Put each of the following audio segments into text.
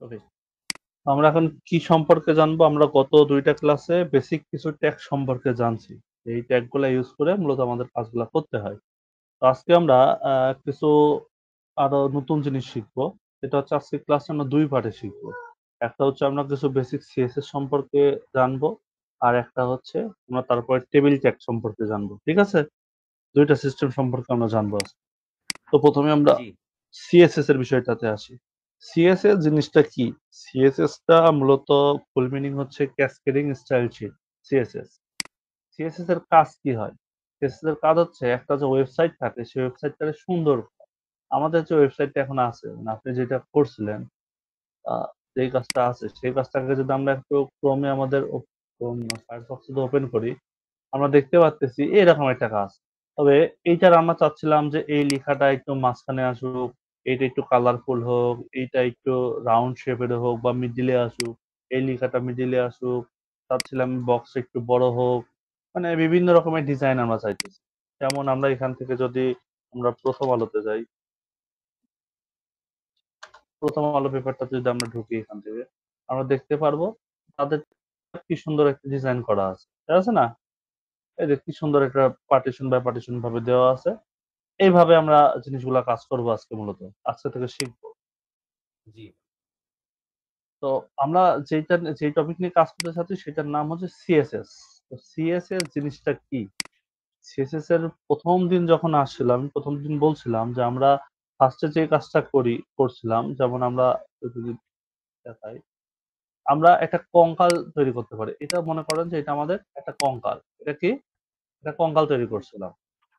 ওকে। আমরা এখন কি সম্পর্কে জানবো? আমরা গত ২ টা ক্লাসে বেসিক কিছু ট্যাগ সম্পর্কে জানছি। এই ট্যাগ গুলা ইউজ করে মূলত আমাদের কাজগুলা করতে হয়। তো আজকে আমরা আ কিছু আরো নতুন জিনিস শিখবো। সেটা হচ্ছে আজকে ক্লাসে আমরা ২ পার্টে শিখবো। একটা হচ্ছে আমরা কিছু বেসিক CSS সম্পর্কে জানবো। আর একটা হচ্ছে আমরা তারপরে টেবিল ট্যাগ সম্পর্কে জানবো। ঠিক আছে? ২ টা সিস্টেম সম্পর্কে আমরা জানবো আজকে। তো ১ম এ আমরা জি, CSS এর বিষয়টাতে আসি। CSS জিনিসটা কি? CSS টা মূলত ফুল মিনিং হচ্ছে cascading style sheet, CSS। CSS এর কাজ কি হয়? CSS এর কাজ হচ্ছে একটা যে ওয়েবসাইট থাকে সেই ওয়েবসাইটটাকে সুন্দর আমাদের যে ওয়েবসাইটটা এখন আছে মানে আপনি যেটা করছিলেন আ যেই কাজটা আছে সেই কাজটাকে যদি আমরা একটু ক্রমে আমাদের Chrome না Firefox যদি ওপেন করি আমরা দেখতে পারতেছি এরকম একটা কাজ। তবে এইটার আমরা চাচ্ছিলাম যে এই লেখাটা একটু মাঝখানে আসুক, এইটা একটু কালারফুল হোক, এইটা একটু রাউন্ড শেপের হোক বা মিডলে আসুক, এই লেখাটা মিডলে আসুক। চাচ্ছিলাম বক্স একটু বড় হোক। মানে বিভিন্ন রকমের ডিজাইন আমরা চাইতেছি। যেমন আমরা এখান থেকে যদি আমরা ১ম আলোতে যাই, ১ম আলো পেপারটাতে যদি আমরা ঢুকি এখান থেকে, আমরা দেখতে পারবো তাদের কি সুন্দর একটা ডিজাইন করা আছে। ঠিক আছে না? এই যে কি সুন্দর একটা পার্টিশন বাই পার্টিশন ভাবে দেওয়া আছে। এইভাবে আমরা জিনিসগুলা কাজ করব আজকে মূলত। আজকে থেকে শিখব। জি। তো আমরা যেই টপিক নিয়ে কাজ করতে চাচ্ছি সেটার নাম হচ্ছে সিএসএস। তো সিএসএস জিনিসটা কি? সিএসএস এর ১ম দিন যখন আসছিলাম, আমি ১ম দিন বলছিলাম যে আমরা ফার্স্ট এ যে কাজটা করছিলাম যেমন আমরা যদি দেখাই, আমরা একটা কঙ্কাল তৈরি করতে পারি। এটা মনে করেন যে এটা আমাদের একটা কঙ্কাল। এটা কি? একটা কঙ্কাল তৈরি করছিলাম।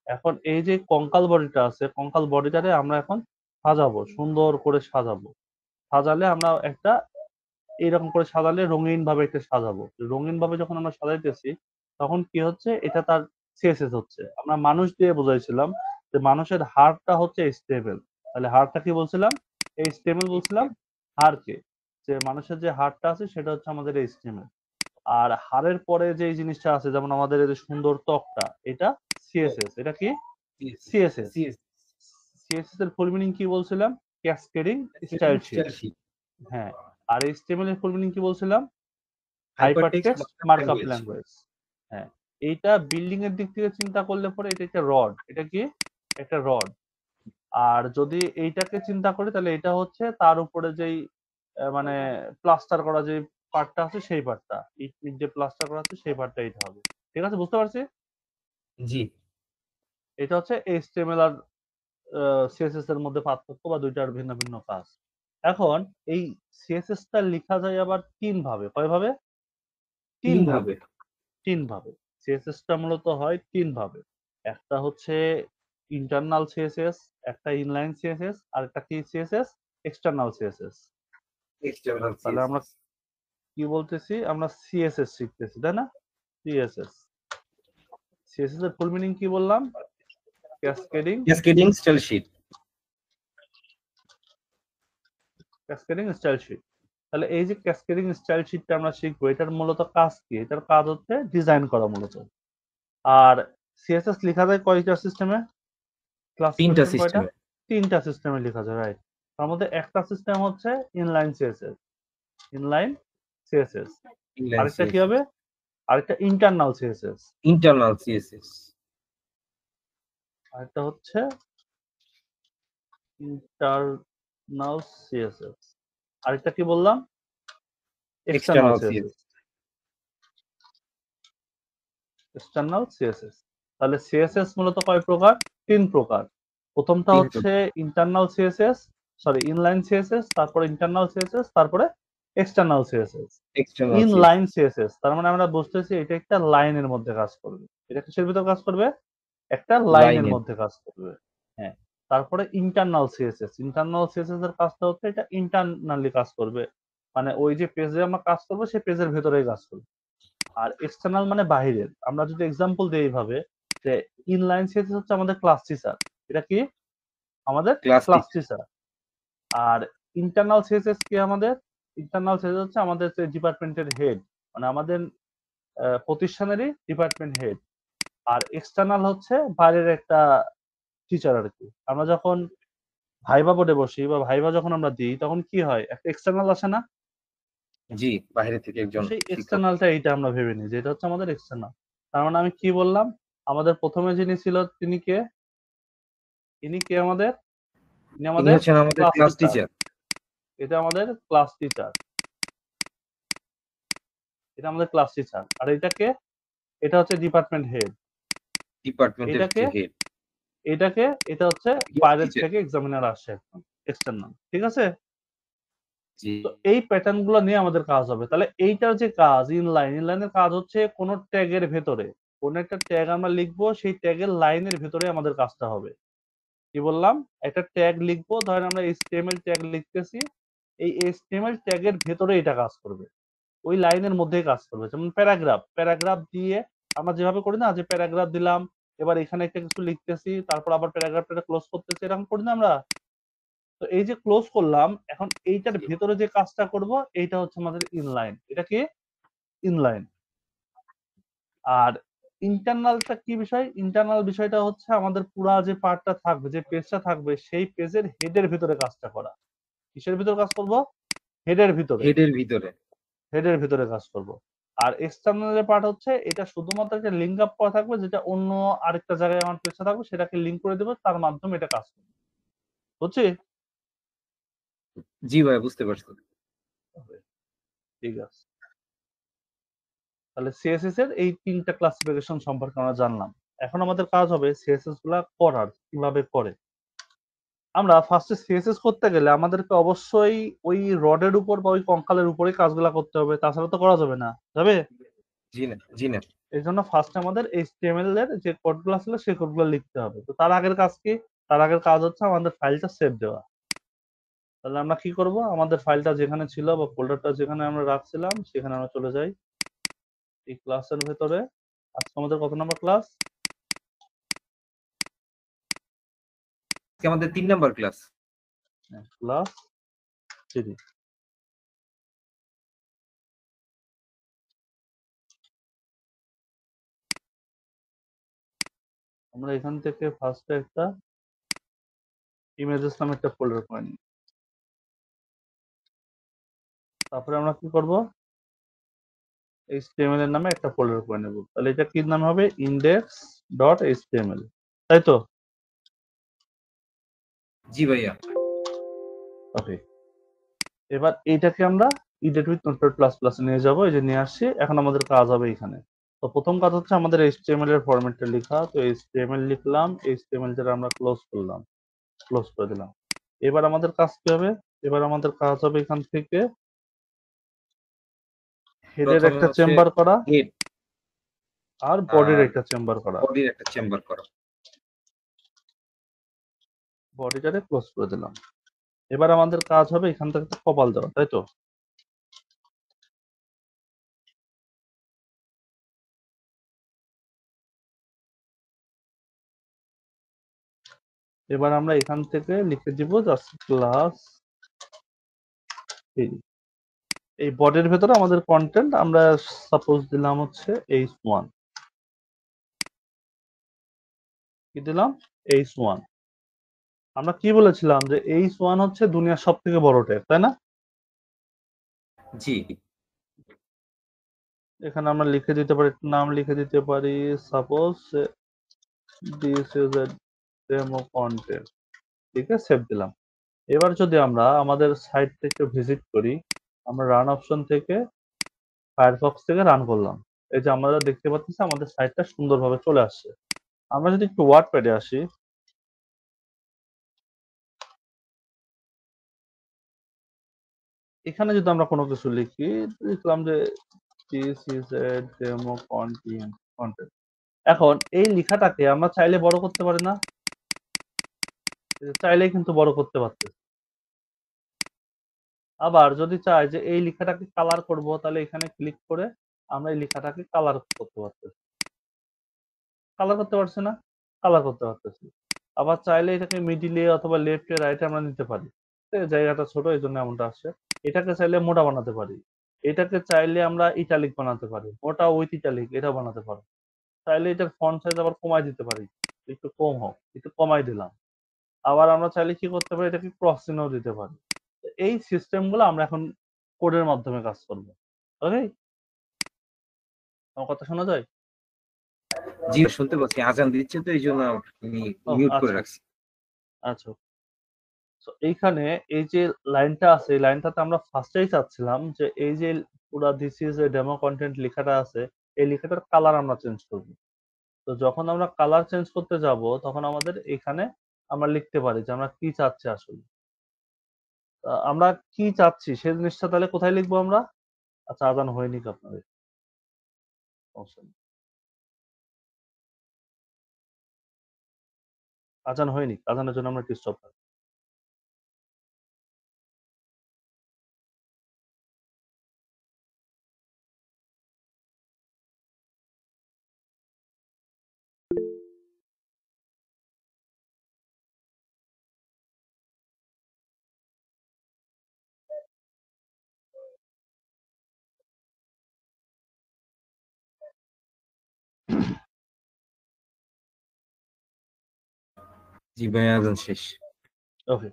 এখন এই যে কঙ্কাল বডিটা আছে, কঙ্কাল বডিটারে আমরা এখন সাজাবো, সুন্দর করে সাজাবো। সাজালে আমরা একটা এইরকম করে সাজালে রঙিনভাবে একটা সাজাবো। রঙিনভাবে যখন আমরা সাজাইতেছি, তখন কি হচ্ছে? এটা তার CSS হচ্ছে। আমরা মানুষ দিয়ে বুঝাইছিলাম যে মানুষের হাড়টা হচ্ছে HTML তাহলে হাড়টা কি বলছিলাম? HTML বলছিলাম হাড়কে। যে মানুষের যে হাড়টা আছে সেটা হচ্ছে আমাদের HTML আর হাড়ের পরে যেই জিনিসটা আছে যেমন আমাদের এই যে সুন্দর ত্বকটা, এটা CSS এটা কি? সিএসএস, CSS সিএসএস CSS এর ফুল মিনিং কি বলছিলাম? Cascading setting style sheet. Style sheet, হ্যাঁ। আর HTML এর ফুল মিনিং কি বলছিলাম? Hypertext hypertext markup markup language. Language. হ্যাঁ। এইটা বিল্ডিং এর দিক থেকে চিন্তা করলে পরে এটা একটা রড। এটা কি? একটা রড। আর যদি এইটাকে চিন্তা করি তাহলে এটা হচ্ছে তার উপরে যেই মানে প্লাস্টার করা যে পার্টটা আছে সেই পার্টটা। ইট যে প্লাস্টার করা আছে সেই পার্টটা এইটা হবে। ঠিক আছে? বুঝতে পারছি? জি, এটা হচ্ছে HTML আর আ CSS এর মধ্যে পার্থক্য বা ২ টার ভিন্ন, ভিন্ন কাজ। এখন এই CSS টা লিখা যায় আবার ৩ ভাবে। কয় ভাবে? ৩ 3 ভাবে। ভাবে। ৩ ভাবে। CSS টা মূলত হয় ৩ ভাবে। একটা হচ্ছে ইন্টারনাল CSS, একটা ইনলাইন CSS, আরেকটা কি CSS? External CSS। এক্সটার্নাল তাহলে আমরা সিএসএস। কি বলতেছি? আমরা CSS শিখতেছি, তাই না? CSS। CSS এর ফুল মিনিং কি বললাম? Cascading cascading style sheet. Cascading style sheet. তাহলে এই যে ক্যাসকেডিং স্টাইল শীটটা আমরা শিখবো এটার মূলত কাজ কি? এটার কাজ হচ্ছে ডিজাইন করা মূলত। আর CSS লিখা যায় কয়টা সিস্টেমে? ৩ টা ক্লাসিফিকেশন কয়টা? সিস্টেমে। ৩ টা সিস্টেমে লেখা যায়, রাইট। তার মধ্যে একটা সিস্টেম হচ্ছে inline CSS, inline CSS। Inline আরেকটা কি সিএসএস। হবে? আরেকটা ইন্টারনাল CSS। Internal CSS. আরেকটা হচ্ছে ইন্টারনাল CSS। আরেকটা কি বললাম? External external CSS। CSS. External CSS। তাহলে CSS মূলত কয় প্রকার? ৩ প্রকার। ১ম টা ৩ হচ্ছে internal CSS, sorry inline CSS, তারপরে ইন্টারনাল CSS, তারপরে external CSS। External inline CSS. CSS তার মানে আমরা বুঝতেছি এটা একটা লাইনের মধ্যে কাজ করবে। এটা কিসের ভিতর কাজ করবে? একটা লাইনের লাইনের। মধ্যে কাজ করবে। হ্যাঁ। তারপরে ইন্টারনাল CSS। ইন্টারনাল CSS এর কাজটা হচ্ছে এটা ইন্টারনালি কাজ করবে। মানে ওই যে পেজে আমরা কাজ করব সেই পেজের ভেতরেই কাজ করবে। আর এক্সটার্নাল মানে বাহিরের। আমরা যদি এক্সাম্পল দেই এইভাবে যে ইনলাইন CSS হচ্ছে আমাদের ক্লাস টিচার। এটা কি? আমাদের ক্লাস ক্লাস টিচার। টিচার। আর ইন্টারনাল CSS কি আমাদের? ইন্টারনাল CSS হচ্ছে আমাদের যে ডিপার্টমেন্টের হেড। মানে আমাদের প্রতিষ্ঠানেরই ডিপার্টমেন্ট হেড। আর এক্সটার্নাল হচ্ছে বাইরের একটা টিচার আরকি। আমরা যখন ভাইবা বোর্ডে বসি বা ভাইবা যখন আমরা দিই তখন কি হয়, একটা এক্সটার্নাল আসে না? জি, বাইরে থেকে একজন সেই শিক্ষক। এক্সটার্নালটা এইটা আমরা ভেবে নিই যে এটা হচ্ছে আমাদের এক্সটার্নাল। তার মানে আমি কি বললাম? আমাদের ১ম এ যিনি ছিল তিনি কে? ইনি কে আমাদের? ইনি তিনি আমাদের হচ্ছেন আমাদের ক্লাস ক্লাস টিচার। টিচার। এটা আমাদের ক্লাস টিচার। এটা আমাদের ক্লাস টিচার। আর এটা কে? এটা হচ্ছে ডিপার্টমেন্ট হেড। ডিপার্টমেন্টের এটাকে যে হেড। এটাকে এটা হচ্ছে গেস্ট বাইরের টিচার। থেকে এক্সামিনার আসে এক্সটার্নাল। ঠিক আছে? জি, তো এই প্যাটার্ন গুলো নিয়ে আমাদের কাজ হবে। তাহলে এইটার যে কাজ ইনলাইনের কাজ হচ্ছে কোন ট্যাগের ভেতরে, কোন একটা ট্যাগ আমরা লিখবো সেই ট্যাগের লাইনের ভেতরে আমাদের কাজটা হবে। কি বললাম? একটা ট্যাগ লিখবো, ধরেন আমরা HTML ট্যাগ লিখতেছি। এই HTML ট্যাগের ভেতরে এটা কাজ করবে। ওই লাইনের মধ্যেই কাজ করবে। যেমন প্যারাগ্রাফ দিয়ে আমরা যেভাবে করি না যে প্যারাগ্রাফ দিলাম, এবার এখানে একটা কিছু লিখতেছি, তারপর আবার প্যারাগ্রাফটা ক্লোজ করতেছি, এরকম করি না আমরা? তো এই যে ক্লোজ করলাম, এখন এইটার জি। ভেতরে যে কাজটা করব এইটা হচ্ছে আমাদের ইনলাইন। এটা কি? ইনলাইন। আর ইন্টারনালটা কি বিষয়? ইন্টারনাল বিষয়টা হচ্ছে আমাদের পুরা যে পার্টটা থাকবে, যে পেজটা থাকবে সেই পেজের হেডের ভিতরে কাজটা করা। কিসের ভিতরে কাজ করব? হেডের ভিতরে। হেডের ভিতরে। হেডের ভিতরে কাজ করব। আর এক্সটার্নাল এর পার্ট হচ্ছে এটা শুধুমাত্র একটা লিঙ্ক আপ করা থাকবে যেটা অন্য আরেকটা জায়গায় আমার পেজটা থাকবে সেটাকে লিঙ্ক করে দেব, তার মাধ্যমে এটা কাজ করবে। বুঝছি? জি ভাইয়া, বুঝতে পারছি। ঠিক আছে। তাহলে সিএসএস এর এই ৩ টা ক্লাসিফিকেশন সম্পর্কে আমরা জানলাম। এখন আমাদের কাজ হবে সিএসএস গুলা করার, কিভাবে করে। আমরা ফার্স্ট এ সিএসএস করতে গেলে আমাদেরকে অবশ্যই ওই রডের উপর বা ওই কঙ্কালের উপরেই কাজগুলা করতে হবে। তাছাড়া তো করা যাবে না। যাবে? জি না, জি না। এজন্য ফার্স্ট এ আমাদের HTML এর যে কোডগুলা ছিল সেই কোডগুলা লিখতে হবে। তো তার আগের কাজ কি? তার আগের কাজ হচ্ছে আমাদের ফাইলটা সেভ দেওয়া। তাহলে আমরা কি করব? আমাদের ফাইলটা যেখানে ছিল বা ফোল্ডারটা যেখানে আমরা রাখছিলাম সেখানে আমরা চলে যাই। এই ক্লাসের ভেতরে আজকে আমাদের কত নাম্বার ক্লাস? আজকে আমাদের ৩ নাম্বার ক্লাস। ক্লাস 3। আমরা এখান থেকে ফার্স্ট এ একটা ইমেজেস নামে একটা ফোল্ডার করে নিই। তারপরে আমরা কি করব? HTML এর নামে একটা ফোল্ডার করে নেব। তাহলে এটা কি নাম হবে? index.html। তাই তো? জি ভাইয়া। ওকে। এবার এইটাকে আমরা edit with notepad++ এ নিয়ে যাব। এই যে নিয়ে আসছি। এখন আমাদের কাজ হবে এখানে। তো প্রথম কাজ হচ্ছে আমাদের HTML এর ফরম্যাটটা লেখা। তো HTML লিখলাম, HTML যেটা আমরা ক্লোজ করলাম। ক্লোজ করে দিলাম। এবার আমাদের কাজ কি হবে? এবার আমাদের কাজ হবে এখান থেকে হেডের প্রথমে একটা হচ্ছে চেম্বার করা হেড আর বডির আর একটা চেম্বার করা। বডির একটা চেম্বার করা। বডিটারে ক্লোজ করে দিলাম। এবার আমাদের কাজ হবে এখান থেকে একটা কপাল দেওয়া, তাই তো? এবার আমরা এখান থেকে লিখে দিব জাস্ট ক্লাস এই বডির ভেতরে আমাদের কন্টেন্ট আমরা সাপোজ দিলাম হচ্ছে h1। কি দিলাম? h1। আমরা কি বলেছিলাম যে h1 হচ্ছে দুনিয়ার সবথেকে বড় ট্যাগ, তাই না? জি, এখানে আমরা লিখে দিতে পারি, নাম লিখে দিতে পারি suppose this is a demo content. ঠিক আছে, সেভ দিলাম। এবার যদি আমরা আমাদের সাইট থেকে ভিজিট করি, আমরা রান অপশন থেকে ফায়ারফক্স থেকে রান করলাম। এই যে আমরা দেখতে পাচ্ছি আমাদের সাইটটা সুন্দরভাবে চলে আসছে। আমরা যদি একটু ওয়ার্ডপ্যাডে আসি, এখানে যদি আমরা কোনো কিছু লিখি, লিখলাম যে this is a demo content. এখন এই লেখাটাকে আমরা চাইলে বড় করতে পারি না? চাইলেই কিন্তু বড় করতে পারতেছি। আবার যদি চাই যে এই লেখাটাকে কালার করব, তাহলে এখানে ক্লিক করে আমরা এই লেখাটাকে কালার করতে পারতেছি। কালার করতে পারছি না? কালার করতে পারতেছি। আবার চাইলে এটাকে মিডলে অথবা লেফটে রাইটে আমরা নিতে পারি। জায়গাটা ছোট এজন্য এমনটা আসছে। এটাকে চাইলে মোটা বানাতে পারি। এটাকে চাইলে আমরা ইটালিক বানাতে পারি। মোটা উইথ ইটালিক এটাও বানাতে পারি। চাইলে এটার ফন্ট সাইজ আবার কমায় দিতে পারি। একটু কম হোক, একটু কমায় দিলাম। আবার আমরা চাইলে কি করতে পারি, এটাকে ক্রস চিহ্নও দিতে পারি। এই সিস্টেমগুলো আমরা এখন কোডের মাধ্যমে কাজ করব। ওকে? আমার কথা শোনা যায়? জি শুনতে পাচ্ছি, আজান দিচ্ছে তো এই জন্য আমি ওহ মিউট করে আচ্ছা, রাখছি। আচ্ছা। সো এইখানে এই যে লাইনটা আছে, এই লাইনটাতে আমরা ফার্স্টেই চাচ্ছিলাম যে এই যে পুরা this is a demo content লেখাটা আছে, এই লেখাটার কালার আমরা চেঞ্জ করব। তো যখন আমরা কালার চেঞ্জ করতে যাব তখন আমাদের এখানে আমরা লিখতে পারি যে আমরা কি চাচ্ছি আসলে। আমরা কি চাচ্ছি সেই জিনিসটা তাহলে কোথায় লিখবো আমরা? আচ্ছা আজান হয়নি কি আপনাদের? সমস্যা নেই। আজান হয়নি। আজানের জন্য আমরা একটু স্টপ রাখি। জি ভাইয়া, আজান শেষ। ওকে।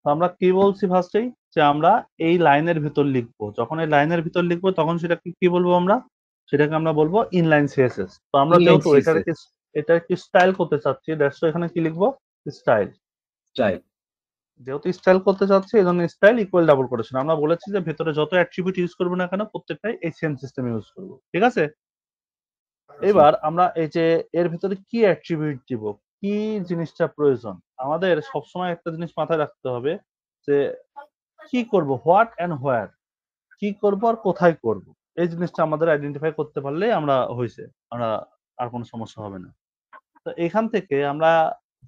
তো আমরা কি বলছি ফার্স্টেই? যে আমরা এই লাইনের ভিতর লিখবো। যখন এই লাইনের ভিতর লিখবো তখন সেটাকে কি বলবো আমরা? সেটাকে আমরা বলবো ইনলাইন সিএসএস। তো আমরা ইনলাইন যেহেতু সিএসএস এটাকে স্টাইল করতে চাচ্ছি, দ্যাটস ওয়াই এখানে কি লিখবো? স্টাইল। স্টাইল। যেহেতু স্টাইল করতে চাচ্ছি এজন্য স্টাইল ইকুয়াল ডাবল কোটেশন। আমরা বলেছি যে ভেতরে যত অ্যাট্রিবিউট ইউজ করব না কেন প্রত্যেকটাই এই সেম সিস্টেম ইউজ করব। ঠিক আছে? জি এবার আমরা এই যে এর ভেতরে কি অ্যাট্রিবিউট দিব? কি জিনিসটা প্রয়োজন? আমাদের সবসময় একটা জিনিস মাথায় রাখতে হবে যে কি করব? What and where? কি করব আর কোথায় করব? এই জিনিসটা আমাদের আইডেন্টিফাই করতে পারলেই আমরা হইছে। আমরা আর কোন সমস্যা হবে না। তো এখান থেকে আমরা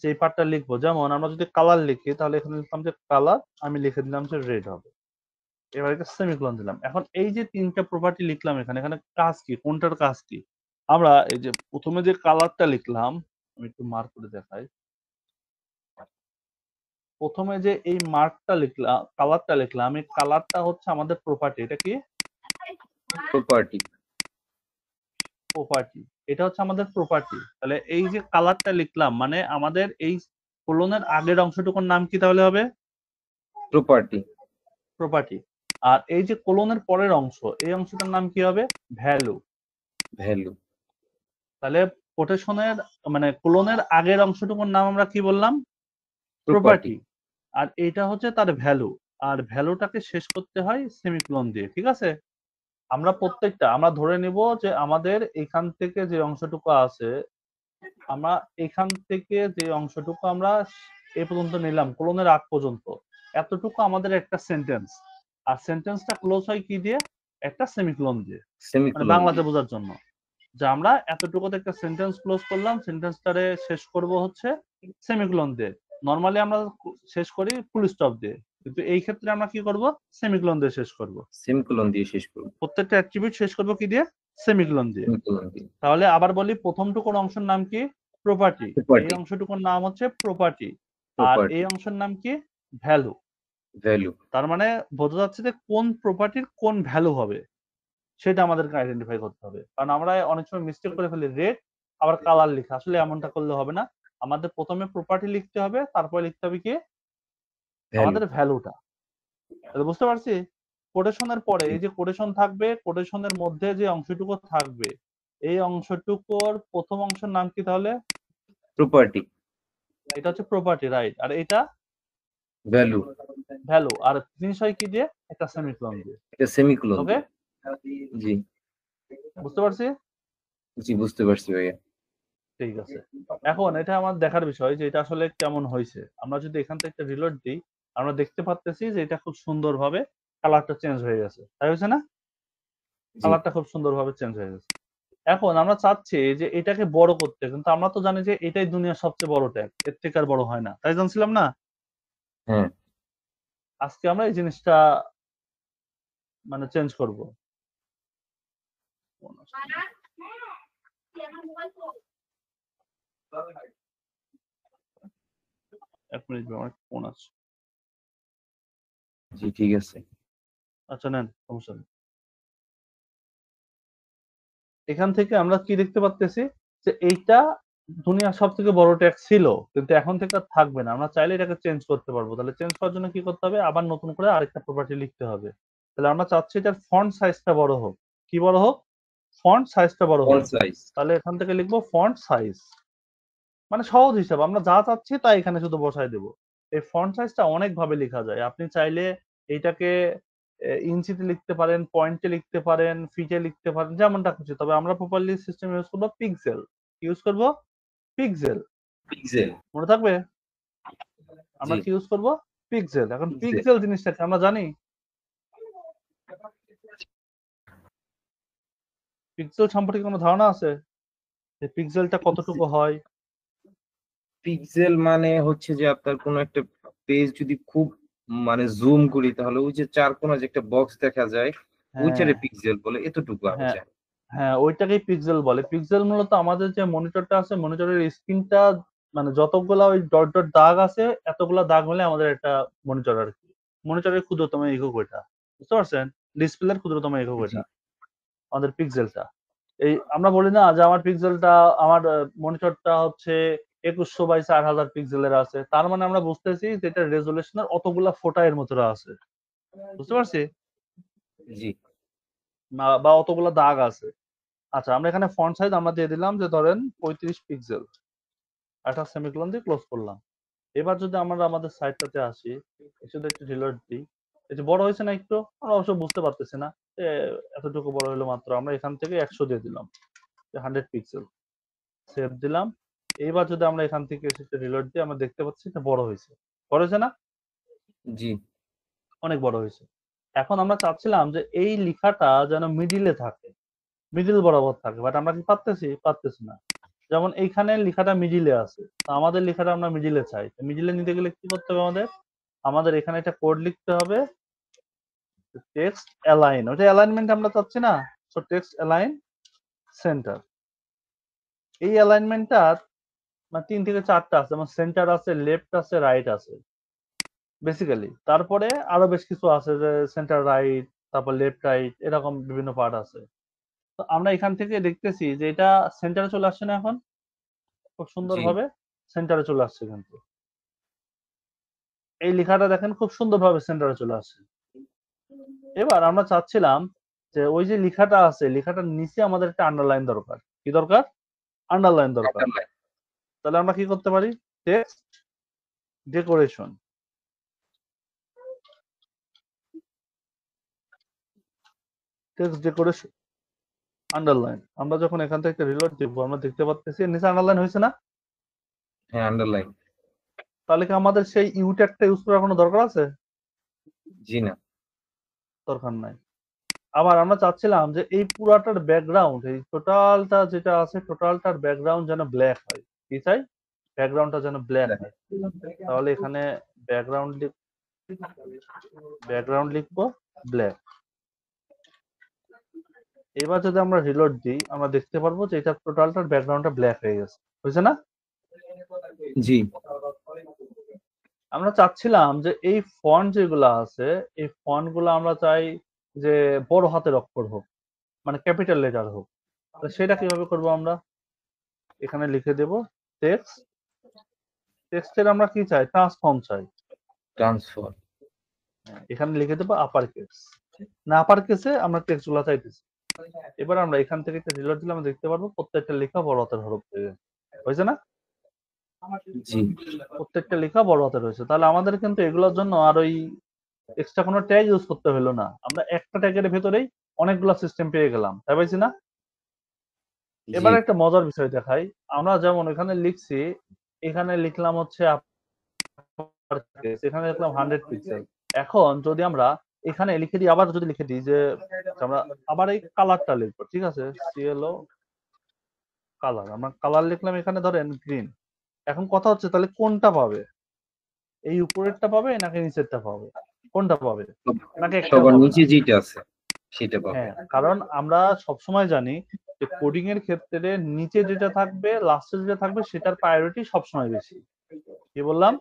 যে পার্টটা লিখবো, যেমন আমরা যদি কালার লিখি তাহলে এখানে লিখলাম যে কালার, আমি লিখে দিলাম যে রেড হবে। এবার একটা সেমিকোলন দিলাম। এখন এই যে ৩ টা প্রপার্টি লিখলাম এখানে কাজ কি? কোনটার কাজ কি? আমরা এই যে ১ম এ যে কালারটা লিখলাম, আমি একটু মার্ক করে দেখাই। ১ম এ যে এই কালারটা লিখলাম, এই কালারটা হচ্ছে আমাদের প্রপার্টি। এটা কি? প্রপার্টি। প্রপার্টি। এটা হচ্ছে আমাদের প্রপার্টি। তাহলে এই যে কালারটা লিখলাম মানে আমাদের এই কোলনের আগের অংশটুকুর নাম কি তাহলে হবে? প্রপার্টি। প্রপার্টি। আর এই যে কোলনের পরের অংশ, এই অংশটার নাম কি হবে? ভ্যালু। ভ্যালু। তাহলে কোটেশনের মানে কোলনের আগের অংশটুকুর নাম আমরা কি বললাম? প্রপার্টি। প্রপার্টি। আর এইটা হচ্ছে তার ভ্যালু। আর ভ্যালুটাকে শেষ করতে হয় সেমিকোলন দিয়ে। ঠিক আছে? আমরা ধরে নিব যে আমাদের এখান থেকে যে অংশটুকু আছে, আমরা এখান থেকে যে অংশটুকু আমরা এ পর্যন্ত নিলাম, কোলনের আগ পর্যন্ত। এতটুকু আমাদের একটা সেন্টেন্স। আর সেন্টেন্সটা ক্লোজ হয় কি দিয়ে? একটা সেমিকোলন দিয়ে। মানে সেমিকোলন বাংলাতে দিয়ে। বোঝার জন্য। যে আমরা এতটুকুতে একটা সেন্টেন্স ক্লোজ করলাম, সেন্টেন্সটারে শেষ করব হচ্ছে সেমিকোলন দিয়ে। নরমালি আমরা শেষ করি ফুল স্টপ দিয়ে। কিন্তু এই ক্ষেত্রে আমরা কি করব? সেমিকোলন দিয়ে শেষ করব। সেমিকোলন দিয়ে শেষ করব। প্রত্যেকটা অ্যাট্রিবিউট শেষ করব কি দিয়ে? সেমিকোলন দিয়ে। সেমিকোলন দিয়ে। তাহলে আবার বলি ১ম টুকুর অংশের নাম কি? প্রপার্টি। এই প্রপার্টি। অংশটুকুর নাম হচ্ছে প্রপার্টি। আর এই প্রপার্টি। অংশের নাম কি? ভ্যালু। ভ্যালু। তার মানে বোঝা যাচ্ছে যে কোন প্রপার্টির কোন ভ্যালু হবে সেটা আমাদেরকে আইডেন্টিফাই করতে হবে। কারণ আমরা অনেক সময় মিস্টেক করে ফেলি রেড আবার কালার লিখা। আসলে এমনটা করলে হবে না। আমাদের ১ম এ প্রপার্টি লিখতে হবে, তারপরে লিখতে হবে কি? ভ্যালু। আমাদের ভ্যালুটা। তাহলে বুঝতে পারছি? কোটেশনের পরে জি। এই যে কোটেশন থাকবে, কোটেশনের মধ্যে যে অংশটুকু থাকবে, এই অংশটুকুর ১ম অংশের নাম কি তাহলে? প্রপার্টি। এটা হচ্ছে প্রপার্টি রাইট। আর এটা ভ্যালু। ভ্যালু। আর জিনিস হয় কি দিয়ে? একটা সেমিকোলন দিয়ে। এটা সেমিকোলন ওকে? দিয়ে। জি। বুঝতে পারছি? জি বুঝতে পারছি ভাইয়া। ঠিক আছে। এখন এটা আমার দেখার বিষয় যে এটা আসলে কেমন হইছে। আমরা যদি এখান থেকে একটা রিলোড দেই, আমরা দেখতে পারতেছি যে এটা খুব সুন্দরভাবে কালারটা চেঞ্জ হয়ে গেছে। তাই হইছে না? জি। কালারটা খুব সুন্দরভাবে চেঞ্জ হয়ে গেছে। এখন আমরা চাচ্ছি যে এটাকে বড় করতে। কিন্তু আমরা তো জানি যে এটাই দুনিয়ার সবচেয়ে বড় ট্যাগ। এর থেকে আর বড় হয় না। তাই জানছিলাম না? হ্যাঁ। আজকে আমরা এই জিনিসটা মানে চেঞ্জ করব। ১ মিনিট ভাই, আমার ফোন আসছে। জি ঠিক আছে। আচ্ছা নেন, সমস্যা নেই। এখান থেকে আমরা কি দেখতে পারতেছি? যে এইটা দুনিয়ার সবথেকে বড় ট্যাক্স ছিল, কিন্তু এখন থেকে আর থাকবে না। আমরা চাইলে এটাকে চেঞ্জ করতে পারবো। তাহলে চেঞ্জ করার জন্য কি করতে হবে? আবার নতুন করে আরেকটা প্রপার্টি লিখতে হবে। তাহলে আমরা চাচ্ছি এটার ফন্ট সাইজটা বড় হোক। কি বড় হোক? ফন্ট সাইজটা বড় হোক। Font size. তাহলে এখান থেকে লিখবো ফন্ট সাইজ। মানে সহজ হিসাব। আমরা যা চাচ্ছি তাই এখানে শুধু বসায় দেব। এই ফন্ট সাইজটা অনেকভাবে লিখা যায়। আপনি চাইলে এইটাকে ইঞ্চিতে লিখতে পারেন, পয়েন্টে লিখতে পারেন, ফিটে লিখতে পারেন, যেমনটা খুশি। তবে আমরা প্রপারলি সিস্টেম ইউজ করব পিক্সেল। ইউজ করব পিক্সেল। পিক্সেল। মনে থাকবে? আমরা জি, কি ইউজ করব? পিক্সেল। এখন পিক্সেল। পিক্সেল জিনিসটা কি আমরা জানি? পিক্সেল সম্পর্কে কোনো ধারণা আছে? যে পিক্সেলটা কতটুকু হয়? পিক্সেল মানে হচ্ছে যে আপনার কোনো একটা পেজ যদি খুব মানে জুম করি তাহলে ওই যে চার কোণা যে একটা বক্স দেখা যায় হ্যাঁ, ওইটারে পিক্সেল বলে, এতটুকু আমি হ্যাঁ, জানি। হ্যাঁ, ওইটাকেই পিক্সেল বলে। পিক্সেল মূলত আমাদের যে মনিটরটা আছে, মনিটরের স্ক্রিনটা মানে যতগুলা ওই ডট, ডট দাগ আছে, এতগুলা দাগ মিলে আমাদের একটা মনিটর আরকি। মনিটরের ক্ষুদ্রতম একক ওইটা। বুঝতে পারছেন? ডিসপ্লের ক্ষুদ্রতম একক জি, ওইটা। আমাদের পিক্সেলটা। এই আমরা বলি না যে আমার পিক্সেলটা আমার মনিটরটা হচ্ছে ২১০০ বাই ৪০০০ পিক্সেলের আছে। তার মানে আমরা বুঝতেছি যে এটার রেজোলিউশন এর অতগুলা ফোঁটা এর ভিতরে আছে। বুঝতে পারছি? জি, বা অতগুলা দাগ আছে। আচ্ছা, আমরা এখানে ফন্ট সাইজ আমরা দিয়ে দিলাম যে ধরেন ৩৫ পিক্সেল। একটা সেমিকোলন দিয়ে ক্লোজ করলাম। এবার যদি আমরা আমাদের সাইটটাতে আসি, এসে যদি একটু রিলোড দিই, এই যে বড় হয়েছে না একটু? আমরা অবশ্য বুঝতে পারতেছি না। এ এতটুকু বড় হলো মাত্র। আমরা এখান থেকে ১০০ দিয়ে দিলাম। যে 100 পিক্সেল। সেভ দিলাম। এইবার যদি আমরা এখান থেকে এসে একটু রিলোড দিই, আমরা দেখতে পাচ্ছি এটা বড় হইছে। বড় হইছে না? জি, অনেক বড় হইছে। এখন আমরা চাচ্ছিলাম যে এই লিখাটা যেন মিডলে থাকে। মিডল বরাবর থাকে। বাট আমরা কি পারতেছি? পারতেছি না। যেমন এইখানে লিখাটা মিডলে আছে। তো আমাদের লিখাটা আমরা মিডলে চাই। তো মিডলে নিতে গেলে কি করতে হবে আমাদের? আমাদের এখানে একটা কোড লিখতে হবে। Text align. ওইটা অ্যালাইনমেন্ট আমরা চাচ্ছি না? So text align centre. এই অ্যালাইনমেন্টটার মানে ৩ থেকে ৪ টা আছে। যেমন সেন্টার আছে, লেফট আছে, রাইট আছে। বেসিক্যালি। তারপরে আরো বেশ কিছু আছে যে সেন্টার রাইট, তারপর লেফট রাইট এরকম বিভিন্ন পার্ট আছে। তো আমরা এখান থেকে দেখতেছি যে এটা সেন্টারে চলে আসছে না এখন? খুব জি, সুন্দরভাবে সেন্টারে চলে আসছে কিন্তু। এই লেখাটা দেখেন খুব সুন্দরভাবে সেন্টারে চলে আসছে। এবার আমরা চাচ্ছিলাম যে ওই যে লেখাটা আছে, লেখাটার নিচে আমাদের একটা আন্ডারলাইন দরকার। কি দরকার? আন্ডারলাইন দরকার। আন্ডারলাইন। তাহলে আমরা কি করতে পারি? Text decoration. Text decoration underline. আমরা যখন এখান থেকে রিলোড দিব আমরা দেখতে পাচ্তেছি এর নিচে আন্ডারলাইন হয়েছে না? হ্যাঁ, আন্ডারলাইন। তাহলে কি আমাদের সেই ইউ ট্যাগটা ইউজ করার কোনো দরকার আছে? জি না। দরকার নাই। আবার আমরা চাচ্ছিলাম যে এই পুরাটার ব্যাকগ্রাউন্ড, এই টোটালটা যেটা আছে টোটালটার ব্যাকগ্রাউন্ড যেন ব্ল্যাক হয়। কি চাই? ব্যাকগ্রাউন্ডটা যেন ব্ল্যাক হয়। তাহলে এখানে ব্যাকগ্রাউন্ড ব্যাকগ্রাউন্ড লিখবো ব্ল্যাক। এবার যদি আমরা রিলোড দিই আমরা দেখতে পারবো যে এটা টোটালটার ব্যাকগ্রাউন্ডটা ব্ল্যাক হয়ে গেছে। হয়েছে না? জি, আমরা চাচ্ছিলাম যে এই ফন্ট যেগুলা আছে এই ফন্ট গুলা আমরা চাই যে বড় হাতের অক্ষর হোক, মানে ক্যাপিটাল লেটার হোক। তো সেটা কিভাবে করব আমরা? এখানে লিখে দেব টেক্সট। টেক্সটের আমরা কি চাই? ট্রান্সফর্ম চাই। ট্রান্সফার। এখানে লিখে দেব আপার কেস। না আপার কেসে আমরা টেক্সট গুলা চাইতেছি। এবার আমরা এখান থেকে একটা রিলোড দিলে আমরা দেখতে পারবো প্রত্যেকটা লেখা বড় হাতের হরফ হয়ে গেছে। হয়েছে না? জি, প্রত্যেকটা লেখা বড় হাতের হয়েছে। তাহলে আমাদের কিন্তু এগুলোর জন্য আর ওই এক্সট্রা কোনো ট্যাগ ইউজ করতে হলো না। আমরা একটা ট্যাগের ভেতরেই অনেকগুলা সিস্টেম পেয়ে গেলাম। তাই পাইছি না? জি, এবার একটা মজার বিষয় দেখাই। আমরা যেমন এখানে লিখছি, এখানে লিখলাম হচ্ছে আপার কেস, এখানে লিখলাম 100 পিক্সেল। এখন যদি আমরা এখানে লিখে দিই, আবার যদি লিখে দিই যে আমরা আবার এই কালারটা লিখবো। ঠিক আছে? CLO colour. আমরা কালার লিখলাম এখানে ধরেন গ্রিন। এখন কথা হচ্ছে তাহলে কোনটা পাবে? এই উপরেরটা পাবে নাকি নিচেরটা পাবে? কোনটা পাবে? নাকি একটাও সবার পাবে না? নিচে যেটা আছে সেটা পাবে। হ্যাঁ, কারণ আমরা সবসময় জানি যে কোডিং এর ক্ষেত্রে নিচে যেটা থাকবে, লাস্টে যেটা থাকবে সেটার প্রায়োরিটি সবসময় বেশি। কি বললাম?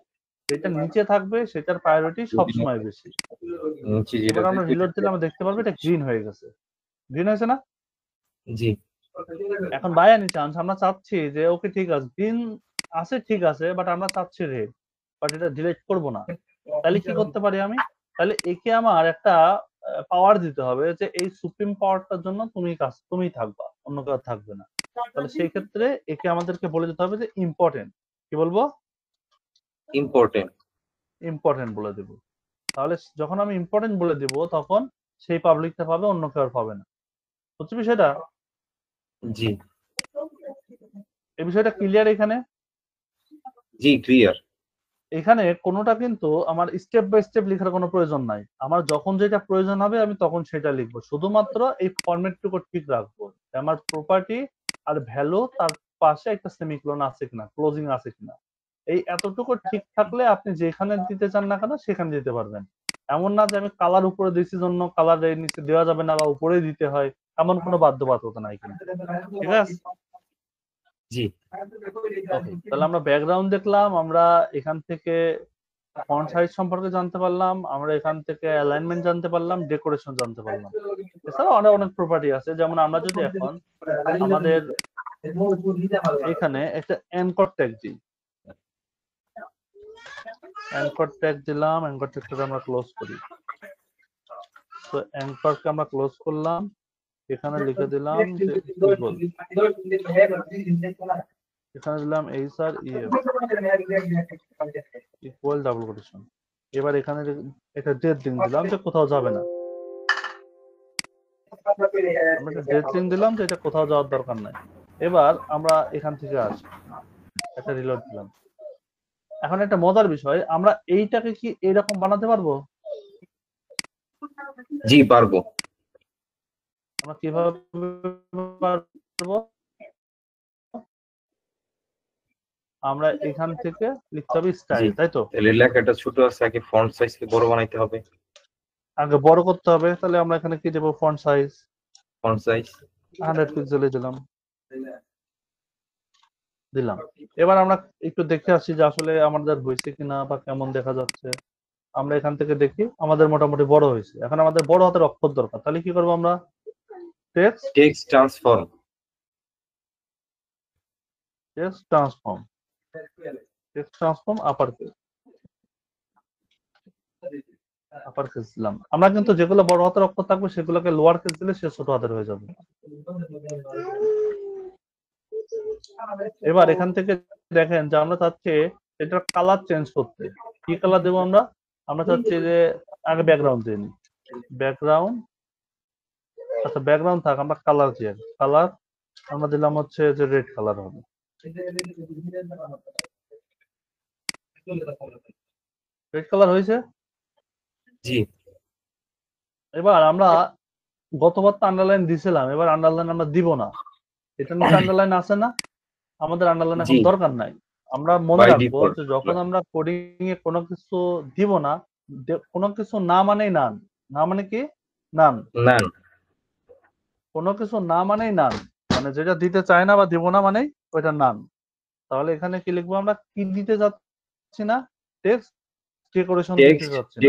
যেটা নিচে থাকবে সেটার প্রায়োরিটি সবসময় বেশি। নিচে যেটা এবার আমরা থাকে রিলোড দিলে আমরা দেখতে পারবো এটা গ্রিন হয়ে গেছে। গ্রিন হয়েছে না? জি, এখন বাই এনি চান্স আমরা চাচ্ছি যে ওকে ঠিক আছে, দিন আছে ঠিক আছে, বাট আমরা চাচ্ছি রেড, বাট এটা ডিলিট করব না। তাহলে কি করতে পারি আমি? তাহলে একে আমার একটা পাওয়ার দিতে হবে যে এই সুপ্রিম পাওয়ারটার জন্য তুমিই থাকবা, অন্য কেউ থাকবে না। তাহলে সেই ক্ষেত্রে একে আমাদেরকে বলে দিতে হবে যে ইম্পর্টেন্ট। কি বলবো? ইম্পর্টেন্ট। ইম্পর্টেন্ট বলে দেব। তাহলে যখন আমি ইম্পর্টেন্ট বলে দিব তখন সেই পাবলিকটা পাবে, অন্য কেউ আর পাবে না। বুঝছো বিষয়টা? জি এই বিষয়টা ক্লিয়ার এখানে? জি ক্লিয়ার। এখানে কোনোটা কিন্তু আমার স্টেপ বাই স্টেপ লেখার কোনো প্রয়োজন নাই। আমার যখন যেটা প্রয়োজন হবে আমি তখন সেটা লিখবো। শুধুমাত্র এই ফরম্যাটটুকু ঠিক রাখবো। আমার প্রপার্টি আর ভ্যালু তার পাশে একটা সেমিকোলন আছে কিনা, ক্লোজিং আছে কিনা। এই এতটুকু ঠিক থাকলে আপনি যেখানে দিতে চান না কেন সেখানে দিতে পারবেন। এমন না যে আমি কালার উপরে দিয়েছি জন্য কালার এর নিচে দেওয়া যাবে না বা উপরেই দিতে হয়, এমন কোনো বাধ্যবাধকতা নাই কিন্তু। ঠিক আছে? জি ওকে, তাহলে আমরা ব্যাকগ্রাউন্ড দেখলাম, আমরা এখান থেকে ফন্ট সাইজ সম্পর্কে জানতে পারলাম, আমরা এখান থেকে অ্যালাইনমেন্ট জানতে পারলাম, ডেকোরেশন জানতে পারলাম। এছাড়াও অনেক অনেক প্রপার্টি আছে, যেমন আমরা যদি এখন আমাদের এখানে একটা অ্যাঙ্কর ট্যাগ দিই, অ্যাঙ্কর ট্যাগ দিলাম, অ্যাঙ্কর ট্যাগটা আমরা ক্লোজ করি। তো অ্যাঙ্করকে আমরা ক্লোজ করলাম, এখানে লিখে দিলাম যে ইকুয়াল, এখানে দিলাম HR EF equal double quotation. এবার এখানে একটা ডেট লিঙ্ক দিলাম যে কোথাও যাবে না, আমরা একটা ডেট লিঙ্ক দিলাম যে এটা কোথাও যাওয়ার দরকার নাই। এবার আমরা এখান থেকে আসি, একটা রিলোড দিলাম। এখন একটা মজার বিষয়, আমরা এইটাকে কি এরকম বানাতে পারবো? জি পারবো। আমরা কিভাবে পারবো? আমরা এখান থেকে লিখতে হবে জি স্টাইল, তাই তো? তাহলে লেখাটা ছোট আছে, আগে ফন্ট সাইজকে বড় বানাইতে হবে। আগে বড় করতে হবে, তাহলে আমরা এখানে কি দেবো? ফন্ট সাইজ ফন্ট সাইজ 100 পিক্সেলে দিলাম। এবার আমরা একটু দেখে আসি যে আসলে আমাদের হয়েছে কিনা বা কেমন দেখা যাচ্ছে। আমরা এখান থেকে দেখি আমাদের মোটামুটি বড় হয়েছে। এখন আমাদের বড় হাতের অক্ষর দরকার, তাহলে কি করবো আমরা? Text text transform. Transform, text transform upper case দিলাম। আমরা কিন্তু যেগুলো বড় হাতের অক্ষর থাকবে সেগুলোকে লোয়ার কেস দিলে সে ছোট হাতের হয়ে যাবে। এবার এখান থেকে দেখেন যে আমরা চাচ্ছি এটার কালার চেঞ্জ করতে। কি কালার দেবো আমরা? আমরা চাচ্ছি যে আগে ব্যাকগ্রাউন্ড দিই, ব্যাকগ্রাউন্ড, আচ্ছা ব্যাকগ্রাউন্ড থাক, আমরা কালার দিই। কালার আমরা দিলাম হচ্ছে যে রেড কালার হবে। রেড কালার হয়েছে। জি এবার আমরা গতবার তো আন্ডারলাইন দিছিলাম, এবার আন্ডারলাইন আমরা দিব না। এটা নিচে আন্ডারলাইন আছে না? আমাদের আন্ডারলাইন জি এখন দরকার নাই। আমরা মনে বাই রাখবো ডিফল্ট। যে যখন আমরা কোডিং এ কোনো কিছু দিব না, কোনো কিছু না মানেই নান। না মানে কি? নান। নান। কোনো কিছু না মানেই নান, মানে যেটা দিতে চায় না বা দিব না মানেই ওইটা নান। তাহলে এখানে কি লিখবো? আমরা কি দিতে যাচ্ছি না? টেক্সট ডেকোরেশন দিতে টেক্সট যাচ্ছি না।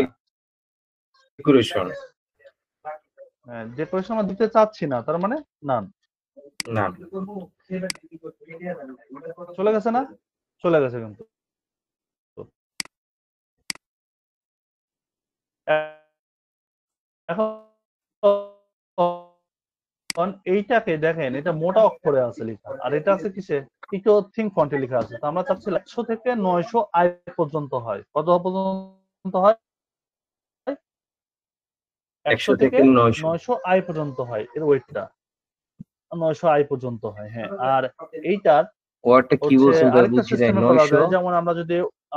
ডেকোরেশন। হ্যাঁ, ডেকোরেশন আমরা দিতে চাচ্ছি না, তার মানে নান। নান। চলে গেছে না? চলে গেছে কিন্তু। এখন এইটাকে দেখেন, এটা মোটা অক্ষরে আছে লেখা, আর এটা আছে কিসে? একটু থিং ফন্টে লেখা আছে। তো আমরা চাচ্ছি 100 থেকে 900 আই পর্যন্ত হয়। কত পর্যন্ত হয়? 100 100 থেকে থেকে 900। 900 আই পর্যন্ত হয় এর ওয়েটটা। 900 আই পর্যন্ত হয়, হ্যাঁ। আর এইটার ওয়ার্ডটা কি হচ্ছে বলছেন আরেকটা বুঝি নাই। সিস্টেমে করা 900 যায়, যেমন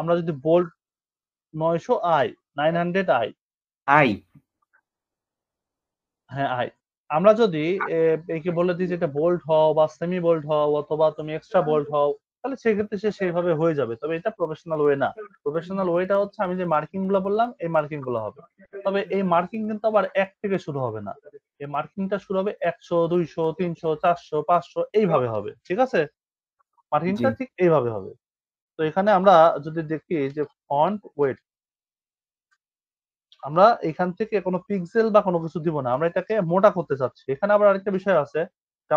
আমরা যদি বোল্ড 900 আই, 900 আই, আই। হ্যাঁ আই। আমরা যদি একে বলে দিই যে এটা বোল্ড হও বা সেমি বোল্ড হও অথবা তুমি এক্সট্রা বোল্ড হও, তাহলে সেক্ষেত্রে সে সেইভাবে হয়ে যাবে। তবে এটা প্রফেশনাল ওয়ে না। প্রফেশনাল ওয়েটা হচ্ছে আমি যে মার্কিং গুলো বললাম এই মার্কিং গুলো হবে। তবে এই মার্কিং কিন্তু আবার 1 থেকে শুরু হবে না। এই মার্কিংটা শুরু হবে 100, 200, 300, 400, 500 এইভাবে হবে। ঠিক আছে? জি মার্কিংটা ঠিক এইভাবে হবে। তো এখানে আমরা যদি দেখি যে ফন্ট ওয়েট, আমরা এখান থেকে কোনো পিক্সেল বা কোনো কিছু দিব না, আমরা এটাকে মোটা করতে চাচ্ছি। এখানে আবার আরেকটা বিষয় আছে,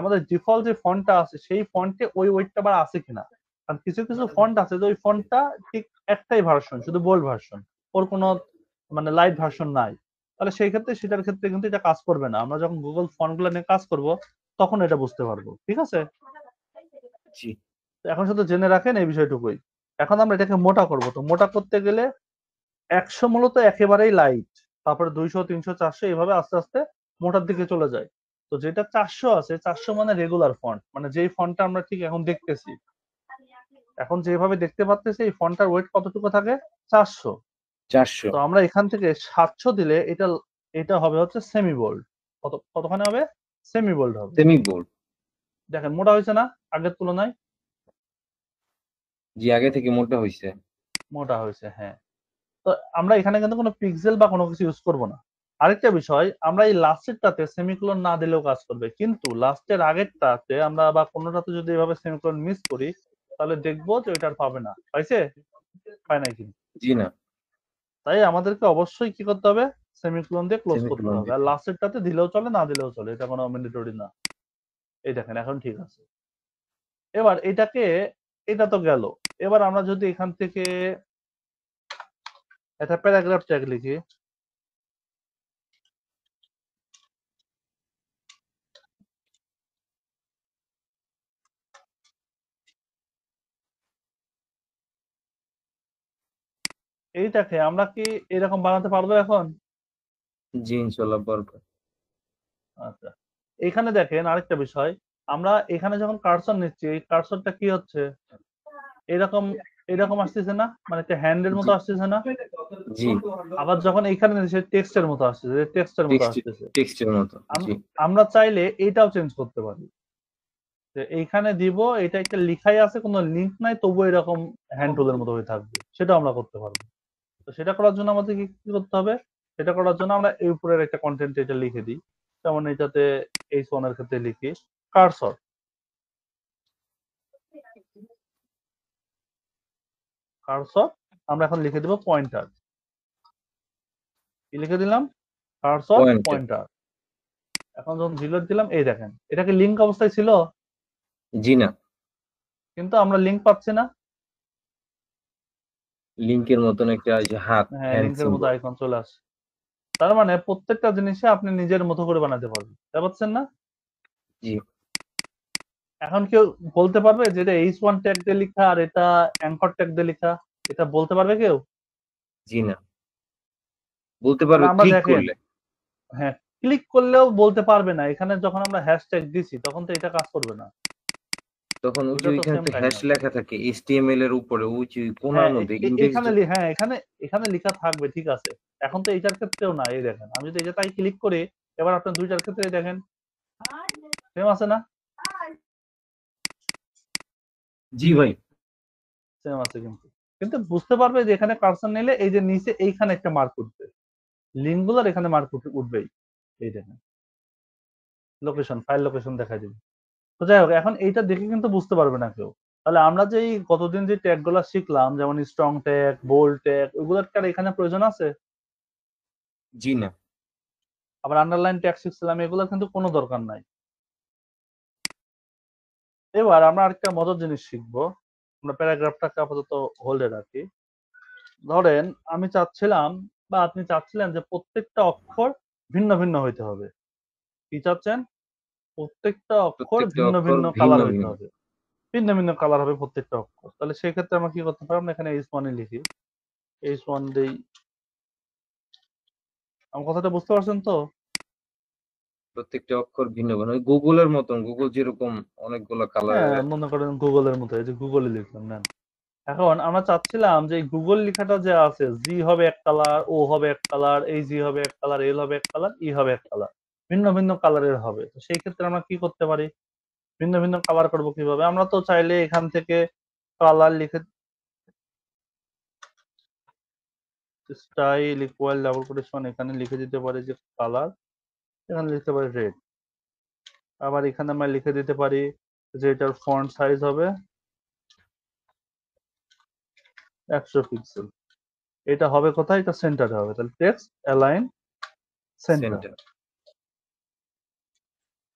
আমাদের ডিফল্ট যে ফন্টটা আছে সেই ফন্টে ওই ওয়েটটা আবার আছে কিনা। কারণ কিছু কিছু ফন্ট আছে যে ওই ফন্টটা ঠিক একটাই ভার্সন, শুধু বোল্ড ভার্সন, ওর কোনো মানে লাইট ভার্সন নাই। তাহলে সেই ক্ষেত্রে সেটার ক্ষেত্রে কিন্তু এটা কাজ করবে না। আমরা যখন গুগল ফন্ট গুলো নিয়ে কাজ করব তখন এটা বুঝতে পারবো। ঠিক আছে, জি এখন শুধু জেনে রাখেন এই বিষয়টুকুই। এখন আমরা এটাকে মোটা করব। তো মোটা করতে গেলে 100 মূলত একেবারেই লাইট, তারপরে 200 300 400 এইভাবে আস্তে আস্তে মোটার দিকে চলে যায়। তো যেটা 400 আছে, 400 মানে রেগুলার ফন্ট, মানে যেই ফন্টটা আমরা ঠিক এখন দেখতেছি, এখন যেভাবে দেখতে পাচ্তেছি এই ফন্টটার ওয়েট কতটুকু থাকে, 400। 400 তো আমরা এখান থেকে 700 দিলে এটা এটা হবে হচ্ছে সেমি বোল্ড। কতখানি হবে, সেমি বোল্ড হবে। Semi bold. দেখেন মোটা হয়েছে না আগের তুলনায়? জি আগে থেকে মোটা হয়েছে। মোটা হয়েছে, হ্যাঁ। তো আমরা এখানে কিন্তু কোনো পিক্সেল বা কোনো কিছু ইউজ করব না। আরেকটা বিষয়, আমরা এই লাস্টেরটাতে সেমিকোলন না দিলেও কাজ করবে, কিন্তু লাস্টের আগেরটাতে আমরা বা কোনোটাতে যদি এভাবে সেমিকোলন মিস করি তাহলে দেখবো যে ওইটা আর পাবে না। পাইছে? পায় নাই কিন্তু। জি না, তাই আমাদেরকে অবশ্যই কি করতে হবে, সেমিকোলন দিয়ে ক্লোজ করতে সেমিকোলন হবে। আর দিতে। লাস্টেরটাতে দিলেও চলে, না দিলেও চলে, এটা কোনো ম্যান্ডেটরি না। এই দেখেন এখন ঠিক আছে। এবার এটাকে, এটা তো গেল। এবার আমরা যদি এখান থেকে একটা প্যারাগ্রাফ ট্যাগ লিখি, এইটাকে আমরা কি এরকম বানাতে পারবো এখন? জি ইনশাল্লাহ পারবো। আচ্ছা, এখানে দেখেন আরেকটা বিষয়, আমরা এখানে যখন কার্সর নিচ্ছি এই কার্সরটা কি হচ্ছে, এরকম এরকম আসতেছে না, মানে একটা হ্যান্ডের মতো জি আসতেছে না? জি আবার যখন এইখানে নিচ্ছি টেক্সটের মতো আসতেছে, টেক্সটের মতো টেক্সট, আসতেছে। টেক্সটের মতো। জি আমরা চাইলে এইটাও চেঞ্জ করতে পারি, যে এইখানে দিব এটা একটা লিখাই আছে, কোনো লিংক নাই, তবু এরকম হ্যান্ড টুলের মতো হয়ে থাকবে, সেটাও আমরা করতে পারবো। তো সেটা করার জন্য আমাদের কি করতে হবে, সেটা করার জন্য আমরা এই উপরের একটা কন্টেন্ট এটা লিখে দিই। যেমন এটাতে H1 এর ক্ষেত্রে লিখি কার্সর, কার্সর আমরা এখন লিখে দিব পয়েন্টার। কি লিখে দিলাম, কার্সর পয়েন্টার। পয়েন্টার। এখন যখন ডিলিট দিলাম, এই দেখেন এটা কি লিংক অবস্থায় ছিল, জি না, কিন্তু আমরা লিংক পাচ্ছি না। লিংকের মতন একটা ওই যে হাত, হ্যাঁ, হ্যান্ড লিংকের মতো সিম্বল। আইকন চলে আসে। তার মানে প্রত্যেকটা জিনিসে আপনি নিজের মতো করে বানাতে পারবেন, বুঝতে পারছেন না? জি এখন কেউ বলতে পারবে যে এটা H1 ট্যাগ দিয়ে লেখা আর এটা অ্যাঙ্কর ট্যাগ দিয়ে লেখা, এটা বলতে পারবে কেউ? জি না, বলতে তাহলে পারবে আমরা ক্লিক দেখেন, করলে। হ্যাঁ, ক্লিক করলেও বলতে পারবে না। এখানে যখন আমরা হ্যাশট্যাগ দিছি তখন তো এটা কাজ করবে না। তখন ওই যে দুইটা তো ওইখানে সেম তো হ্যাশ কাহিনী। লেখা থাকে HTML এর উপরে, ওই যে কোণার হ্যাঁ, মধ্যে ইন্ডেক্স। হ্যাঁ, এখানে লেখা থাকবে, ঠিক আছে। এখন তো এইটার ক্ষেত্রেও না, এই দেখেন আমি যদি এটা তাই ক্লিক করি, এবার আপনার দুইটার ক্ষেত্রে দেখেন সেম আছে না? জি ভাই। সেম আছে কিন্তু, কিন্তু বুঝতে পারবে যে এখানে কার্সর নিলে এই যে নিচে এইখানে একটা মার্ক উঠবে, লিঙ্ক গুলোর এখানে মার্ক উঠবেই। এই দেখেন লোকেশন, ফাইল লোকেশন দেখা দিবে। তো যাই হোক, এখন এইটা দেখে কিন্তু বুঝতে পারবে না কেউ। তাহলে আমরা যে এই গতদিন যে ট্যাগ গুলা শিখলাম, যেমন স্ট্রং ট্যাগ, বোল্ড ট্যাগ, ওগুলোর কি আর এখানে প্রয়োজন আছে? জি না। আবার আন্ডারলাইন ট্যাগ শিখছিলাম, এগুলোর কিন্তু কোনো দরকার নাই। এবার আমরা আরেকটা মজার জিনিস শিখবো। আমরা প্যারাগ্রাফটাকে আপাতত হোল্ডে রাখি। ধরেন আমি চাচ্ছিলাম বা আপনি চাচ্ছিলেন যে প্রত্যেকটা অক্ষর ভিন্ন ভিন্ন হইতে হবে। কি চাচ্ছেন? প্রত্যেকটা অক্ষর প্রত্যেকটা ভিন্ন অক্ষর ভিন্ন ভিন্ন কালার হইতে ভিন্ন। হবে। ভিন্ন ভিন্ন কালার হবে প্রত্যেকটা অক্ষর। তাহলে সেক্ষেত্রে আমরা কি করতে পারি, আমরা এখানে H1 এ লিখি। H1 দেই। আমার কথাটা বুঝতে পারছেন তো? প্রত্যেকটা অক্ষর ভিন্ন ভিন্ন, ওই গুগলের মতন, গুগল যেরকম অনেকগুলো হ্যাঁ, কালারের। মনে করেন গুগলের মতো, এই যে গুগলে লিখলাম, নেন। এখন আমরা চাচ্ছিলাম যে এই গুগল লেখাটা যে আছে, জি হবে এক কালার, ও হবে এক কালার, এই জি হবে এক কালার, এল হবে এক কালার, ই হবে এক কালার, ভিন্ন ভিন্ন কালারের হবে। তো সেই ক্ষেত্রে আমরা কি করতে পারি, ভিন্ন ভিন্ন কালার করব কিভাবে? আমরা তো চাইলে এখান থেকে কালার লিখে, স্টাইল ইকুয়াল ডাবল কোটেশন এখানে লিখে দিতে পারি যে কালার, এখানে লিখতে পারি রেড। আবার এখানে আমরা লিখে দিতে পারি যে এটার ফন্ট সাইজ হবে 100 পিক্সেল। এটা হবে কোথায়, এটা সেন্টারে হবে। তাহলে টেক্সট অ্যালাইন সেন্টার সেন্টার।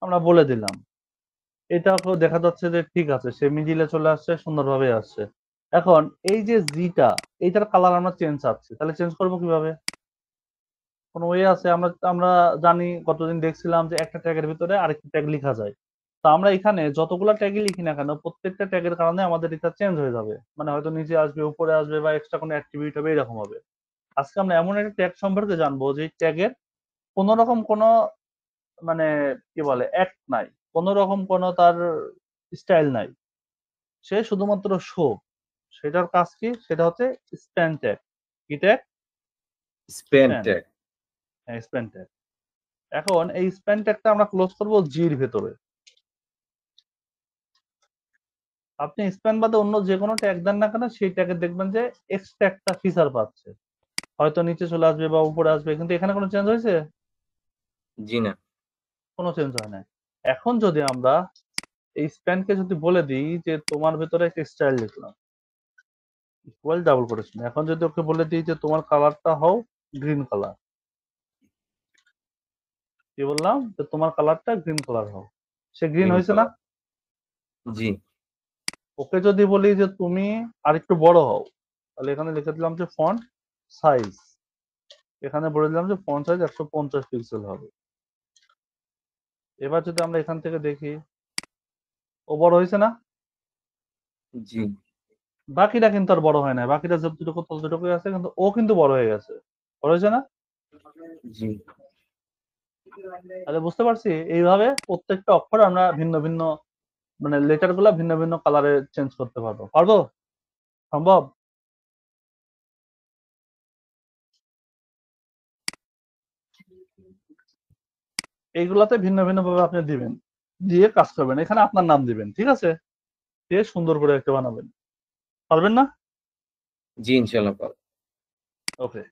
আমরা বলে দিলাম। এটাকেও দেখা যাচ্ছে যে ঠিক আছে, সে মিডিলে চলে আসছে, সুন্দরভাবে আসছে। এখন এই যে জিটা, এইটার কালার আমরা চেঞ্জ চাচ্ছি, তাহলে চেঞ্জ করবো কিভাবে? কোনো ওয়ে আছে? আমরা আমরা জানি, গতদিন দেখছিলাম যে একটা ট্যাগের ভিতরে আরেকটা ট্যাগ লিখা যায়। তো আমরা এখানে যতগুলা ট্যাগই লিখি না কেন, প্রত্যেকটা ট্যাগের কারণে আমাদের এটা চেঞ্জ হয়ে যাবে। মানে হয়তো নিচে আসবে, উপরে আসবে, বা এক্সট্রা কোনো অ্যাট্রিবিউট হবে, এরকম হবে। আজকে আমরা এমন একটা ট্যাগ সম্পর্কে জানবো যে ট্যাগের কোনো রকম কোনো মানে কি বলে অ্যাক্ট নাই, কোনো রকম কোনো তার স্টাইল নাই, সে শুধুমাত্র শো। সেটার কাজ কি? সেটা হচ্ছে স্প্যান ট্যাগ। কি ট্যাগ? Span span. ট্যাগ। হ্যাঁ, স্প্যান ট্যাগ। এখন এই স্প্যান ট্যাগটা আমরা ক্লোজ করব জির ভেতরে। আপনি স্প্যান বাদে অন্য যে কোনো ট্যাগ দেন না কেন, সেই ট্যাগে দেখবেন যে এক্সট্রা একটা ফিচার পাচ্ছে, হয়তো নিচে চলে আসবে বা উপরে আসবে, কিন্তু এখানে কোনো চেঞ্জ হয়েছে? জি না। কোনো চেঞ্জ হয় না। এখন যদি আমরা এই স্প্যানকে যদি বলে দিই যে তোমার ভেতরে একটা স্টাইল লিখলাম, ইকুয়াল ডাবল কোটেশন, এখন যদি ওকে বলে দিই যে তোমার কালারটা হও গ্রিন কালার, কি বললাম? যে তোমার কালারটা গ্রিন কালার হও, সে গ্রিন গ্রিন হয়েছে না? কালার। জি। ওকে যদি বলি যে তুমি আরেকটু বড় হও, তাহলে এখানে লিখে দিলাম যে ফন্ট সাইজ, এখানে বলে দিলাম যে ফন্ট সাইজ 150 পিক্সেল হবে। এবার যদি আমরা এখান থেকে দেখি, ও বড় হয়েছে না? জি। বাকিটা কিন্তু আর বড় হয় না, বাকিটা যতটুকু ততটুকুই আছে, কিন্তু ও কিন্তু বড় হয়ে গেছে। বড় হয়েছে না? জি। তাহলে বুঝতে পারছি, এইভাবে প্রত্যেকটা অক্ষর আমরা ভিন্ন ভিন্ন, মানে লেটার গুলা ভিন্ন ভিন্ন কালারে চেঞ্জ করতে পারবো। পারবো? সম্ভব? এইগুলাতে ভিন্ন ভিন্ন ভাবে আপনি দিবেন, দিয়ে কাজ করবেন। এখানে আপনার নাম দিবেন, ঠিক আছে? দিয়ে সুন্দর করে একটা বানাবেন। পারবেন না? জি, ইনশাল্লাহ পারব। ওকে।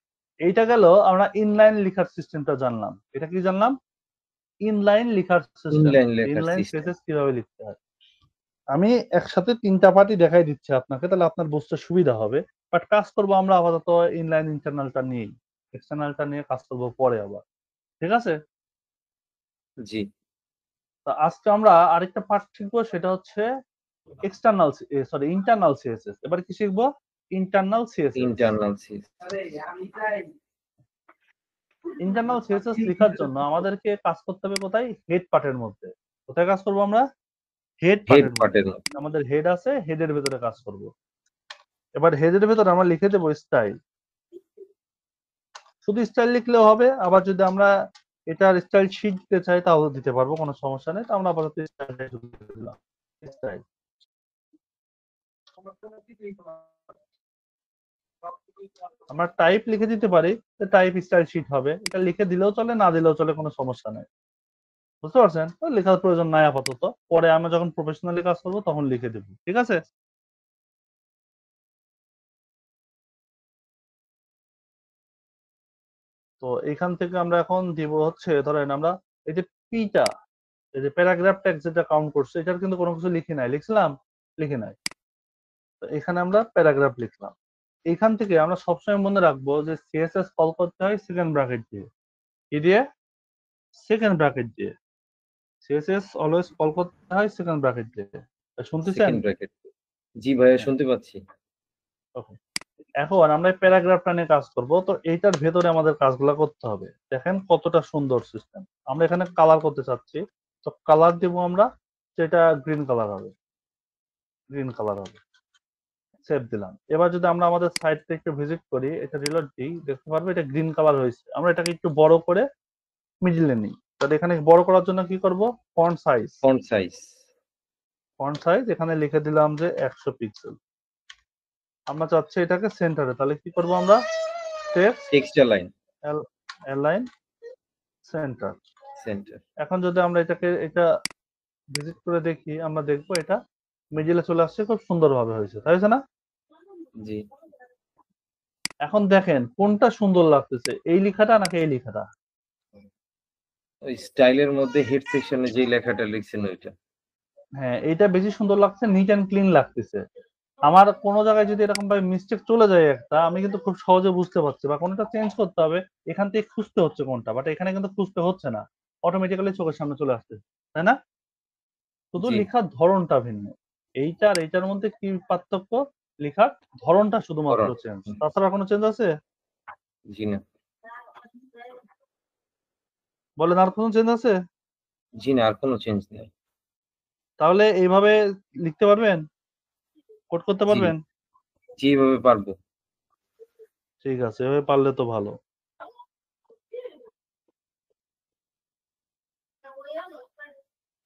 এইটা গেল আমরা ইনলাইন লিখার সিস্টেমটা জানলাম। এটা কি জানলাম? ইনলাইন লিখার সিস্টেম। ইনলাইন লেখার ইনলাইন সিস্টেম। সিএসএস কিভাবে লিখতে হয়। আমি একসাথে ৩ টা পার্টই দেখাই দিচ্ছি আপনাকে, তাহলে আপনার বুঝতে সুবিধা হবে। বাট কাজ করব আমরা আপাতত ইনলাইন ইন্টারনালটা নিয়েই। এক্সটার্নালটা নিয়ে কাজ করব পরে আবার। ঠিক আছে? জি। তো আজকে আমরা আরেকটা পার্ট শিখবো, সেটা হচ্ছে এক্সটার্নাল সরি ইন্টারনাল সিএসএস। এবার কি শিখবো? Internal CSS. Internal system. Internal CSS লেখার জন্য আমাদেরকে কাজ করতে হবে কোথায়? হেড পার্টের মধ্যে। কোথায় কাজ করব আমরা? হেড হেড পার্টের মধ্যে। পার্টের মধ্যে। আমাদের হেড আছে, হেডের ভেতরে কাজ করব। এবার হেডের ভেতরে আমরা লিখে দেব স্টাইল। শুধু স্টাইল লিখলেও হবে, আবার যদি আমরা এটার স্টাইল শিট দিতে চাই তাও দিতে পারবো, কোনো সমস্যা নেই। তো আমরা আপাতত স্টাইলটা শুধু লিখে দিলাম। স্টাইল। আমরা টাইপ লিখে দিতে পারি, টাইপ স্টাইল শিট হবে। এটা লিখে দিলেও চলে, না দিলেও চলে, কোনো সমস্যা নেই। বুঝতে পারছেন? তো লেখার প্রয়োজন নাই আপাতত। পরে আমরা যখন প্রফেশনালি কাজ করবো তখন লিখে দেব। ঠিক আছে? তো এখান থেকে আমরা এখন দিব হচ্ছে, ধরেন আমরা এই যে পিটা, এই যে প্যারাগ্রাফ ট্যাগ যেটা কাউন্ট করছে, এটার কিন্তু কোনো কিছু লিখি নাই। লিখছিলাম? লিখি নাই। তো এখানে আমরা প্যারাগ্রাফ লিখলাম। এখান থেকে আমরা সবসময় মনে রাখবো যে সিএসএস কল করতে হয় সেকেন্ড ব্র্যাকেট দিয়ে। কি দিয়ে? সেকেন্ড ব্র্যাকেট দিয়ে। সিএসএস অলওয়েজ কল করতে হয় সেকেন্ড ব্র্যাকেট দিয়ে। শুনতেছেন? Second bracket. জি ভাইয়া, হ্যাঁ। শুনতে পাচ্ছি। ওকে। এখন আমরা এই প্যারাগ্রাফটা নিয়ে কাজ করব। তো এইটার ভেতরে আমাদের কাজগুলা করতে হবে। দেখেন কতটা সুন্দর সিস্টেম। আমরা এখানে কালার করতে চাচ্ছি। তো কালার দিব আমরা, যেটা গ্রিন কালার হবে। গ্রিন কালার হবে। সেভ দিলাম। এবার যদি আমরা আমাদের সাইটটা একটু ভিজিট করি, এটা রিলোড দিই, দেখতে পারবো এটা গ্রিন কালার হয়েছে। আমরা এটাকে একটু বড় করে মিডলে নিই। তাহলে এখানে বড় করার জন্য কি করব? Font size. Font size. Font size এখানে লিখে দিলাম যে 100 পিক্সেল। আমরা চাচ্ছি এটাকে সেন্টারে, তাহলে কি করব আমরা? Text texture line. Align centre. Centre. এখন যদি আমরা এটা ভিজিট করে দেখি, আমরা দেখবো এটা মিডিলে চলে আসছে, খুব সুন্দরভাবে হয়েছে। তাই হয়েছে না? জি। এখন দেখেন কোনটা সুন্দর লাগতেছে, এই লেখাটা নাকি এই লেখাটা? ওই স্টাইলের মধ্যে হেড সেকশনে যে লেখাটা লিখছেন ওইটা। হ্যাঁ, এইটা বেশি সুন্দর লাগছে, নিট এন্ড ক্লিন লাগতেছে। আমার কোনো জায়গায় যদি এরকম ভাবে মিস্টেক চলে যায় একটা, আমি কিন্তু খুব সহজে বুঝতে পারছি, বা কোনটা চেঞ্জ করতে হবে, এখান থেকে খুঁজতে হচ্ছে কোনটা, বাট এখানে কিন্তু খুঁজতে হচ্ছে না, অটোমেটিক্যালি চোখের সামনে চলে আসছে। তাই না? শুধু জি লিখার ধরনটা ভিন্ন। এইটা আর এইটার মধ্যে কি পার্থক্য? লিখার ধরনটা শুধুমাত্র করণ চেঞ্জ। তাছাড়া কোনো চেঞ্জ আছে? জি না বলেন আর কোনো চেঞ্জ আছে? জি না আর কোনো চেঞ্জ নেই তাহলে এইভাবে লিখতে পারবেন? কোড করতে জি পারবেন? জি এভাবে পারবো ঠিক আছে, এভাবে পারলে তো ভালো।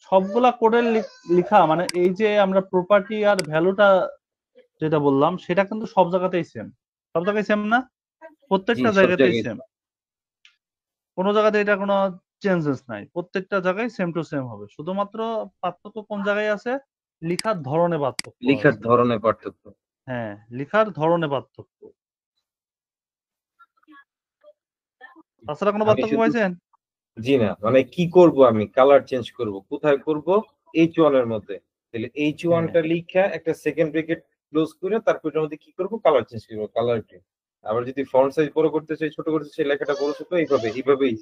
সবগুলা কোডের লিখা মানে এই যে আমরা প্রপার্টি আর ভ্যালুটা যেটা বললাম সেটা কিন্তু সব জায়গাতেই সেম। সব জায়গায় সেম না? জি প্রত্যেকটা সব জায়গাতেই জায়গায় সেম। কোন জায়গাতে এটা কোনো চেঞ্জেস নাই। প্রত্যেকটা জায়গায় সেম টু সেম হবে। শুধুমাত্র পার্থক্য কোন জায়গায় আছে? লিখার ধরনে পার্থক্য লেখার আছে। ধরনের পার্থক্য হ্যাঁ, লিখার ধরনে পার্থক্য। তাছাড়া কোনো আমি পার্থক্য শুধু পাইছেন? জি না মানে কি করব আমি কালার চেঞ্জ করব কোথায় করব H1 এর মধ্যে তাহলে H1 হ্যাঁ, টা লিখা একটা সেকেন্ড ব্র্যাকেট ক্লোজ করে তারপর এটার মধ্যে কি করব কালার চেঞ্জ করব কালার গ্রেড আবার যদি ফন্ট সাইজ বড় করতে চাই ছোট করতে চাই লেখাটা বড় ছোট এইভাবেই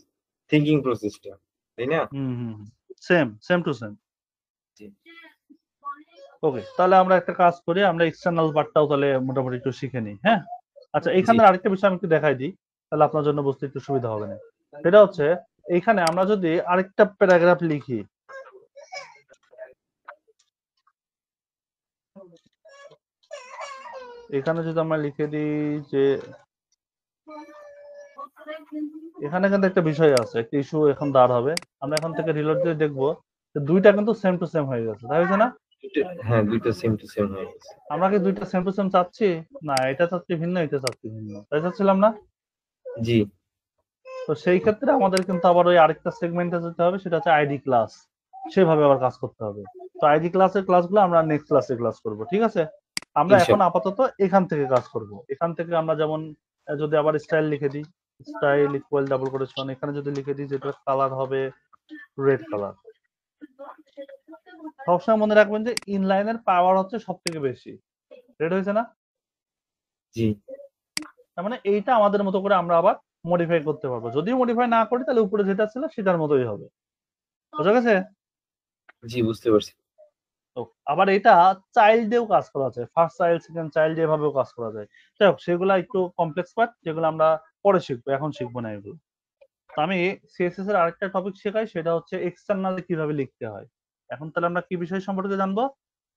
থিংকিং প্রসেসটা তাই না হুম। Same to same. জি ওকে, তাহলে আমরা একটা কাজ করি। আমরা এক্সটার্নাল পার্টটাও তাহলে মোটামুটি একটু শিখে নিই। হ্যাঁ? আচ্ছা, জি এখানের আরেকটা বিষয় আমি একটু দেখাই দিই। তাহলে আপনার জন্য বুঝতে একটু সুবিধা হবে না। সেটা হচ্ছে এইখানে আমরা যদি আরেকটা প্যারাগ্রাফ লিখি, এখানে যদি আমরা লিখে দিই যে এখানে কিন্তু একটা বিষয় আছে, একটা ইস্যু এখন দাঁড় হবে। আমরা এখন থেকে রিলোড দিয়ে দেখবো যে দুইটা কিন্তু সেম টু সেম হয়ে গেছে। তাই হয়েছে না? হ্যাঁ দুইটা সেম টু সেম হয়ে গেছে আমরা কি দুইটা সেম টু সেম চাচ্ছি? না, এটা চাচ্ছি ভিন্ন, এটা চাচ্ছি ভিন্ন। তাই চাচ্ছিলাম না? জি তো সেই ক্ষেত্রে আমাদের কিন্তু আবার ওই আরেকটা সেগমেন্টে যেতে হবে, সেটা হচ্ছে আইডি ক্লাস। সেভাবে আবার কাজ করতে হবে। তো আইডি ক্লাসের ক্লাসগুলো আমরা নেক্সট ক্লাসে ক্লাস করব। ঠিক আছে? আমরা এখন ইনশাআল্লাহ আপাতত এখান থেকে কাজ করব। এখান থেকে আমরা যেমন যদি আবার স্টাইল লিখে দিই, স্টাইল ইকুয়াল ডাবল কোটেশন, এখানে যদি লিখে দিই যেটা কালার হবে রেড কালার। সবসময় মনে রাখবেন যে ইনলাইনের পাওয়ার হচ্ছে সবথেকে বেশি। রেড হয়েছে না? জি তার মানে এইটা আমাদের মতো করে আমরা আবার মডিফাই করতে পারবো। যদি মডিফাই না করি তাহলে উপরে যেটা ছিল সেটার মতোই হবে। বুঝা গেছে? জি বুঝতে পারছি তো আবার এটা চাইল্ড দিয়েও কাজ করা যায়। ফার্স্ট চাইল্ড, সেকেন্ড চাইল্ড এভাবেও কাজ করা যায়। যাই হোক, সেগুলা একটু কমপ্লেক্স পার্ট, যেগুলো আমরা পরে শিখবো, এখন শিখবো না এগুলো। তো আমি সিএসএস এর আরেকটা টপিক শেখাই, সেটা হচ্ছে এক্সটার্নাল কিভাবে লিখতে হয়। এখন তাহলে আমরা কি বিষয় সম্পর্কে জানবো?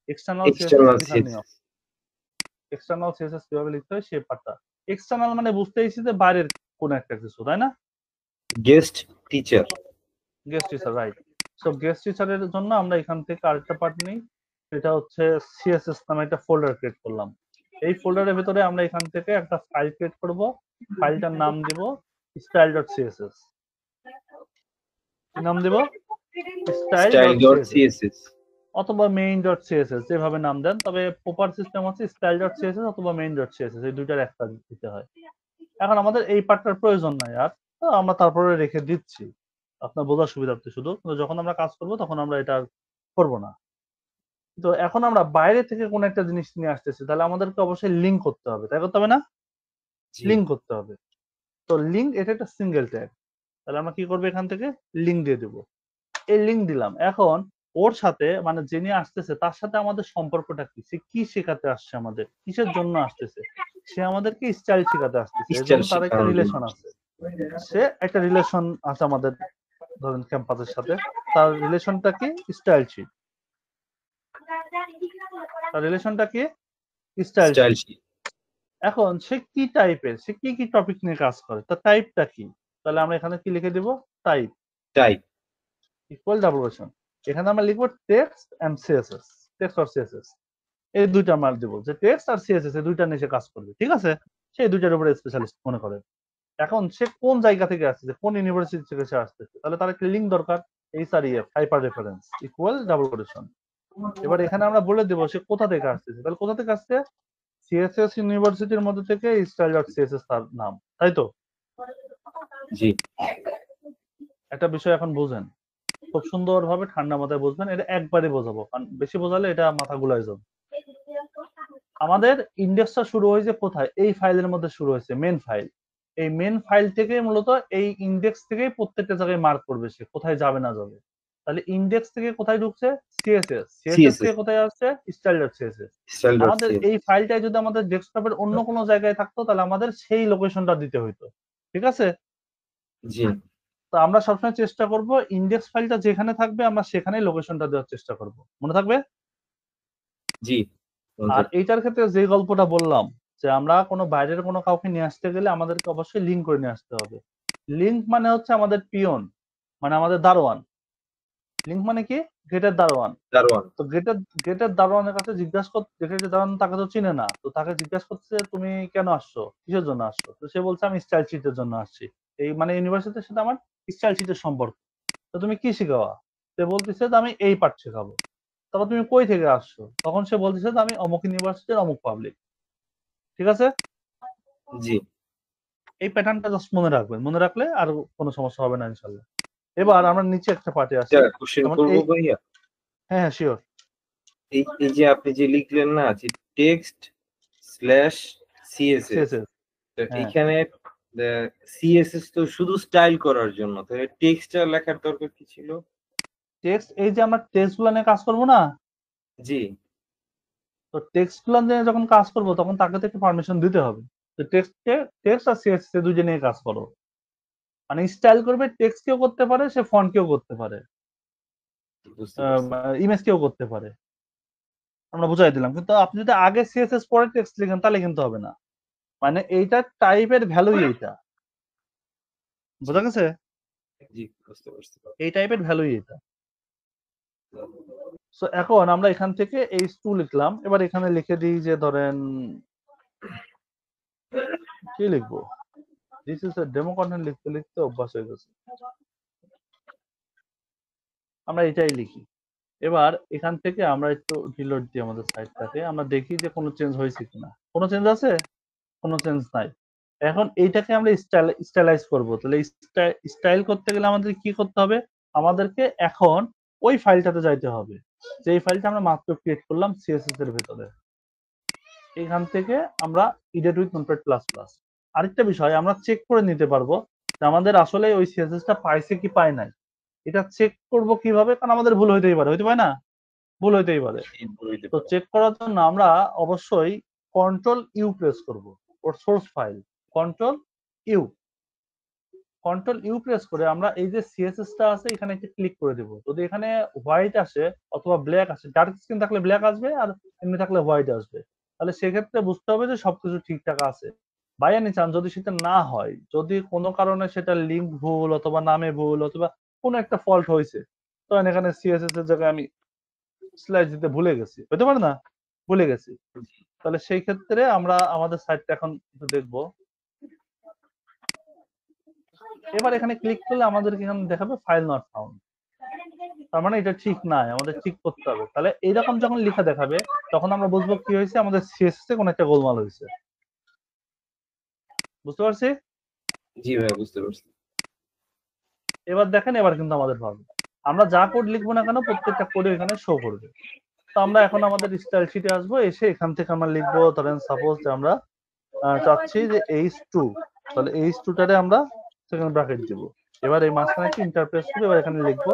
এক্সটার্নাল সিএসএস এক্সটার্নাল লেখার নিয়ম। সিএসএস এক্সটার্নাল সিএসএস কিভাবে লিখতে হয় সেই পার্টটা। এক্সটার্নাল মানে বুঝতেইছি যে বাইরের কোন একটা কিছু, তাই না? Guest teacher guest teacher, right. So guest টিচারের জন্য আমরা এখান থেকে আরেকটা পার্ট নিই, সেটা হচ্ছে সিএসএস নামে একটা ফোল্ডার ক্রিয়েট করলাম। এই ফোল্ডারের ভিতরে আমরা এখান থেকে একটা ফাইল ক্রিয়েট করব। ফাইলটার নাম দিব style.css। কি নাম দিব? স্টাইল ডট style.css সিএসএস অথবা main.css, যেভাবে নাম দেন। তবে প্রপার সিস্টেম হচ্ছে style.css অথবা main.css, এই দুইটার একটা দিতে হয়। এখন আমাদের এই পার্টটার প্রয়োজন নাই আর, তো আমরা তারপরে রেখে দিচ্ছি আপনার বোঝার সুবিধার্থে শুধু। কিন্তু যখন আমরা কাজ করব তখন আমরা এটা আর করব না। তো এখন আমরা বাইরে থেকে কোন একটা জিনিস নিয়ে আসতেছি, তাহলে আমাদেরকে অবশ্যই লিঙ্ক করতে হবে। তাই করতে হবে না? জি লিঙ্ক করতে হবে। তো লিঙ্ক এটা একটা সিঙ্গেল ট্যাগ। তাহলে আমরা কি করব, এখান থেকে লিঙ্ক দিয়ে দেব। এই লিঙ্ক দিলাম। এখন ওর সাথে মানে যিনি আসতেছে তার সাথে আমাদের সম্পর্কটা কি? সে কি শেখাতে আসছে আমাদের? কিসের জন্য আসতেছে? সে আমাদেরকে স্টাইল শেখাতে আসতেছে। স্টাইল এজন্য তার একটা শেখানোর জন্য রিলেশন আছে। সে একটা রিলেশন আছে আমাদের, ধরেন ক্যাম্পাসের সাথে। তার রিলেশনটা কি? Style sheet. তার রিলেশনটা কি? Style style sheet. এখন সে কি টাইপের, সে কি টপিক নিয়ে কাজ করে, তার টাইপটা কি? তাহলে আমরা এখানে কি লিখে দিব? Type type equal double quotation. এখানে আমরা লিখব text and CSS, text or CSS. এই দুইটা আমরা দিব যে টেক্সট আর সিএসএস এই দুইটা নিয়ে সে কাজ করবে। ঠিক আছে? সেই দুইটার উপরে স্পেশালিস্ট মনে করেন। এখন সে কোন জায়গা থেকে আসছে, কোন ইউনিভার্সিটি থেকে সে আসতেছে, তাহলে তার একটা লিঙ্ক দরকার। এইচআরইএফ, hyper reference equal double quotation. এবার এখানে আমরা বলে দেব সে কোথা থেকে আসতেছে। তাহলে কোথা থেকে আসছে? সিএসএস ইউনিভার্সিটির মধ্যে থেকে style.css তার নাম। তাই তো? জি একটা বিষয় এখন বুঝেন। খুব সুন্দরভাবে ঠান্ডা মাথায় বুঝবেন। এটা একবারই বোঝাবো। কারণ বেশি বোঝালে এটা মাথা গুলাই যাবে। আমাদের ইন্ডেক্সটা শুরু হয়েছে কোথায়? এই ফাইলের মধ্যে শুরু হয়েছে, মেন ফাইল। এই মেন ফাইল থেকে মূলত এই ইন্ডেক্স থেকেই প্রত্যেকটা জায়গায় মার্ক করবে সে কোথায় যাবে না যাবে। তাহলে ইন্ডেক্স থেকে কোথায় ঢুকছে? সিএসএস। সিএসএস থেকে সিএসএস কোথায় আসছে? style.css। স্টাইল ডট আমাদের সিএসএস। এই ফাইলটাই যদি আমাদের ডেস্কটপের অন্য কোনো জায়গায় থাকতো তাহলে আমাদের সেই লোকেশনটা দিতে হইতো। ঠিক আছে? জি তো আমরা সবসময় চেষ্টা করব ইন্ডেক্স ফাইলটা যেখানে থাকবে আমরা সেখানেই লোকেশনটা দেওয়ার চেষ্টা করব। মনে থাকবে? জি আর এইটার ক্ষেত্রে যে গল্পটা বললাম যে আমরা কোনো বাইরের কোনো কাউকে নিয়ে আসতে গেলে আমাদেরকে অবশ্যই লিঙ্ক করে নিয়ে আসতে হবে। লিঙ্ক মানে হচ্ছে আমাদের পিয়ন, মানে আমাদের দারোয়ান। লিঙ্ক মানে কি? গেটের দারোয়ান। দারোয়ান। তো গেটের দারোয়ানের কাছে গেটের যে দারোয়ান তাকে তো চিনে না। তো তাকে জিজ্ঞাসা করছে, "তুমি কেন আসছো? কিসের জন্য আসছো?" তো সে বলছে, "আমি স্টাইল শিটের জন্য আসছি।" এই মানে ইউনিভার্সিটির সাথে আমার স্টাইল শিটের সম্পর্ক। তো তুমি কি শিখাবা? সে বলতেছে যে, "আমি এই পার্ট শেখাবো।" তারপর, "তুমি কই থেকে আসছো?" তখন সে বলতেছে যে, "আমি অমুক ইউনিভার্সিটির অমুক পাবলিক।" ঠিক আছে? জি এই প্যাটার্নটা জাস্ট মনে রাখবেন। মনে রাখলে আর কোন সমস্যা হবে না ইনশাআল্লাহ। এবার আমরা নিচে একটা পার্টে আসি। একটা কোশ্চেন যেমন করবো ভাইয়া। হ্যাঁ, হ্যাঁ, সিউর। এই যে আপনি যে লিখলেন না যে টেক্সট স্ল্যাশ সিএসএস, সিএসএস হ্যাঁ। এখানে সিএসএস তো শুধু স্টাইল করার জন্য, তাহলে টেক্সটটা লেখার দরকার কি ছিল? টেক্সট এই যে আমরা টেক্সট গুলা নিয়ে কাজ করব না? জি তো টেক্সট গুলা নিয়ে যখন কাজ করব তখন তাকে তো একটু পারমিশন দিতে হবে। তো টেক্সট আর সিএসএস এ ২ টা নিয়ে কাজ করো। মানে স্টাইল করবে টেক্সট কেও করতে পারে, সে ফন্ট কেও করতে পারে। বুঝতে পারছি। ইমেজ কেও করতে পারে। আমরা বুঝাই দিলাম। কিন্তু আপনি যদি আগে সিএসএস পরে টেক্সট লিখেন তাহলে কিন্তু হবে না। মানে এইটার টাইপের ভ্যালুই এইটা। জি বোঝা গেছে? জি বুঝতে পারছি। এই টাইপের ভ্যালুই এটা। সো এখন আমরা এখান থেকে H2 লিখলাম। এবার এখানে লিখে দিই যে ধরেন কি লিখবো? This is a demo content লিখতে অভ্যাস হয়ে গেছে। আমরা এটাই লিখি। এবার এখান থেকে আমরা একটু রিলোড দিই আমাদের সাইটটাকে। আমরা দেখি যে কোনো চেঞ্জ হয়েছে কিনা। কোনো চেঞ্জ আছে? কোনো চেঞ্জ নাই। এখন এইটাকে আমরা স্টাইলাইজ করব। তাহলে স্টাইল করতে গেলে আমাদের কি করতে হবে? আমাদেরকে এখন ওই ফাইলটাতে যাইতে হবে। যেই ফাইলটা আমরা মাত্র ক্রিয়েট করলাম সিএসএস এর ভেতরে। এখান থেকে আমরা edit with notepad++। আরেকটা বিষয় আমরা চেক করে নিতে পারবো যে আমাদের আসলে ওই সিএসএস টা পাইছে কি পায় নাই। এটা চেক করব কিভাবে? কারণ আমাদের ভুল হইতেই পারে। হইতে পারে না? ভুল হইতেই পারে। হইতে তো পারে। চেক করার জন্য আমরা অবশ্যই কন্ট্রোল ইউ প্রেস করব। ওর source file control U. Control U press করে আমরা এই যে সিএসএস টা আছে এখানে একটা ক্লিক করে দেব। যদি এখানে হোয়াইট আসে অথবা ব্ল্যাক আসে, ডার্ক স্ক্রিন থাকলে ব্ল্যাক আসবে আর এমনি থাকলে হোয়াইট আসবে। তাহলে সেক্ষেত্রে বুঝতে হবে যে সবকিছু ঠিকঠাক আছে। বাই এনি চান্স যদি সেটা না হয়, যদি কোনো কারণে সেটা লিঙ্ক ভুল অথবা নামে ভুল অথবা কোনো একটা ফল্ট হইছে, তখন এখানে সিএসএস এর জায়গায় আমি স্ল্যাশ দিতে ভুলে গেছি। হইতে পারে না? ভুলে গেছি। তাহলে সেই ক্ষেত্রে আমরা আমাদের সাইটটা এখন একটু দেখব। এবার এখানে ক্লিক করলে আমাদেরকে এখানে দেখাবে ফাইল নট ফাউন্ড। তার মানে এটা ঠিক নাই, আমাদের ঠিক করতে হবে। তাহলে এইরকম যখন লেখা দেখাবে তখন আমরা বুঝবো কি হয়েছে, আমাদের সিএসএস এ কোনো একটা গোলমাল হয়েছে। বুঝতে পারছি? জি ভাই বুঝতে পারছি। এবার দেখেন, এবার কিন্তু আমাদের ভালো। আমরা যা কোড লিখবো না কেন প্রত্যেকটা কোডে এখানে শো করবে। তো আমরা এখন আমাদের স্টাইল শিটে আসবো, এসে এখান থেকে আমরা লিখবো ধরেন সাপোজ যে আমরা চাচ্ছি যে H2, তাহলে H2 টারে আমরা সেকেন্ড ব্র্যাকেট দিব। এবার এই মাঝখানে একটা ইন্টারপ্রেস করে এবার এখানে লিখবো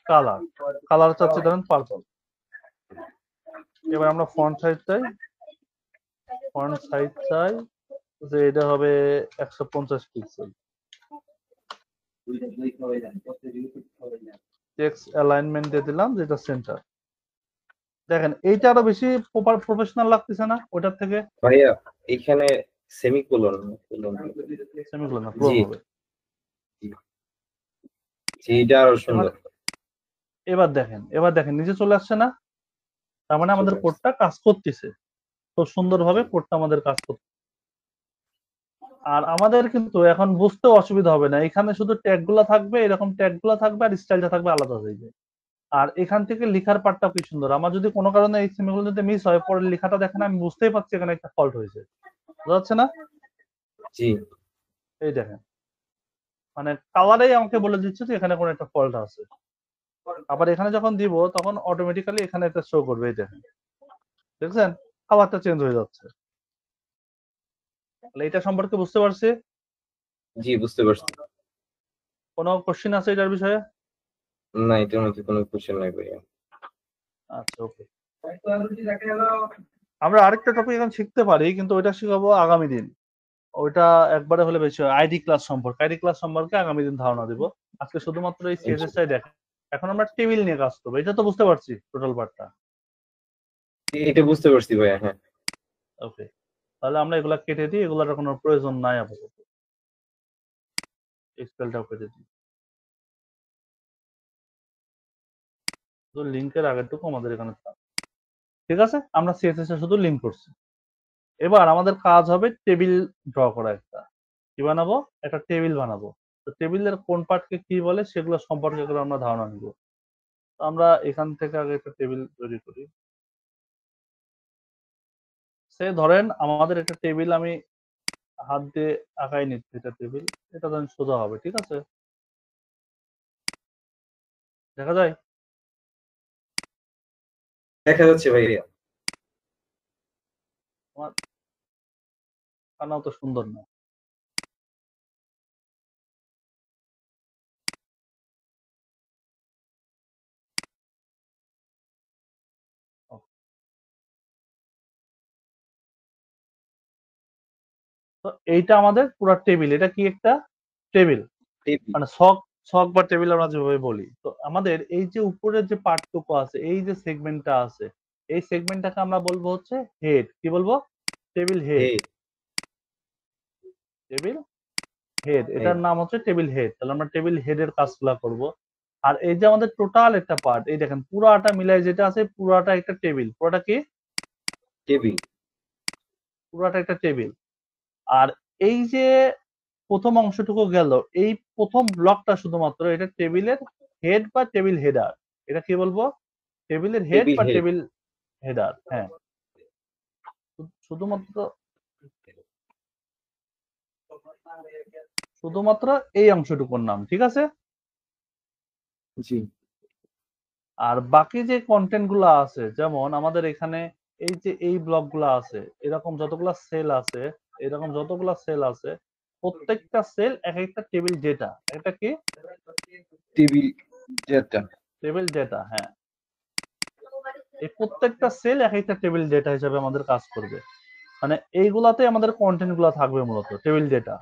কালার। কালার চাচ্ছি ধরেন পার্পল। এবার আমরা ফন্ট সাইজ চাই যে এটা হবে 150 পিক্সেল। টেক্সট অ্যালাইনমেন্ট দিয়ে দিলাম যেটা সেন্টার। দেখেন এইটা আরো বেশি প্রফেশনাল লাগতেছে না ওটার থেকে? ভাইয়া এখানে সেমিকোলন সেমিকোলন না, ক্লোন জি হবে। জি জি, এটা আরো এবার সুন্দর। এবার দেখেন নিচে চলে আসছে না? তার মানে আমাদের চলে আসছে। কোডটা কাজ করতেছে। খুব সুন্দরভাবে কোডটা আমাদের কাজ করছে। আর আমাদের কিন্তু এখন বুঝতেও অসুবিধা হবে না। এখানে শুধু ট্যাগ গুলা থাকবে, এরকম ট্যাগ গুলা থাকবে আর স্টাইলটা থাকবে আলাদা হয়ে যায়। আর এখান থেকে লেখার পার্টটাও কি সুন্দর। আমার যদি কোনো কারণে এই সেমিকোলন যদি মিস হয়, পরে লেখাটা দেখেন আমি বুঝতেই পারছি এখানে একটা ফল্ট হয়েছে। বুঝা যাচ্ছে না? জি এই দেখেন। মানে কালারেই আমাকে বলে দিচ্ছে যে এখানে কোনো একটা ফল্ট আছে। আবার এখানে যখন দিব তখন অটোমেটিক্যালি এখানে একটা শো করবে, এই দেখেন। দেখছেন? কালারটা চেঞ্জ হয়ে যাচ্ছে। তাহলে এটা সম্পর্কে বুঝতে পারছি। জি বুঝতে পারছি। কোনো কোশ্চেন আছে এটার বিষয়ে? না, এটার মধ্যে কোনো কোশ্চেন নাই ভাইয়া। আচ্ছা, ওকে। আমরা আরেকটা টপিক এখন শিখতে পারি, কিন্তু ওইটা শিখাবো আগামী দিন। ওইটা একবারে হলে বেশি হয়। আইডি ক্লাস সম্পর্কে আগামী দিন ধারণা দিব। আজকে শুধুমাত্র এই সিএসএস টাই দেখেন। এখন আমরা টেবিল নিয়ে কাজ করবো। এটা তো বুঝতে পারছি টোটাল পার্টটা। এটা বুঝতে পারছি ভাইয়া, হ্যাঁ। ওকে, তাহলে আমরা এগুলা কেটে দিই, এগুলার কোনো প্রয়োজন নাই আপাতত। এক্সেলটাও কেটে দিই। তো লিঙ্কের আগেরটুকু আমাদের এখানে থাক। ঠিক আছে, আমরা সিএসএস এ শুধু লিঙ্ক করছি। এবার আমাদের কাজ হবে টেবিল ড্র করা একটা। কি বানাবো? একটা টেবিল বানাবো। তো টেবিলের কোন পার্টকে কি বলে সেগুলো সম্পর্কে করে আমরা ধারণা নিব। তো আমরা এখান থেকে আগে একটা টেবিল তৈরি করি। সে ধরেন আমাদের একটা টেবিল আমি হাত দিয়ে আঁকাই নিচ্ছি, এটা টেবিল। এটা ধরেন সোজা হবে, ঠিক আছে? দেখা যায়? দেখা যাচ্ছে ভাইয়া। আমার কান্নাও তো সুন্দর না। তো এইটা আমাদের পুরা টেবিল। এটা কি একটা টেবিল? টেবিল। মানে ছক, ছক বা টেবিল আমরা যেভাবে বলি। তো আমাদের এই যে উপরের যে পার্টটুকু আছে, এই যে সেগমেন্টটা আছে, এই সেগমেন্টটাকে আমরা বলবো হচ্ছে হেড। কি বলবো? Table head. Head. Table head, এটার হেড। নাম হচ্ছে টেবিল হেড। তাহলে আমরা টেবিল হেডের কাজগুলা করব। আর এই যে আমাদের টোটাল একটা পার্ট, এই দেখেন পুরাটা মিলাই যেটা আছে পুরাটা একটা টেবিল। পুরাটা কি? টেবিল। পুরাটা একটা টেবিল। আর এই যে প্রথম অংশটুকু গেল, এই প্রথম ব্লকটা শুধুমাত্র এটা টেবিলের হেড বা টেবিল হেডার। এটা কি বলবো? টেবিলের হেড টেবিল বা হেড। Table header. হ্যাঁ, শুধুমাত্র শুধুমাত্র এই অংশটুকুর নাম, ঠিক আছে? জি। আর বাকি যে কন্টেন্ট গুলা আছে, যেমন আমাদের এখানে এই যে এই ব্লক গুলা আছে, এরকম যতগুলা সেল আছে, প্রত্যেকটা সেল এক একটা টেবিল ডেটা। এটা কি? Table data. টেবিল ডেটা, হ্যাঁ। এই প্রত্যেকটা সেল এক একটা টেবিল ডেটা হিসেবে আমাদের কাজ করবে। মানে এইগুলাতে আমাদের কন্টেন্ট গুলা থাকবে মূলত টেবিল ডেটা।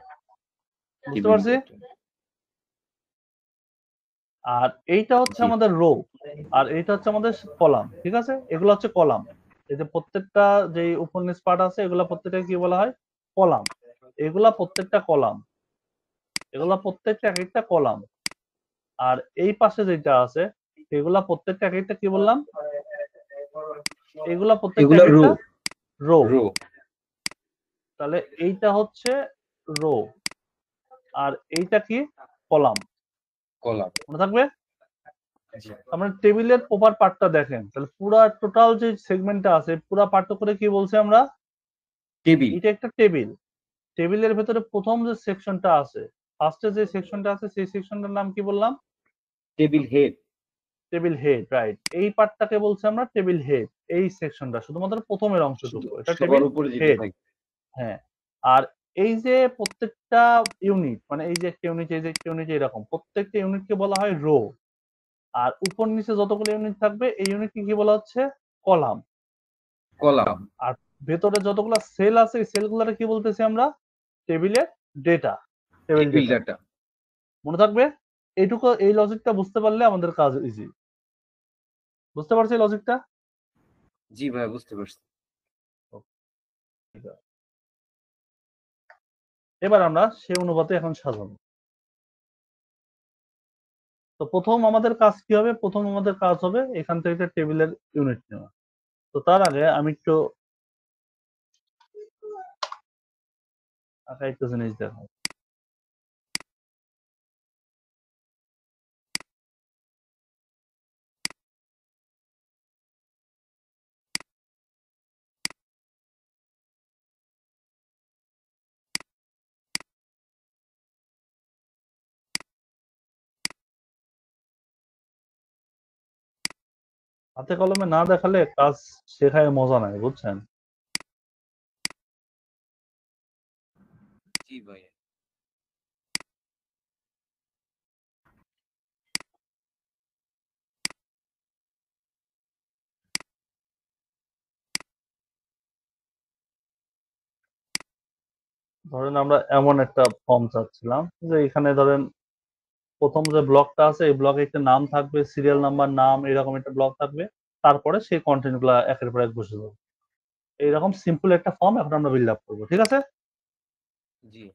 বুঝতে টেবিল পারছি? ডেটা। আর এইটা হচ্ছে জি। আমাদের রো, আর এইটা হচ্ছে আমাদের কলাম, ঠিক আছে? এগুলো হচ্ছে কলাম। এই যে প্রত্যেকটা যে উপর নিচ পার্ট আছে, এগুলা প্রত্যেকটা কি বলা হয়? কলাম। এগুলা প্রত্যেকটা কলাম। এগুলা প্রত্যেকটা এক একটা কলাম। আর এই পাশে যেটা আছে, এগুলা প্রত্যেকটা এক একটা কি বললাম? এগুলা প্রত্যেকটা এগুলা এক রো। একটা রো। রো। তাহলে এইটা হচ্ছে রো, আর এইটা কি? কলাম। কলাম। মনে থাকবে? জি। আমরা টেবিলের প্রপার পার্টটা দেখেন, তাহলে পুরা টোটাল যে সেগমেন্টটা আছে পুরা পার্টটা করে কি বলছি আমরা? টেবিল। এটা একটা টেবিল। টেবিলের ভেতরে প্রথম যে সেকশনটা আছে, ফার্স্টে যে সেকশনটা আছে সেই সেকশনটার নাম কি বললাম? Table head. Table head, right. এই পার্টটাকে বলছি আমরা টেবিল হেড। এই সেকশনটা শুধুমাত্র প্রথমের শুধু অংশটুকু, এটা সবার টেবিল উপরে যেটা হেড। থাকে। হ্যাঁ। আর এই যে প্রত্যেকটা ইউনিট, মানে এই যে একটা ইউনিট, এই যে একটা ইউনিট, এরকম প্রত্যেকটা ইউনিটকে বলা হয় রো। আর উপর নিচে যতগুলো ইউনিট থাকবে এই ইউনিটকে কি বলা হচ্ছে? কলাম। কলাম। আর ভেতরে যতগুলো সেল আছে এই সেলগুলোকে কি বলতেছি আমরা? টেবিলের data. Table table data. Data. মনে থাকবে? এইটুকু, এই লজিকটা বুঝতে পারলে আমাদের কাজ ইজি। বুঝতে পারছো এই লজিকটা? জি ভাই, বুঝতে পারছি। এবার আমরা সেই অনুপাতে এখন সাজাবো। তো প্রথম আমাদের কাজ কি হবে? প্রথম আমাদের কাজ হবে এখান থেকে টেবিলের ইউনিট নেওয়া। তো তার আগে আমি একটু একটা জিনিস দেখাবো। হাতে কলমে না দেখালে কাজ শেখায় মজা নাই, বুঝছেন? জি ভাই। ধরেন আমরা এমন একটা ফর্ম চাচ্ছিলাম যে এখানে ধরেন প্রথম যে ব্লকটা আছে এই ব্লকে একটা নাম থাকবে, সিরিয়াল নাম্বার, নাম, এরকম একটা ব্লক থাকবে। তারপরে সেই কন্টেন্ট গুলা একের পর এক বসে যাবে। এইরকম সিম্পল একটা ফর্ম এখন আমরা বিল্ড আপ করবো, ঠিক আছে? জি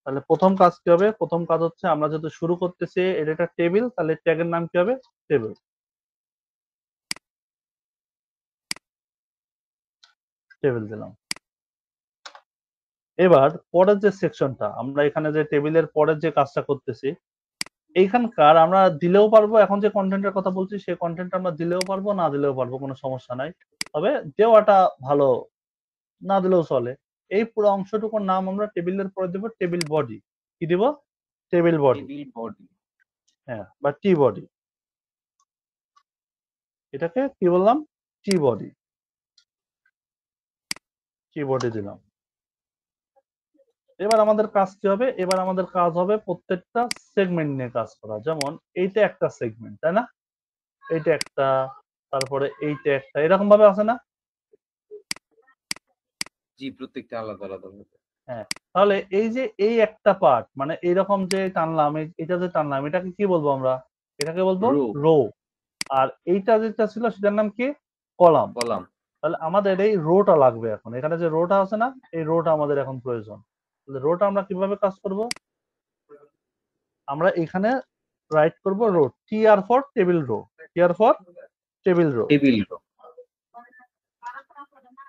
তাহলে প্রথম কাজ কি হবে? প্রথম কাজ হচ্ছে আমরা যেহেতু শুরু করতেছি এটা একটা টেবিল, তাহলে ট্যাগের নাম কি হবে? টেবিল। টেবিল দিলাম। এবার পরের যে সেকশনটা আমরা এখানে যে টেবিলের পরের যে কাজটা করতেছি এইখানকার আমরা দিলেও পারবো, এখন যে কন্টেন্টের কথা বলছি সেই কন্টেন্ট আমরা দিলেও পারবো, না দিলেও পারবো, কোনো সমস্যা নাই। তবে দেওয়াটা ভালো, না দিলেও চলে। এই পুরো অংশটুকুর নাম আমরা টেবিলের পরে দেব টেবিল বডি। কি দিব? Table body. টেবিল বডি হ্যাঁ, বা টি বডি। এটাকে কি বললাম? টি বডি। টি বডি দিলাম। এবার আমাদের কাজ কি হবে? এবার আমাদের কাজ হবে প্রত্যেকটা সেগমেন্ট নিয়ে কাজ করা। যেমন এইটা একটা সেগমেন্ট, তাই না? এইটা একটা, তারপরে এইটা একটা, এরকম ভাবে আছে না? জি প্রত্যেকটা আলাদা আলাদা হবে। হ্যাঁ, তাহলে এই যে এই একটা পার্ট মানে এইরকম যে টানলাম, এটা যে টানলাম এটাকে কি বলবো আমরা? এটাকে বলবো রো রো। আর এইটা যেটা ছিল সেটার নাম কি? কলাম। কলাম তাহলে আমাদের এই রোটা লাগবে এখন। এখানে যে রোটা আছে না? এই রোটা আমাদের এখন প্রয়োজন। তাহলে রোটা আমরা কিভাবে কাজ করব? আমরা এখানে রাইট করব row. T R for table row. T R for table row. Table row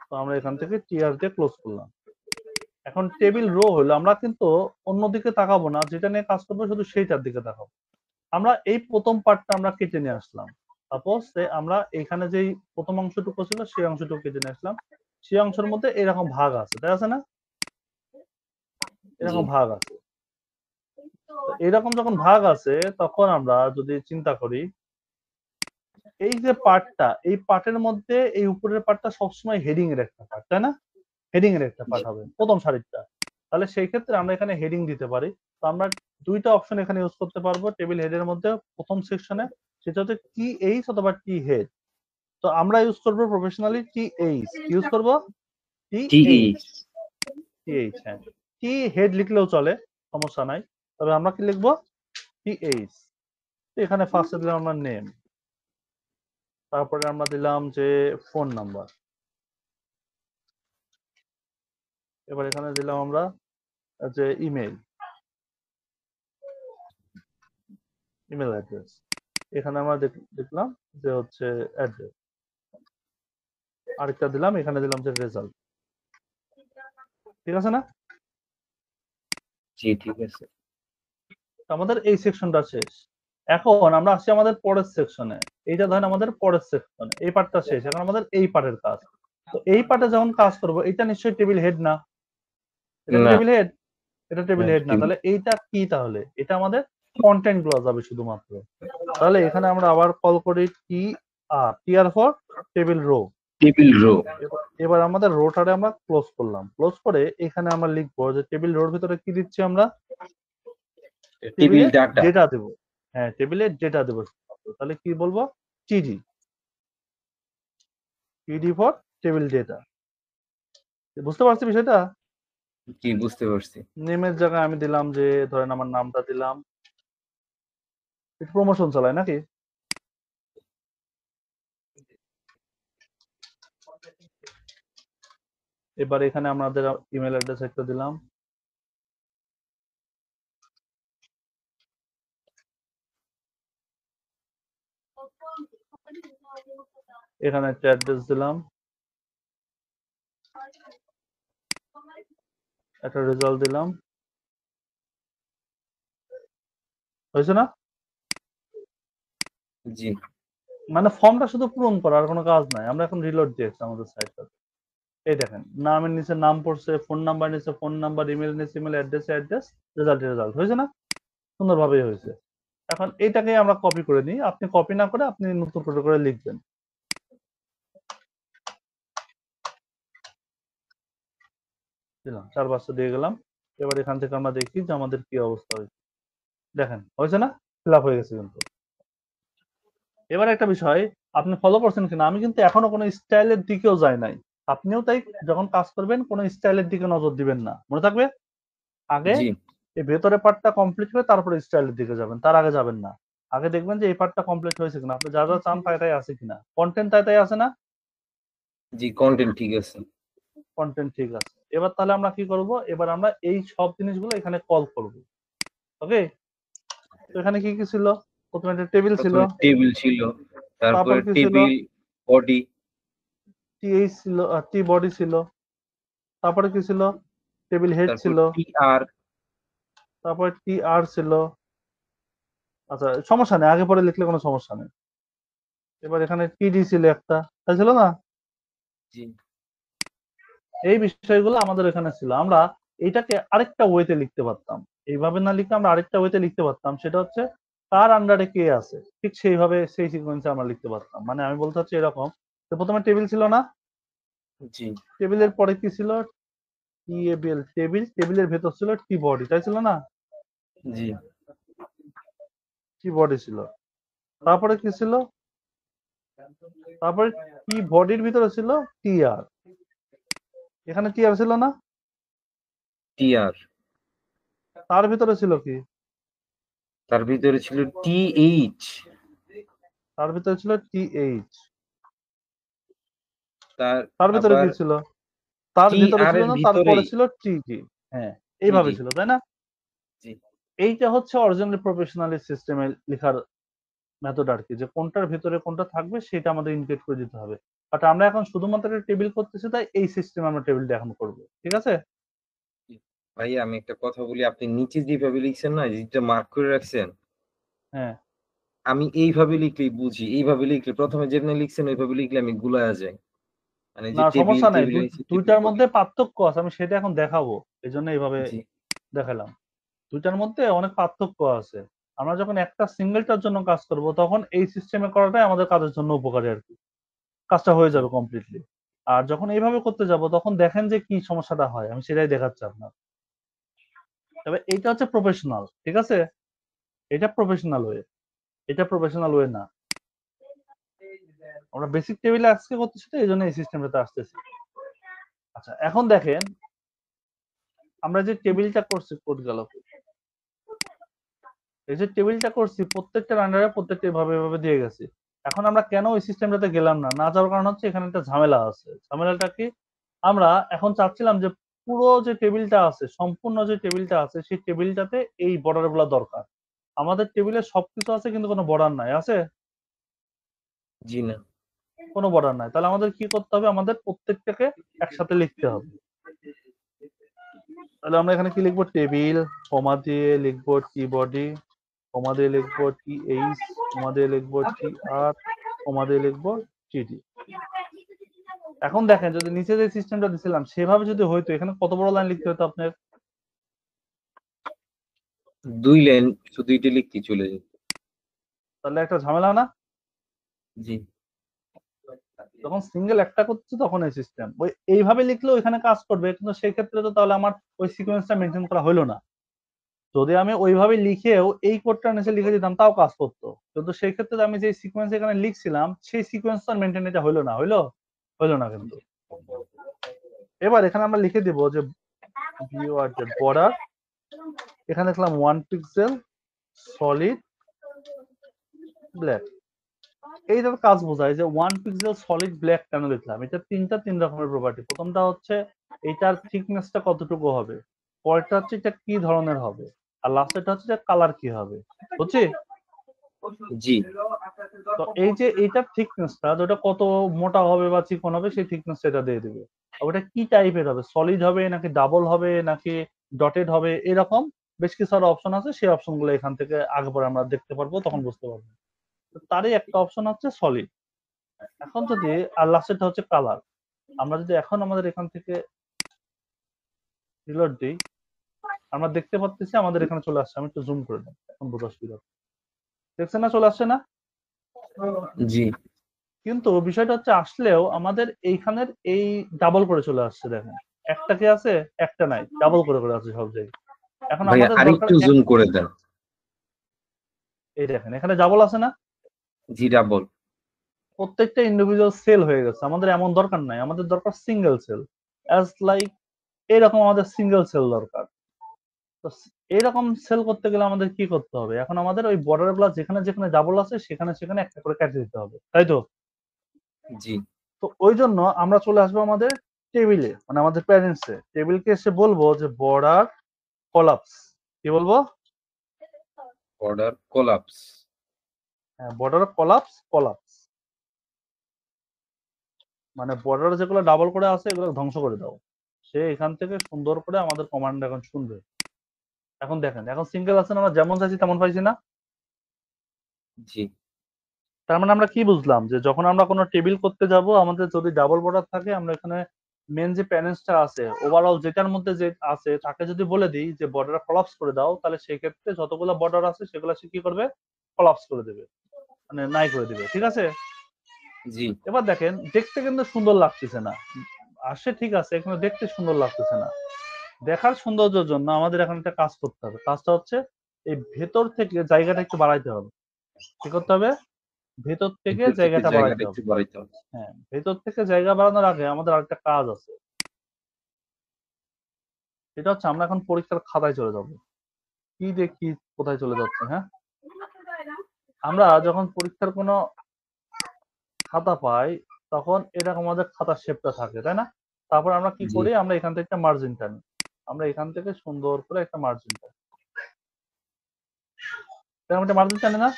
তো আমরা এখান থেকে টি আর দিয়ে ক্লোজ করলাম। এখন টেবিল রো হলো আমরা কিন্তু অন্যদিকে তাকাবো না, যেটা নিয়ে কাজ করবো শুধু সেইটার দিকে তাকাবো। আমরা এই প্রথম পার্টটা আমরা কেটে নিয়ে আসলাম। সাপোজ আমরা এখানে যেই প্রথম অংশটুকু ছিল সেই অংশটুকু কেটে নিয়ে আসলাম। সেই অংশের মধ্যে এরকম ভাগ আছে, তাই আছে না? জি এরকম ভাগ আছে। তো এরকম যখন ভাগ আছে তখন আমরা যদি চিন্তা করি এই যে পার্টটা, এই পার্টের মধ্যে এই উপরের পার্টটা সবসময় হেডিং এর একটা পার্ট, তাই না? হেডিং এর একটা জি পার্ট হবে প্রথম সারিটা। তাহলে সেই ক্ষেত্রে আমরা এখানে হেডিং দিতে পারি। তো আমরা দুইটা অপশন এখানে ইউজ করতে পারবো টেবিল হেডের মধ্যে প্রথম সেকশনে, সেটা হচ্ছে টি এইচ অথবা টি হেড। তো আমরা ইউজ করবো প্রফেশনালি টি এইচ। ইউজ করবো T T H. H T H, হ্যাঁ। টি হেড লিখলেও চলে, সমস্যা নাই। তবে আমরা কি লিখবো? T H. এখানে ফার্স্টে দিলাম আমরা নেম, তারপরে আমরা দিলাম যে ফোন নাম্বার, এবার এখানে দিলাম আমরা যে ইমেল, ইমেল অ্যাড্রেস। এখানে আমরা দেখলাম যে হচ্ছে অ্যাড্রেস। আরেকটা দিলাম, এখানে দিলাম যে রেজাল্ট। ঠিক আছে না? জি ঠিক আছে তো আমাদের এই সেকশনটা শেষ। এখন আমরা আসছি আমাদের পরের সেকশনে। এইটা ধরেন আমাদের পরের সেকশন, এই পার্টটা শেষ। এখন আমাদের এই পার্টের কাজ। তো এই পার্টে যখন কাজ করব এটা নিশ্চয়ই টেবিল হেড না? এটা কি না টেবিল হেড? এটা না টেবিল হেড না। টেবিল তাহলে এইটা কি? তাহলে এটা আমাদের কন্টেন্ট গুলো যাবে শুধুমাত্র। তাহলে এখানে আমরা আবার কল করি T R, T R for table row. Table row এবার আমাদের রোটারে আমরা ক্লোজ করলাম। ক্লোজ করে এখানে আমরা লিখবো যে টেবিল রোর ভিতরে কি দিচ্ছি আমরা? টেবিল টেবিলে ডাটা ডেটা দেব। হ্যাঁ, টেবিলে ডেটা দেব। তাহলে কি বলবো? টিডি। টিডি ফর টেবিল ডেটা। বুঝতে পারছি বিষয়টা? জি বুঝতে পারছি নেমের জায়গায় আমি দিলাম যে ধরেন আমার নামটা দিলাম। একটু প্রমোশন চালায় নাকি? এবার এখানে আমাদের ইমেল অ্যাড্রেস একটা দিলাম। এখানে একটা অ্যাড্রেস দিলাম। একটা রেজাল্ট দিলাম। হয়েছে না? জি মানে ফর্মটা শুধু পূরণ করা, আর কোনো কাজ নাই। আমরা এখন রিলোড দিয়েছি আমাদের সাইটটা। এই দেখেন নামের নিচে নাম পড়ছে, ফোন নাম্বার নিচে ফোন নাম্বার, ইমেল নিচে email, address address, result result. হয়েছে না? সুন্দরভাবেই হয়েছে। এখন এইটাকে আমরা কপি করে নিই। আপনি কপি না করে আপনি নতুন করে লিখবেন। দিলাম, 4-5টা দিয়ে গেলাম। এবার এখান থেকে আমরা দেখি যে আমাদের কি অবস্থা হয়েছে। দেখেন হয়েছে না? ফিল আপ হয়ে গেছে কিন্তু। এবার একটা বিষয় আপনি ফলো করছেন কিনা, আমি কিন্তু এখনো কোনো স্টাইলের দিকেও যাই নাই। আপনিও তাই, যখন কাজ করবেন কোনো স্টাইলের দিকে নজর দিবেন না, মনে থাকবে। আগে জি এই ভেতরে পার্টটা কমপ্লিট করে তারপরে স্টাইলের দিকে যাবেন, তার আগে যাবেন না। আগে দেখবেন যে এই পার্টটা কমপ্লিট হয়েছে কিনা, আপনি যা যা চান তাই তাই আছে কিনা, কন্টেন্ট তাই তাই আছে না, জি কন্টেন্ট ঠিক আছে। কন্টেন্ট ঠিক আছে। এবার তাহলে আমরা কি করব, এবার আমরা এই সব জিনিসগুলো এখানে কল করব। ওকে, তো এখানে কি কি ছিল, প্রথমে একটা টেবিল ছিল, প্রথমে টেবিল ছিল, তারপর তারপরে কি ছিল, টেবিল বডি, টিএইচ ছিল, টি বডি ছিল, তারপরে কি ছিল, টেবিল হেড তারপর ছিল, টি আর। তারপরে টি আর ছিল। আচ্ছা সমস্যা নেই, আগে পরে লিখলে কোনো সমস্যা নেই। এবার এখানে টিডি ছিল একটা, তাই ছিল না? জি এই বিষয়গুলো আমাদের এখানে ছিল। আমরা এটাকে আরেকটা ওয়েতে লিখতে পারতাম, এইভাবে না লিখে আমরা আরেকটা ওয়েতে লিখতে পারতাম, সেটা হচ্ছে কার আন্ডারে কে আছে, ঠিক সেইভাবে সেই সিকোয়েন্সে আমরা লিখতে পারতাম। মানে আমি বলতে চাচ্ছি এরকম, তো প্রথমে টেবিল ছিল না, জি টেবিলের পরে কি ছিল, টিএবিএল টেবিল, টেবিলের ভেতর ছিল টি বডি, তাই ছিল না? জি টি বডি ছিল, তারপরে কি ছিল, তারপরে টি বডির ভিতরে ছিল টি আর, এখানে টি আর ছিল না, টি আর। তার ভিতরে ছিল কি, তার ভিতরে ছিল টি এইচ। তার ভিতরে ছিল টি এইচ, তার তার ভিতরে আবার কি ছিল, তার টি ভিতরে আর ছিল এর না, তারপরে ভিতরেই ছিল টি টি। হ্যাঁ, এইভাবে টিডি। ছিল তাই না? জি এইটা হচ্ছে অরিজিনাল প্রফেশনাল সিস্টেমে লেখার মেথড আর কি, যে কোনটার ভিতরে কোনটা থাকবে সেটা আমাদের ইনক্লুড করে দিতে হবে। বাট আমরা এখন শুধুমাত্র একটা টেবিল করতেছি, তাই এই সিস্টেমে আমরা টেবিলটা এখন করব, ঠিক আছে? ভাইয়া আমি একটা কথা বলি, আপনি নিচে যেভাবে লিখছেন না, যেটা মার্ক করে রাখছেন, হ্যাঁ, আমি এইভাবে লিখলেই বুঝি। এইভাবে লিখলে প্রথমে যেমনি লিখছেন ওইভাবে লিখলে আমি গুলায়া যাই। মানে যে না টেবিল সমস্যা নাই, টেবিল নিচে টেবিল দুইটার বডি। মধ্যে পার্থক্য আছে, আমি সেটা এখন দেখাবো, এই জন্য এইভাবে জি দেখালাম। দুইটার মধ্যে অনেক পার্থক্য আছে। আমরা যখন একটা সিঙ্গেলটার জন্য কাজ করব, তখন এই সিস্টেমে করাটাই আমাদের কাজের জন্য উপকারী আর কি, কাজটা হয়ে জি যাবে কমপ্লিটলি। আর যখন এইভাবে করতে যাব, তখন দেখেন যে কি সমস্যাটা হয়, আমি সেটাই দেখাচ্ছি আপনার। তবে এইটা হচ্ছে প্রফেশনাল, ঠিক আছে, এটা প্রফেশনাল ওয়ে, এটা প্রফেশনাল ওয়ে না। আমরা বেসিক টেবিলে আজকে করতেছি, তো এই জন্য এই সিস্টেমটাতে আসতেছি। আচ্ছা এখন দেখেন, আমরা যে টেবিলটা করছি, কোড গেল, এই যে টেবিলটা করছি প্রত্যেকটার আন্ডারে প্রত্যেকটা এভাবে এভাবে দিয়ে গেছি। এখন আমরা কেন ওই সিস্টেমটাতে গেলাম না, না যাওয়ার কারণ হচ্ছে এখানে একটা ঝামেলা আছে। ঝামেলাটা কি, আমরা এখন চাচ্ছিলাম যে পুরো যে টেবিলটা আছে, সম্পূর্ণ যে টেবিলটা আছে, সেই টেবিলটাতে এই বর্ডার গুলা দরকার। আমাদের টেবিলে সবকিছু আছে কিন্তু কোনো বর্ডার নাই, আছে জি না। কোনো বর্ডার নাই। তাহলে আমাদের কি করতে হবে, আমাদের প্রত্যেকটাকে একসাথে লিখতে হবে। তাহলে আমরা এখানে কি লিখবো, টেবিল, কমা দিয়ে লিখবো টি বডি, কমা দিয়ে লিখবো টি এইচ, কমা দিয়ে লিখবো টি আর, কমা দিয়ে লিখবো টিডি। এখন দেখেন, যদি নিচে যে সিস্টেমটা দিছিলাম সেভাবে যদি হইতো, এখানে কত বড় লাইন লিখতে হতো আপনার, 2 লাইন শুধু এটা লিখতে চলে যেত। তাহলে একটা ঝামেলা না? জি যখন সিঙ্গেল একটা করছে তখন এই সিস্টেম, ওই এইভাবে লিখলেও এখানে কাজ করবে, কিন্তু সেই ক্ষেত্রে তো তাহলে আমার ওই সিকোয়েন্সটা মেনটেন করা হলো না। যদি আমি ওইভাবে লিখেও এই কোডটা নিচে লিখে দিতাম তাও কাজ করতো, কিন্তু সেই ক্ষেত্রে আমি যে সিকোয়েন্স এখানে লিখছিলাম সেই সিকোয়েন্সটা মেনটেন এটা হলো না, হইলো না কিন্তু। এবার এখানে আমরা লিখে দিব যে বর্ডার, এখানে লিখলাম 1 পিক্সেল সলিড ব্ল্যাক। এইটার কাজ বোঝায় যে 1 পিক্সেল সলিড ব্ল্যাক কেন লিখলাম, এটা তিন রকমের প্রপার্টি। প্রথমটা হচ্ছে এটার থিকনেসটা কতটুকু হবে, পরেরটা হচ্ছে এটা কি ধরনের হবে, আর লাস্টেরটা হচ্ছে কালার কি হবে, বুঝছি? জি তো এই যে এইটার থিকনেসটা, যেটা কত মোটা হবে বা চিকন হবে, সেই থিকনেসটা এটা দিয়ে দিবে। ওটা কি টাইপের হবে, সলিড হবে নাকি ডাবল হবে নাকি ডটেড হবে, এরকম বেশ কিছু আরো অপশন আছে। সেই অপশন গুলো এখান থেকে আগে পরে আমরা দেখতে পারবো, তখন বুঝতে পারবো। তো তারই একটা অপশন হচ্ছে সলিড। এখন যদি আর লাস্টেরটা হচ্ছে কালার, আমরা যদি এখন আমাদের এখান থেকে রিলোড দিই, আমরা দেখতে পাচ্ছি আমাদের এখানে চলে আসছে। আমি একটু জুম করে দিই, এখন বোঝার সুবিধা হবে। দেখছেন না, চলে আসছে না? জি কিন্তু বিষয়টা হচ্ছে আসলেও আমাদের এইখানের এই ডাবল করে চলে আসছে, দেখেন একটা কি আছে, একটা নাই, ডাবল করে করে আছে সব জায়গায়। এখন ভাইয়া আমাদের দরকার আরেকটু জুম করে দেন। এই দেখেন এখানে ডাবল আছে না, জি ডাবল। প্রত্যেকটা ইন্ডিভিজুয়াল সেল হয়ে গেছে, আমাদের এমন দরকার নাই, আমাদের দরকার সিঙ্গেল সেল। অ্যাজ লাইক এরকম আমাদের সিঙ্গেল সেল দরকার। তো এরকম সেল করতে গেলে আমাদের কি করতে হবে? এখন আমাদের ওই বর্ডার গুলা যেখানে যেখানে ডাবল আছে সেখানে সেখানে একটা করে কেটে দিতে হবে, তাই তো? জি তো ওই জন্য আমরা চলে আসবো আমাদের টেবিলে, মানে আমাদের প্যারেন্টসে, টেবিলকে এসে বলবো যে বর্ডার কলাপস। কি বলবো? Order collapse. হ্যাঁ, বর্ডার কলাপস, কলাপস মানে বর্ডার যেগুলো ডাবল করে আছে এগুলো ধ্বংস করে দাও। সে এখান থেকে সুন্দর করে আমাদের কমান্ড এখন শুনবে। এখন দেখেন, এখন সিঙ্গেল আছে না, আমরা যেমন চাইছি তেমন পাইছি না? জি তার মানে আমরা কি বুঝলাম, যে যখন আমরা কোনো টেবিল করতে যাব, আমাদের যদি ডাবল বর্ডার থাকে, আমরা এখানে মেন যে প্যানেলসটা আছে ওভারঅল যেটার মধ্যে যে আছে তাকে যদি বলে দিই যে বর্ডার কলাপস করে দাও, তাহলে সেই ক্ষেত্রে যতগুলো বর্ডার আছে সেগুলো সে কি করবে? কলাপস করে দেবে, মানে নাই করে দিবে। ঠিক আছে? জি এবার দেখেন, দেখতে কিন্তু সুন্দর লাগতেছে না, আসে ঠিক আছে, এখানে দেখতে সুন্দর লাগতেছে না। দেখার সৌন্দর্যের জন্য আমাদের এখন একটা কাজ করতে হবে। কাজটা হচ্ছে এই ভেতর থেকে জায়গাটা একটু বাড়াইতে হবে। কি করতে হবে? ভেতর থেকে ভিতর থেকে জায়গাটা জায়গাটা বাড়াইতে একটু হবে। বাড়াইতে হবে। হ্যাঁ, ভেতর থেকে জায়গা বাড়ানোর আগে আমাদের আরেকটা কাজ আছে। সেটা হচ্ছে আমরা এখন পরীক্ষার খাতায় চলে যাব। কি দেখি কোথায় চলে যাচ্ছে? হ্যাঁ, আমরা যখন পরীক্ষার কোনো খাতা পাই তখন এরকম আমাদের খাতার শেপটা থাকে, তাই না? তারপর আমরা কি জি করি? আমরা এখান থেকে একটা মার্জিন টানি। আমরা এখান থেকে সুন্দর করে একটা মার্জিন টানি, এরকম একটা মার্জিন টানি না?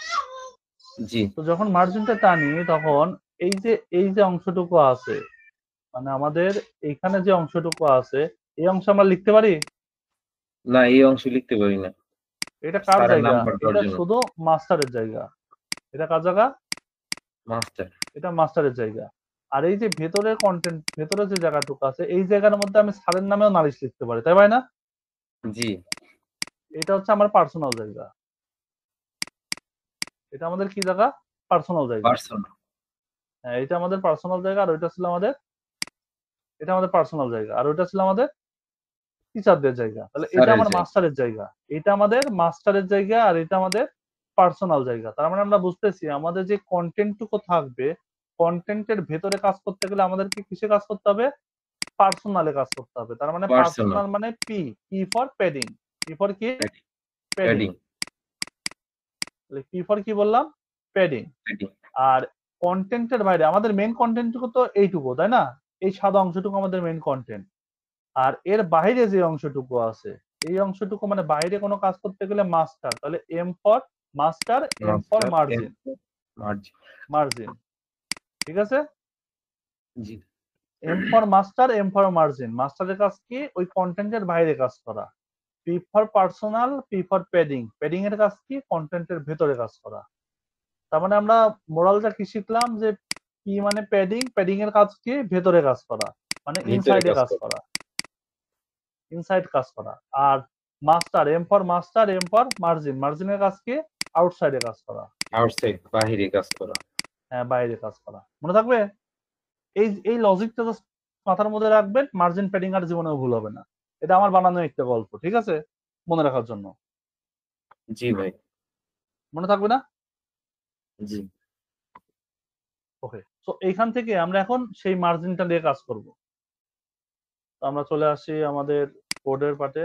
জি তো যখন মার্জিনটা টানি তখন এই যে অংশটুকু আছে, মানে আমাদের এইখানে যে অংশটুকু আছে, এই অংশ আমরা লিখতে পারি? না, এই অংশ লিখতে পারি না, এটা কার স্যারের জায়গা? নাম্বার দেওয়ার এটা জন্য। শুধু মাস্টারের জায়গা। এটা কার জায়গা? মাস্টার। এটা মাস্টারের জায়গা। আর এই যে ভেতরের কন্টেন্ট, ভেতরে যে জায়গাটুকু আছে, এই জায়গার মধ্যে আমি স্যারের নামেও নালিশ লিখতে পারি, তাই না? জি এটা হচ্ছে আমার পার্সোনাল জায়গা। এটা আমাদের কি জায়গা? পার্সোনাল জায়গা। পার্সোনাল। হ্যাঁ, এটা আমাদের পার্সোনাল জায়গা, আর ওইটা ছিল আমাদের, এটা আমাদের পার্সোনাল জায়গা, আর ওইটা ছিল আমাদের টিচারদের জায়গা। তাহলে এটা স্যারের আমার জায়গা। মাস্টারের জায়গা, এটা আমাদের মাস্টারের জায়গা, আর এটা আমাদের পার্সোনাল জায়গা। তার মানে আমরা বুঝতেছি আমাদের যে কন্টেন্টটুকু থাকবে, কন্টেন্টের ভেতরে কাজ করতে গেলে আমাদেরকে কিসে কাজ করতে হবে? পার্সোনালে কাজ করতে হবে। তার মানে পার্সোনাল। পার্সোনাল মানে P, P for padding. P for কি? প্যাডিং। প্যাডিং। তাহলে পি ফর কি বললাম? প্যাডিং। প্যাডিং। আর কন্টেন্টের বাইরে আমাদের মেইন কন্টেন্টটুকু তো এইটুকু, তাই না? এই সাদা অংশটুকু আমাদের মেইন কন্টেন্ট। আর এর বাইরে যে অংশটুকু আছে, এই অংশটুকু মানে বাইরে কোনো কাজ করতে গেলে মাস্টার। তাহলে M for master, M for master, M margin. Margin. Margin, ঠিক আছে? জি M for master, M for margin. মাস্টারের কাজ কি? ওই কন্টেন্টের বাইরে কাজ করা। P for personal, P for padding. Padding এর কাজ কি? কন্টেন্টের ভেতরে কাজ করা। তার মানে আমরা মোরালটা কি শিখলাম? যে পি মানে প্যাডিং, প্যাডিং এর কাজ কি? ভেতরে কাজ করা, মানে ভিতরে ইনসাইডে কাজ কাজ করে। করা, ইনসাইড কাজ করা। আর master, M for master, M for margin. মার্জিনের কাজ কি? আউটসাইডে কাজ করা। আউটসাইড, বাহিরে কাজ করা। হ্যাঁ, বাইরে কাজ করা। মনে থাকবে? এই লজিকটা জাস্ট মাথার মধ্যে রাখবেন, মার্জিন প্যাডিং আর জীবনেও ভুল হবে না। এটা আমার বানানো একটা গল্প, ঠিক আছে? মনে রাখার জন্য। জি ভাই। মনে থাকবে না? জি ওকে, তো এইখান থেকে আমরা এখন সেই মার্জিনটা নিয়ে কাজ করব। তো আমরা চলে আসি আমাদের কোডের পার্টে।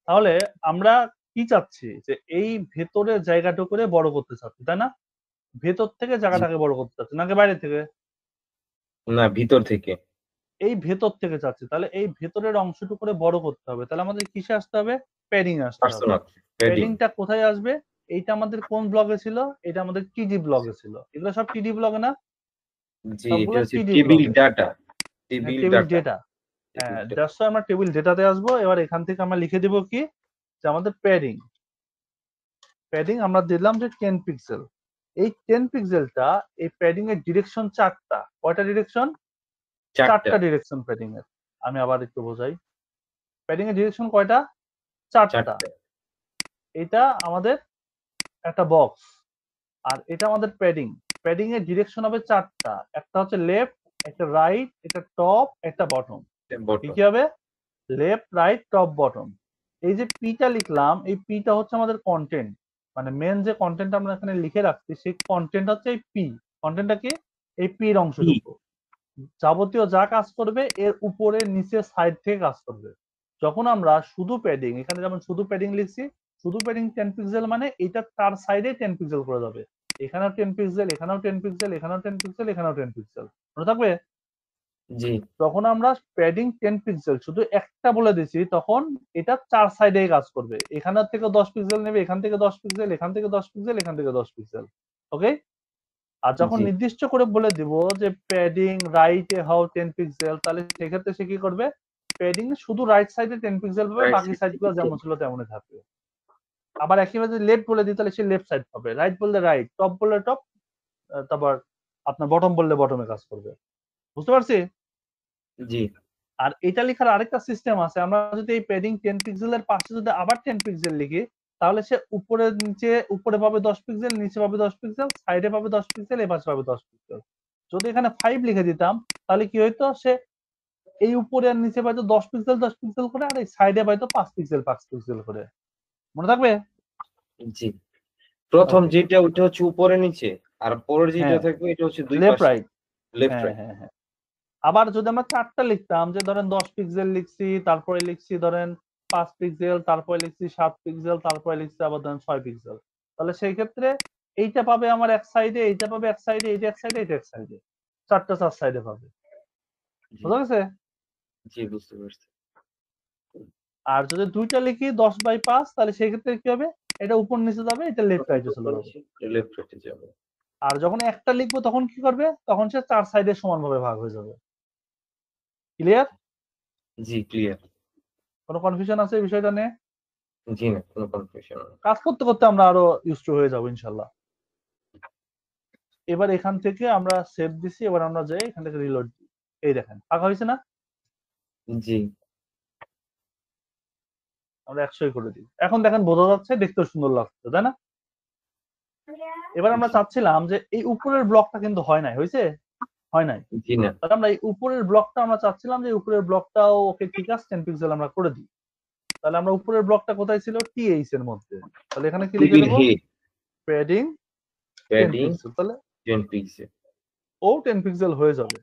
তাহলে আমরা কি চাচ্ছি? যে এই ভেতরের জায়গাটুকুরে বড় করতে চাচ্ছি, তাই না? ভেতর থেকে জি। জায়গাটাকে বড় করতে চাচ্ছি, নাকি বাইরে থেকে? না, ভিতর থেকে। এই ভেতর থেকে চাচ্ছি। তাহলে এই ভেতরের অংশটুকুরে বড় করতে হবে। তাহলে আমাদের কিসে আসতে হবে? প্যাডিং এ আসতে হবে। পার্সোনাল। প্যাডিং। প্যাডিংটা কোথায় আসবে? এইটা আমাদের কোন ব্লগে ছিল? এটা আমাদের টিডি ব্লগে ছিল। এগুলো সব টিডি ব্লগে না? জি, এটা সবগুলো হচ্ছে টিডি টেবিল ব্লগে। ডাটা। হ্যাঁ, table table data. Data. Table হ্যাঁ, ডাটা। দ্যাটস ওয়াই আমরা টেবিল ডেটাতে আসবো। এবার এখান থেকে আমরা লিখে দিব কি? যে আমাদের প্যাডিং। প্যাডিং আমরা দিলাম যে 10 পিক্সেল। এই 10 পিক্সেলটা, এই প্যাডিং এর ডিরেকশন 4 টা। কয়টা ডিরেকশন? 4 চারটা। টা ডিরেকশন প্যাডিং এর। আমি আবার একটু বোঝাই। প্যাডিং এর ডিরেকশন কয়টা? 4 টা। চারটা। এটা আমাদের একটা বক্স, আর এটা আমাদের প্যাডিং। প্যাডিং এর ডিরেকশন হবে 4 টা। একটা হচ্ছে লেফট, একটা রাইট, একটা টপ, একটা বটম। কি বটম। কি হবে? Left, right, top, bottom. এই যে পি টা লিখলাম, এই পি টা হচ্ছে আমাদের কন্টেন্ট, মানে মেন যে কন্টেন্ট আমরা এখানে লিখে রাখছি সেই কন্টেন্ট হচ্ছে এই পি। কন্টেন্টটা কি? এই পির অংশটুকু। যাবতীয় যা কাজ করবে এর উপরে নিচে সাইড থেকে কাজ করবে। যখন আমরা শুধু প্যাডিং, এখানে যেমন শুধু প্যাডিং লিখছি, শুধু প্যাডিং 10 পিক্সেল মানে এটা তার সাইডে 10 পিক্সেল করে যাবে। এখানেও 10 পিক্সেল, এখানেও 10 পিক্সেল, এখানেও 10 পিক্সেল, এখানেও 10 পিক্সেল। মনে থাকবে? জি যখন আমরা প্যাডিং 10 পিক্সেল শুধু একটা বলে দিছি তখন এটা চার সাইডে কাজ করবে। এখান থেকে 10 পিক্সেল নেবে, এখান থেকে 10 পিক্সেল, এখান থেকে 10 পিক্সেল, এখান থেকে 10 পিক্সেল। ওকে? আর যখন জি নির্দিষ্ট করে বলে দিব যে padding write A how 10 pixel, তাহলে সেক্ষেত্রে সে কি করবে? প্যাডিং শুধু রাইট সাইডে 10 পিক্সেল পাবে, রাইট বাকি সাইড থেকে সাইডগুলো যেমন ছিল তেমনই থাকবে। আবার একইভাবে যদি লেফট বলে দিই তাহলে সে লেফট সাইড পাবে, রাইট বললে রাইট, টপ বললে টপ, তারপর আপনার বটম বললে বটমে কাজ করবে। বুঝতে পারছি? জি আর এটা লেখার আরেকটা সিস্টেম আছে। আমরা যদি এই প্যাডিং 10 পিক্সেলের পাশে যদি আবার 10 পিক্সেল লিখি তাহলে সে উপরে নিচে, উপরে পাবে 10 পিক্সেল, নিচে পাবে 10 পিক্সেল, সাইডে পাবে 10 পিক্সেল, এপাশে পাবে 10 পিক্সেল। যদি এখানে 5 লিখে দিতাম তাহলে কি হইতো? সে এই উপরে আর নিচে পাইতো 10 পিক্সেল 10 পিক্সেল করে, আর এই সাইডে পাইতো 5 পিক্সেল 5 পিক্সেল করে। মনে থাকবে? জি প্রথম ওকে। যেটা ওইটা হচ্ছে উপরে নিচে, আর পরের যেটা হ্যাঁ, থাকবে এটা হচ্ছে দুই লেফট পাশে, রাইট। লেফট হ্যাঁ, রাইট। হ্যাঁ, হ্যাঁ। আবার যদি আমরা ৪ টা লিখতাম, যে ধরেন 10 পিক্সেল লিখছি, তারপরে লিখছি ধরেন 5 পিক্সেল, তারপরে লিখছি 7 পিক্সেল, তারপরে লিখছি আবার ধরেন 6 পিক্সেল। তাহলে সেই ক্ষেত্রে এইটা পাবে আমার এক সাইডে, এইটা পাবে এক সাইডে, এইটা এক সাইডে, এইটা এক সাইডে। ৪ টা ৪ সাইডে পাবে। জি বুঝা গেছে? জি বুঝতে পারছি। আর যদি ২ টা লিখি 10/৫ তাহলে সেই ক্ষেত্রে কি হবে? এটা উপর নিচে যাবে, এটা লেফট প্রথম রাইটে চলে উপরে যাবে। নিচে, লেফট রাইটে যাবে। আর যখন একটা লিখবো তখন কি করবে? তখন সে ৪ সাইডে সমানভাবে ভাগ হয়ে যাবে। ক্লিয়ার? জি ক্লিয়ার। কোন কনফিউশন আছে এই বিষয়টা নিয়ে? জি না, কোনো কনফিউশন নেই। কাজ করতে, করতে আমরা আরো ইউজড টু হয়ে যাবো ইনশাআল্লাহ। এবার এখান থেকে আমরা সেভ দিছি। এবার আমরা যাই এখান থেকে রিলোড দিই। এই দেখেন ফাঁকা হয়েছে না? জি আমরা ১০০ করে দিই। এখন দেখেন বোঝা যাচ্ছে, দেখতেও সুন্দর লাগছে, তাই না? এবার আমরা জি চাচ্ছিলাম যে এই উপরের ব্লকটা কিন্তু হয় নাই। হইছে? হয় নাই। জি না, তাহলে আমরা এই উপরের ব্লকটা আমরা চাচ্ছিলাম যে উপরের ব্লকটাও ওকে ঠিক আছে 10 পিক্সেল আমরা করে দিই। তাহলে আমরা উপরের ব্লকটা কোথায় ছিল? TH এর মধ্যে। তাহলে এখানে কি লিখে টেবিল দেব? Head, padding 10 padding pixel. তাহলে 10 পিক্সেল। ও 10 পিক্সেল হয়ে যাবে।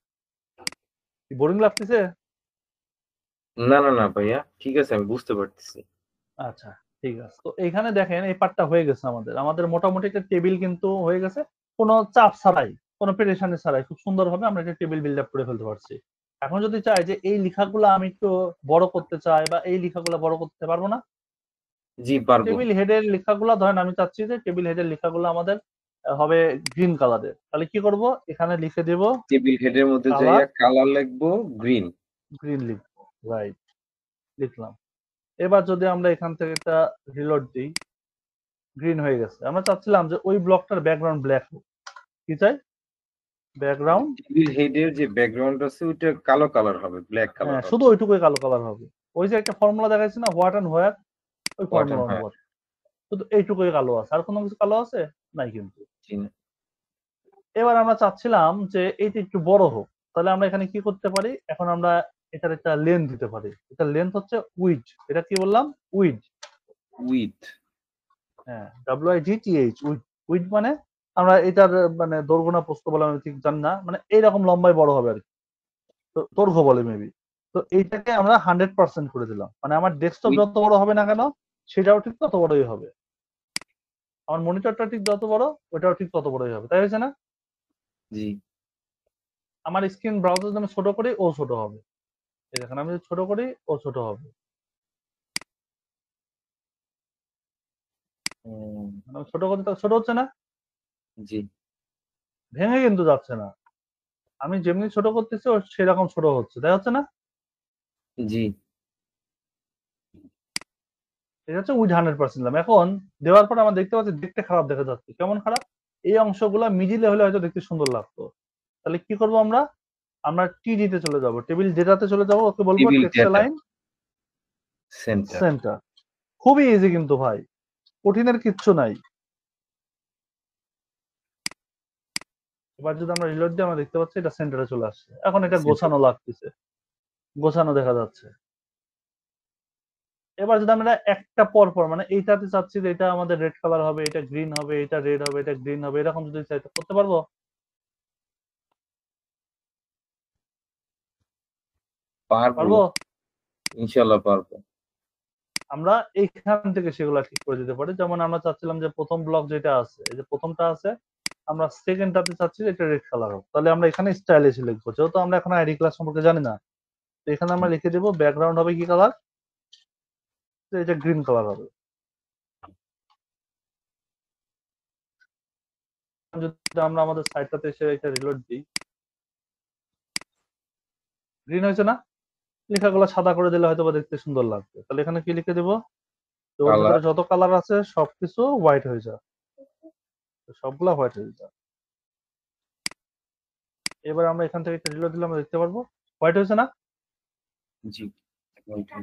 কি বোরিং লাগতেছে? না না না ভাইয়া, ঠিক আছে আমি বুঝতে পারতেছি। আচ্ছা, ঠিক আছে। তো এখানে দেখেন এই পার্টটা হয়ে গেছে আমাদের। আমাদের মোটামুটি একটা টেবিল কিন্তু হয়ে গেছে। কোন চাপ ছাড়াই, কোন পেরেশানি ছাড়াই খুব সুন্দরভাবে আমরা একটা টেবিল বিল্ড আপ করে ফেলতে পারছি। এখন যদি চাই যে এই লেখাগুলা আমি একটু বড় করতে চাই বা এই লেখাগুলা বড় করতে পারবো না? জি পারবো। টেবিল হেডের লেখাগুলা ধরেন আমি চাচ্ছি যে টেবিল হেডের লেখাগুলো আমাদের হবে গ্রিন কালারের। তাহলে কি করব? এখানে লিখে দেব টেবিল হেডের মধ্যে কালার, যাইয়া কালার লিখবো গ্রিন। গ্রিন লিখবো। রাইট, লিখলাম। এবার যদি আমরা এখান থেকে একটা রিলোড দিই, গ্রিন হয়ে গেছে। আমরা চাচ্ছিলাম যে ওই ব্লকটার ব্যাকগ্রাউন্ড ব্ল্যাক হোক। কি চাই? ব্যাকগ্রাউন্ড, টেবিল হেডের যে ব্যাকগ্রাউন্ড আছে ওইটা কালো কালার হবে, ব্ল্যাক কালার হ্যাঁ, হবে। শুধু ওইটুকুই কালো কালার হবে। ওই যে একটা ফর্মুলা দেখাইছি না, হোয়াট এন্ড হোয়ার, ওই হোয়াইট ফর্মুলা এন্ড হোয়াইট। অনুপাত। শুধু এইটুকুই কালো আছে। আর কোনো কিছু কালো আছে? নাই কিন্তু। জি না। এবার আমরা চাচ্ছিলাম যে এইটা একটু বড় হোক। তাহলে আমরা এখানে কি করতে পারি? এখন আমরা এটার একটা লেন্থ দিতে পারি। এটার লেন্থ হচ্ছে উইডথ। এটা কি বললাম? উইডথ। উইথ। হ্যাঁ, WIDTH উইডথ। উইডথ মানে আমরা এটার মানে দৈর্ঘ্য না প্রস্থ বলে আমি ঠিক জানি না। মানে এইরকম লম্বায় বড় হবে আরকি। তো দৈর্ঘ্য বলে মেবি। তো এইটাকে আমরা 100% করে দিলাম। মানে আমার ডেস্কটপ উইথ। যত বড় হবে না কেন সেটাও ঠিক তত বড়ই হবে। আমার মনিটরটা ঠিক যত বড় ওটাও ঠিক তত বড়ই হবে। তাই হয়েছে না? জি আমার স্ক্রিন ব্রাউজার যদি আমি ছোট করি ও ছোট হবে। এই দেখেন আমি যদি ছোট করি ও ছোট হবে। হুম, মানে আমি ছোট করতে তাহলে ছোট হচ্ছে না? জি ভেঙে কিন্তু যাচ্ছে না। আমি যেমনি ছোট করতেছি ও সেরকম ছোট হচ্ছে। তাই হচ্ছে না? জি এটা হচ্ছে উইথ 100% দিলাম। এখন দেওয়ার পর আমরা দেখতে পাচ্ছি দেখতে খারাপ দেখা যাচ্ছে। কেমন খারাপ? এই অংশগুলা মিডিলে হলে হয়তো দেখতে সুন্দর লাগতো। তাহলে কি করব আমরা? আমরা TD তে চলে যাব। টেবিল ডেটাতে চলে যাব। ওকে বলব table text data line centre. Centre. খুবই ইজি কিন্তু ভাই। কঠিনের কিচ্ছু নাই। এবার যদি আমরা রিলোড দিই আমরা দেখতে পাচ্ছি এটা সেন্টারে চলে আসছে। এখন এটা সেন্টার। গোছানো লাগতেছে। গোছানো দেখা যাচ্ছে। এবার যদি আমরা একটা পর পর মানে এইটাতে চাচ্ছি যে এটা আমাদের রেড কালার হবে, এটা গ্রিন হবে, এটা রেড হবে, এটা গ্রিন হবে, এরকম যদি চাই তো করতে পারবো? পারবো, পারবো? ইনশাল্লাহ পারবো। আমরা এইখান থেকে সেগুলো ঠিক করে দিতে পারি। যেমন আমরা চাচ্ছিলাম যে প্রথম ব্লক যেটা আছে, এই যে প্রথমটা আছে, আমরা সেকেন্ডটাতে চাচ্ছি যে এটা রেড কালার হোক, তাহলে আমরা এখানে স্টাইলিশ লিখবো, যেহেতু আমরা এখন আইডি ক্লাস সম্পর্কে জানি না। তো এখানে আমরা লিখে দেবো ব্যাকগ্রাউন্ড হবে কি কালার, এটা গ্রিন কালার হবে। যদি আমরা আমাদের সাইটটাতে এসে এটা রিলোড দিই, গ্রিন হয়েছে না? লেখাগুলো সাদা করে দিলে হয়তো বা দেখতে সুন্দর লাগবে। তাহলে এখানে কি লিখে দেবো, তো ওর কালার, ভিতরে যত কালার আছে সবকিছু হোয়াইট হয়ে যায়, সবগুলা হোয়াইট হয়ে যায়। এবার আমরা এখান থেকে একটা রিলোড দিলে আমরা দেখতে পারবো হোয়াইট হয়েছে না? জি,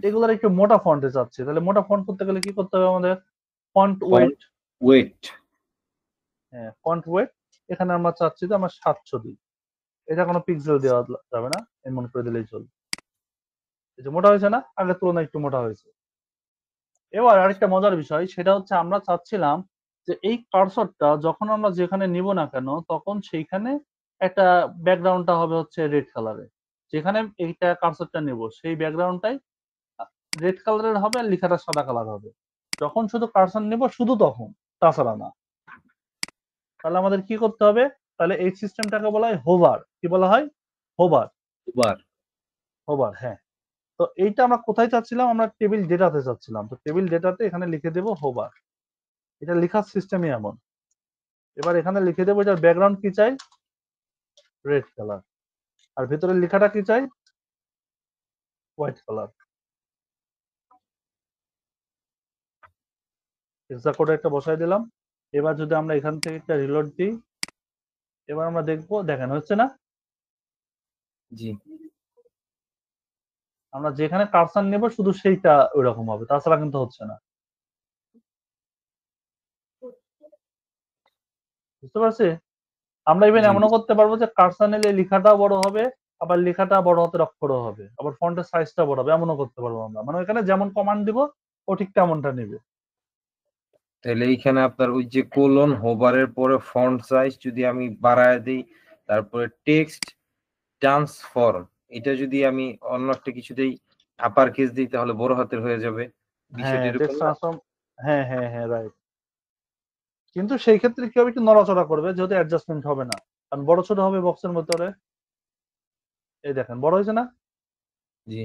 এগুলোর একটু মোটা ফন্টে চাচ্ছি, তাহলে মোটা ফন্ট করতে গেলে কি করতে হবে আমাদের? Font wait. ফন্ট ওয়েট, হ্যাঁ, ফন্ট ওয়েট। এখানে আমরা চাচ্ছি যে আমরা 700 দিই। এটা কোনো পিক্সেল দেওয়া যাবে না, এমন করে দিলেই চলবে। এই যে মোটা হয়েছে না? আগের তুলনায় একটু মোটা হয়েছে। এবার আরেকটা মজার বিষয়, সেটা হচ্ছে আমরা চাচ্ছিলাম যে এই কার্সরটা যখন আমরা যেখানে নিব না কেন তখন সেইখানে একটা ব্যাকগ্রাউন্ডটা হবে হচ্ছে রেড কালারের। যেখানে এইটা কার্সরটা নেব সেই ব্যাকগ্রাউন্ডটাই রেড কালারের হবে আর লেখাটা সাদা কালার হবে। যখন শুধু কার্সর নেব শুধু তখন, তাছাড়া না। তাহলে আমাদের কি করতে হবে? তাহলে এই সিস্টেমটাকে বলা হয় হোভার। কি বলা হয়? হোভার। দুবার, হোভার, হ্যাঁ। তো এইটা আমরা কোথায় চাচ্ছিলাম? আমরা টেবিল ডেটাতে চাচ্ছিলাম। তো টেবিল ডেটাতে এখানে লিখে দেব হোভার। এটা লেখার সিস্টেমই এমন। এবার এখানে লিখে দেবো এটার ব্যাকগ্রাউন্ড কি চাই? Red colour. আর ভেতরের লেখাটা কি চাই? White colour. হেক্সা কোডে একটা বসাই দিলাম। এবার যদি আমরা এখান থেকে একটা রিলোড দিই, এবার আমরা দেখবো, দেখেন হচ্ছে না? জি, আমরা যেখানে কার্সর নেব শুধু সেইটা ওইরকম হবে, তাছাড়া কিন্তু হচ্ছে না। বুঝতে পারছি? আমরা ইভেন জি, এমনও করতে পারবো যে কার্সর নিলে লেখাটাও বড় হবে, আবার লেখাটা বড় হাতের অক্ষরও হবে, আবার ফন্টের সাইজটা বড় হবে, এমনও করতে পারবো আমরা। মানে ওখানে যেমন কমান্ড দিব ও ঠিক তেমনটা নেবে। তাহলে এইখানে আপনার ওই যে কোলন হোভারের পরে ফন্ট সাইজ যদি আমি বাড়ায় দিই, তারপরে টেক্সট ট্রান্সফর্ম, এটা যদি আমি অন্য একটা কিছুতেই আপার কেস দিই তাহলে বড় হাতের হয়ে যাবে, বিষয়টা হ্যাঁ, এরকম টেক্সট না? ট্রান্সফর্ম। হ্যাঁ, হ্যাঁ, হ্যাঁ, রাইট। কিন্তু সেই ক্ষেত্রে কি হবে, একটু নড়াচড়া করবে যেহেতু অ্যাডজাস্টমেন্ট হবে না, কারণ বড় ছোট হবে বক্সের ভিতরে। এই দেখেন বড় হয়েছে না? জি,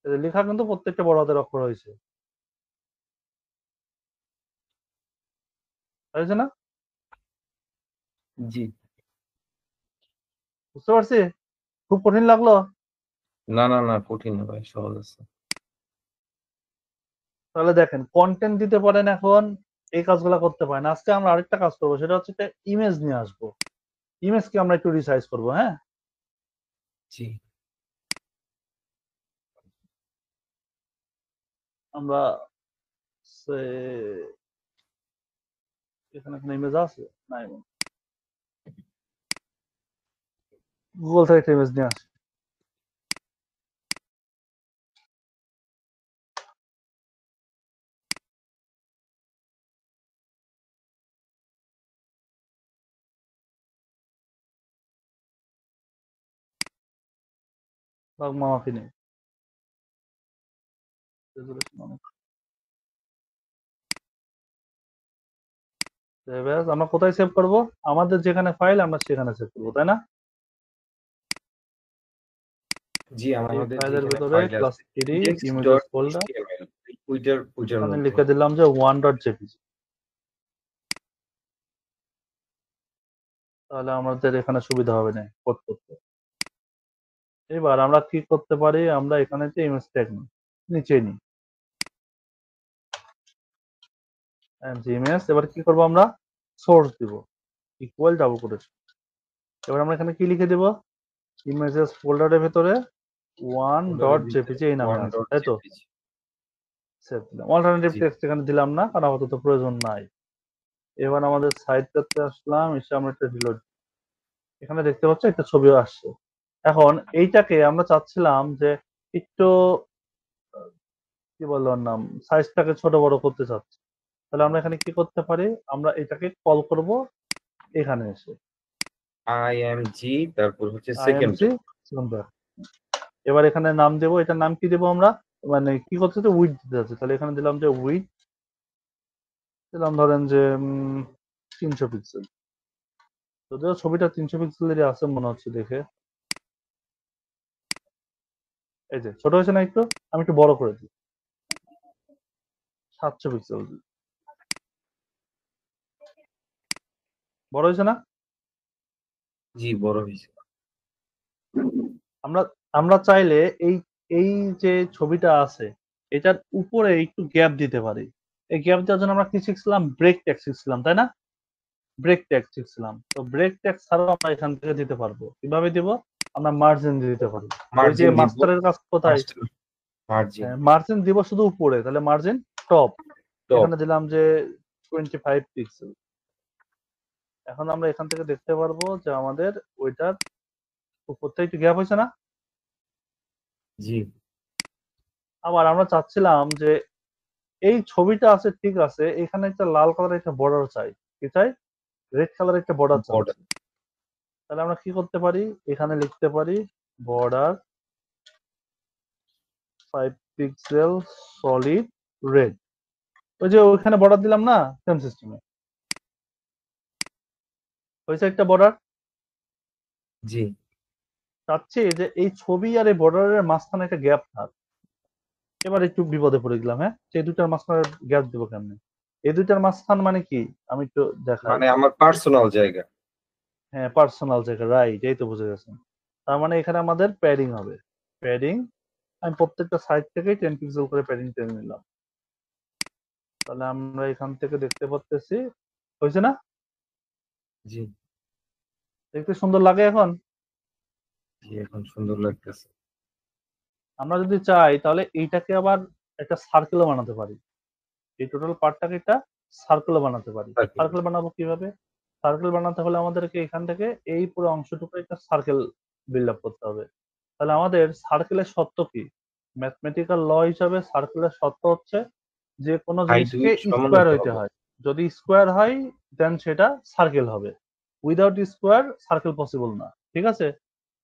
এই যে লেখা কিন্তু প্রত্যেকটা বড় হাতের অক্ষর হয়েছে, হয়েছে না? জি, বুঝতে পারছি? খুব কঠিন লাগলো? না না না, কঠিন না ভাই, সহজ আছে। তাহলে দেখেন কন্টেন্ট দিতে পারেন, এখন এই কাজগুলো করতে পারেন। আজকে আমরা আরেকটা কাজ করবো, সেটা হচ্ছে একটা ইমেজ নিয়ে আসবো। ইমেজকে আমরা একটু রিসাইজ করবো, হ্যাঁ। জি, আমরা এখানে কোনো ইমেজ আছে? নাই। গুগল থেকে একটা ইমেজ নিয়ে আসি। মামাফি নেই, রেজুলেশন অনেক। আমরা কোথায় সেভ করব? আমাদের যেখানে ফাইল আমরা সেখানে সেভ করবো, তাই না? জি, এই আমাদের ফাইলের যেখানে ভিতরে ফাইল ক্লাস আছে 3 ইমেজেস ফোল্ডার, index.html, ওইটার এখানে মধ্যে। লিখে দিলাম যে 1.jpg। তাহলে আমাদের এখানে সুবিধা হবে না কোড করতে। এবার আমরা কি করতে পারি, আমরা এখানে যে ইমেজ ট্যাগ নিই, নিচে নিই ইমেজ। এবার কি করব, আমরা সোর্স দিব ইকুয়াল ডাবল কোটেশন। এবার আমরা এখানে কি লিখে দেব? ইমেজেস ফোল্ডারের ভিতরে ফোল্ডারের ভিতরে 1.jpg এই নামে আছে, তাই তো? 1.jpg। সেভ দিলাম। অল্টারনেটিভ জি, টেক্সট এখানে দিলাম না, কারণ আপাতত প্রয়োজন নাই। এবার আমাদের সাইটটাতে আসলাম, এসে আমরা একটা রিলোড, এখানে দেখতে পাচ্ছ একটা ছবিও আসছে। এখন এইটাকে আমরা চাচ্ছিলাম যে একটু কি বলে ওর নাম, সাইজটাকে ছোট বড় করতে চাচ্ছি, তাহলে আমরা এখানে কি করতে পারি, আমরা এটাকে কল করব এখানে এসে IMG তারপর হচ্ছে সেকেন্ড আইএমজি এবার এখানে নাম দেব, এটার নাম কি দেব আমরা, মানে কি করতে হচ্ছে উইথ দিতে যাচ্ছে, তাহলে এখানে দিলাম যে উইথ, দিলাম ধরেন যে 300 পিক্সেল, যদিও ছবিটা 300 পিক্সেলেরই আছে মনে হচ্ছে দেখে। এই যে ছোট হয়েছে না একটু, আমি একটু বড় করে দিই, 700 পিক্সেল, বড় হয়েছে না? জি বড় হয়েছে। আমরা আমরা চাইলে এই এই যে ছবিটা আছে এটার উপরে একটু গ্যাপ দিতে পারি। এই গ্যাপ দেওয়ার জন্য আমরা কি শিখছিলাম, ব্রেক ট্যাগ শিখছিলাম তাই না, ব্রেক ট্যাগ শিখছিলাম। তো ব্রেক ট্যাগ ছাড়াও আমরা এখান থেকে দিতে পারবো, কিভাবে দিব, আমরা মার্জিন দিতে পারি। ওই যে মার্জিন দিব, মাস্টারের কাজ কোথায়, মার্জিন মার্জিন দিব শুধু উপরে, তাহলে মার্জিন টপ, টপ। এখানে দিলাম যে 25 পিক্সেল। এখন আমরা এখান থেকে দেখতে পারবো যে আমাদের ওইটার উপর থেকে একটু গ্যাপ হয়েছে না। জি আবার আমরা চাচ্ছিলাম যে এই ছবিটা আছে ঠিক আছে, এখানে একটা লাল কালারের একটা বর্ডার চাই, কি চাই, রেড কালারের একটা বর্ডার বর্ডার। চাচ্ছি। তাহলে আমরা কি করতে পারি, এখানে লিখতে পারি বর্ডার 5 পিক্সেল সলিড রেড। ওই যে ওইখানে বর্ডার দিলাম না, সেম সিস্টেমে হয়েছে একটা বর্ডার। জি চাচ্ছি যে এই ছবি আর এই বর্ডারের মাঝখানে একটা গ্যাপ থাক। এবার একটু বিপদে পড়ে গেলাম, হ্যাঁ, এই দুইটার মাঝখানে গ্যাপ দিব কেমনে, এই দুইটার মাঝখান মানে কি, আমি একটু দেখাই। মানে আমার পার্সোনাল জায়গা। হ্যাঁ, পার্সোনাল জায়গা, রাইট, এই তো বুঝে গেছেন। তার মানে এখানে আমাদের প্যাডিং হবে, প্যাডিং আমি প্রত্যেকটা সাইড থেকেই 10 পিক্সেল করে প্যাডিং টেনে নিলাম। তাহলে আমরা এখান থেকে দেখতে পাচ্তেছি হয়েছে না, জি দেখতে সুন্দর লাগে এখন। জি এখন সুন্দর লাগতেছে। আমরা যদি চাই তাহলে এইটাকে আবার একটা সার্কেলও বানাতে পারি, এই টোটাল পার্টটাকে একটা সার্কেলও বানাতে পারি। সার্কেল। সার্কেল বানাবো কিভাবে, সার্কেল বানাতে হলে আমাদেরকে এখান থেকে এই পুরো অংশটুকু একটা সার্কেল বিল্ড আপ করতে হবে। তাহলে আমাদের সার্কেলের শর্ত কি, ম্যাথমেটিক্যাল ল হিসাবে সার্কেলের শর্ত হচ্ছে যে কোনো হাইট জিনিসকে উইডথ সমান স্কোয়ার হইতে হইতে হবে। হয়, যদি স্কোয়ার হয় দেন সেটা সার্কেল হবে, উইদাউট স্কোয়ার সার্কেল পসিবল না, ঠিক আছে।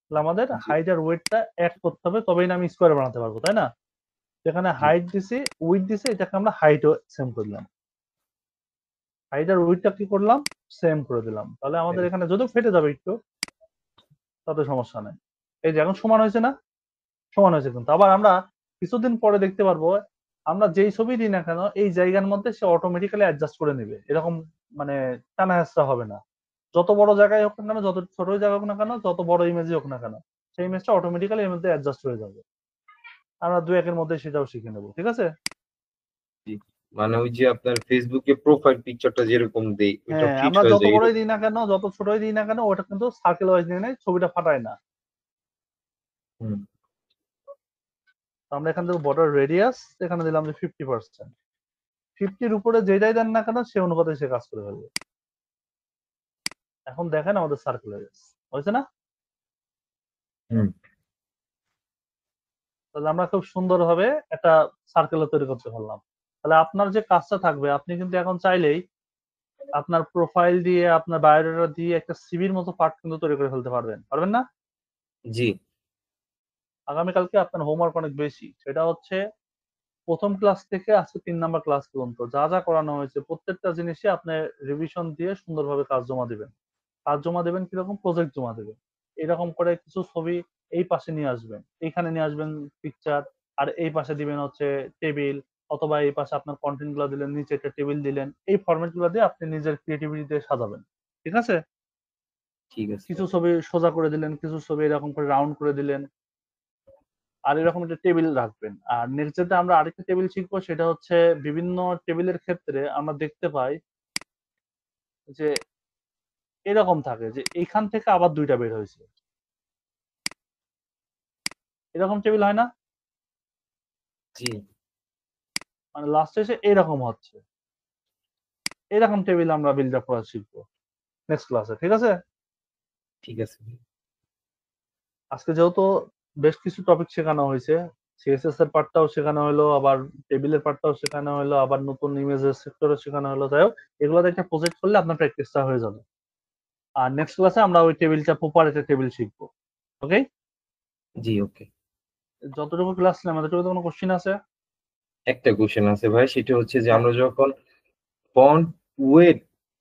তাহলে আমাদের জি হাইট আর ওয়েটটা অ্যাড করতে হবে, তবেই না আমি স্কোয়ার বানাতে পারবো, তাই না। যেখানে জি হাইট দিছি উইথ দিছি, এটাকে আমরা হাইটও সেম করলাম, হাইট আর উইথটা কি করলাম, সেম করে দিলাম। তাহলে আমাদের এখানে যদিও ফেটে যাবে একটু, তাতে সমস্যা নেই। এই যে এখন সমান হয়েছে না, সমান হয়েছে। কিন্তু আবার আমরা কিছুদিন পরে দেখতে পারবো আমরা যেই ছবি দিই না কেন এই জায়গার মধ্যে সে অটোমেটিক্যালি অ্যাডজাস্ট করে নেবে, এরকম মানে টানা হেঁচড়া হবে না। যত বড় জায়গায় হোক না কেন, যত ছোট জায়গা হোক না কেন, যত বড় ইমেজই হোক না কেন, সেই ইমেজটা অটোমেটিক্যালি এর মধ্যে অ্যাডজাস্ট হয়ে যাবে। আমরা 2-1 এর মধ্যে সেটাও শিখে নেব, ঠিক আছে। জি মানে ওই যে আপনার ফেসবুকে প্রোফাইল পিকচারটা যেরকম দেই ওইটা হ্যাঁ, ফিট আমরা হয়ে যত যায় বড়ই এরকম। দিই না কেন, যত ছোটই দিই না কেন, ওটা কিন্তু সার্কেল ওয়াইজ নিয়ে নেয়, ছবিটা ফাটায় না। হুম তো আমরা এখান থেকে বর্ডার রেডিয়াস এখানে দিলাম যে 50%, 50-র উপরে যেটাই দেন না কেন সে অনুপাতে সে কাজ করে ফেলবে। এখন দেখেন আমাদের সার্কেল হয়ে গেছে, হয়েছে না। হুম তাহলে আমরা খুব সুন্দরভাবে একটা সার্কেল তৈরি করতে পারলাম। তাহলে আপনার যে কাজটা থাকবে, আপনি কিন্তু এখন চাইলেই আপনার প্রোফাইল দিয়ে আপনার বায়োডাটা দিয়ে একটা সিভির মতো পার্ট কিন্তু তৈরি করে ফেলতে পারবেন, পারবেন না। জি আগামীকালকে আপনার হোমওয়ার্ক অনেক বেশি, সেটা হচ্ছে প্রথম ক্লাস থেকে আজকে 3 নাম্বার ক্লাস পর্যন্ত যা যা করানো হয়েছে প্রত্যেকটা জিনিসে আপনি রিভিশন দিয়ে সুন্দরভাবে কাজ জমা দিবেন। কাজ জমা দেবেন কিরকম, প্রজেক্ট জমা দেবেন। এরকম করে কিছু ছবি এই পাশে নিয়ে আসবেন, এইখানে নিয়ে আসবেন পিকচার, আর এই পাশে দিবেন হচ্ছে টেবিল, অথবা এই পাশে আপনার কন্টেন্ট গুলো দিলেন, নিচে একটা টেবিল দিলেন, এই ফরম্যাট গুলো দিয়ে আপনি নিজের ক্রিয়েটিভিটি দিয়ে সাজাবেন, ঠিক আছে। ঠিক আছে। কিছু ছবি সোজা করে দিলেন, কিছু ছবি এরকম করে রাউন্ড করে দিলেন, আর এরকম একটা টেবিল রাখবেন। আর নেক্সট যেটা আমরা আরেকটা টেবিল শিখবো সেটা হচ্ছে বিভিন্ন টেবিলের ক্ষেত্রে আমরা দেখতে পাই যে এরকম থাকে যে এইখান থেকে আবার দুইটা বের হয়েছে, এরকম টেবিল হয় না, জি মানে লাস্টে এসে এরকম হচ্ছে, এরকম টেবিল আমরা বিল্ড আপ করা শিখবো নেক্সট ক্লাসে, ঠিক আছে। ঠিক আছে। আজকে যেহেতু বেশ কিছু টপিক শেখানো হয়েছে, সিএসএস এর পার্টটাও শেখানো হলো, আবার টেবিলের পার্টটাও শেখানো হলো, আবার নতুন ইমেজের সেক্টরও শেখানো হলো। যাই হোক, এগুলোতে একটা প্রজেক্ট করলে আপনার প্র্যাকটিসটা হয়ে যাবে। আর নেক্সট ক্লাসে আমরা ওই টেবিলটা প্রপার একটা টেবিল শিখবো। ওকে? জি ওকে। যতটুকু ক্লাস নিলাম ততটুকু কোনো কোশ্চেন আছে? একটা কোশ্চেন আছে ভাই, সেটা হচ্ছে যে আমরা যখন ফন্ট ওয়েট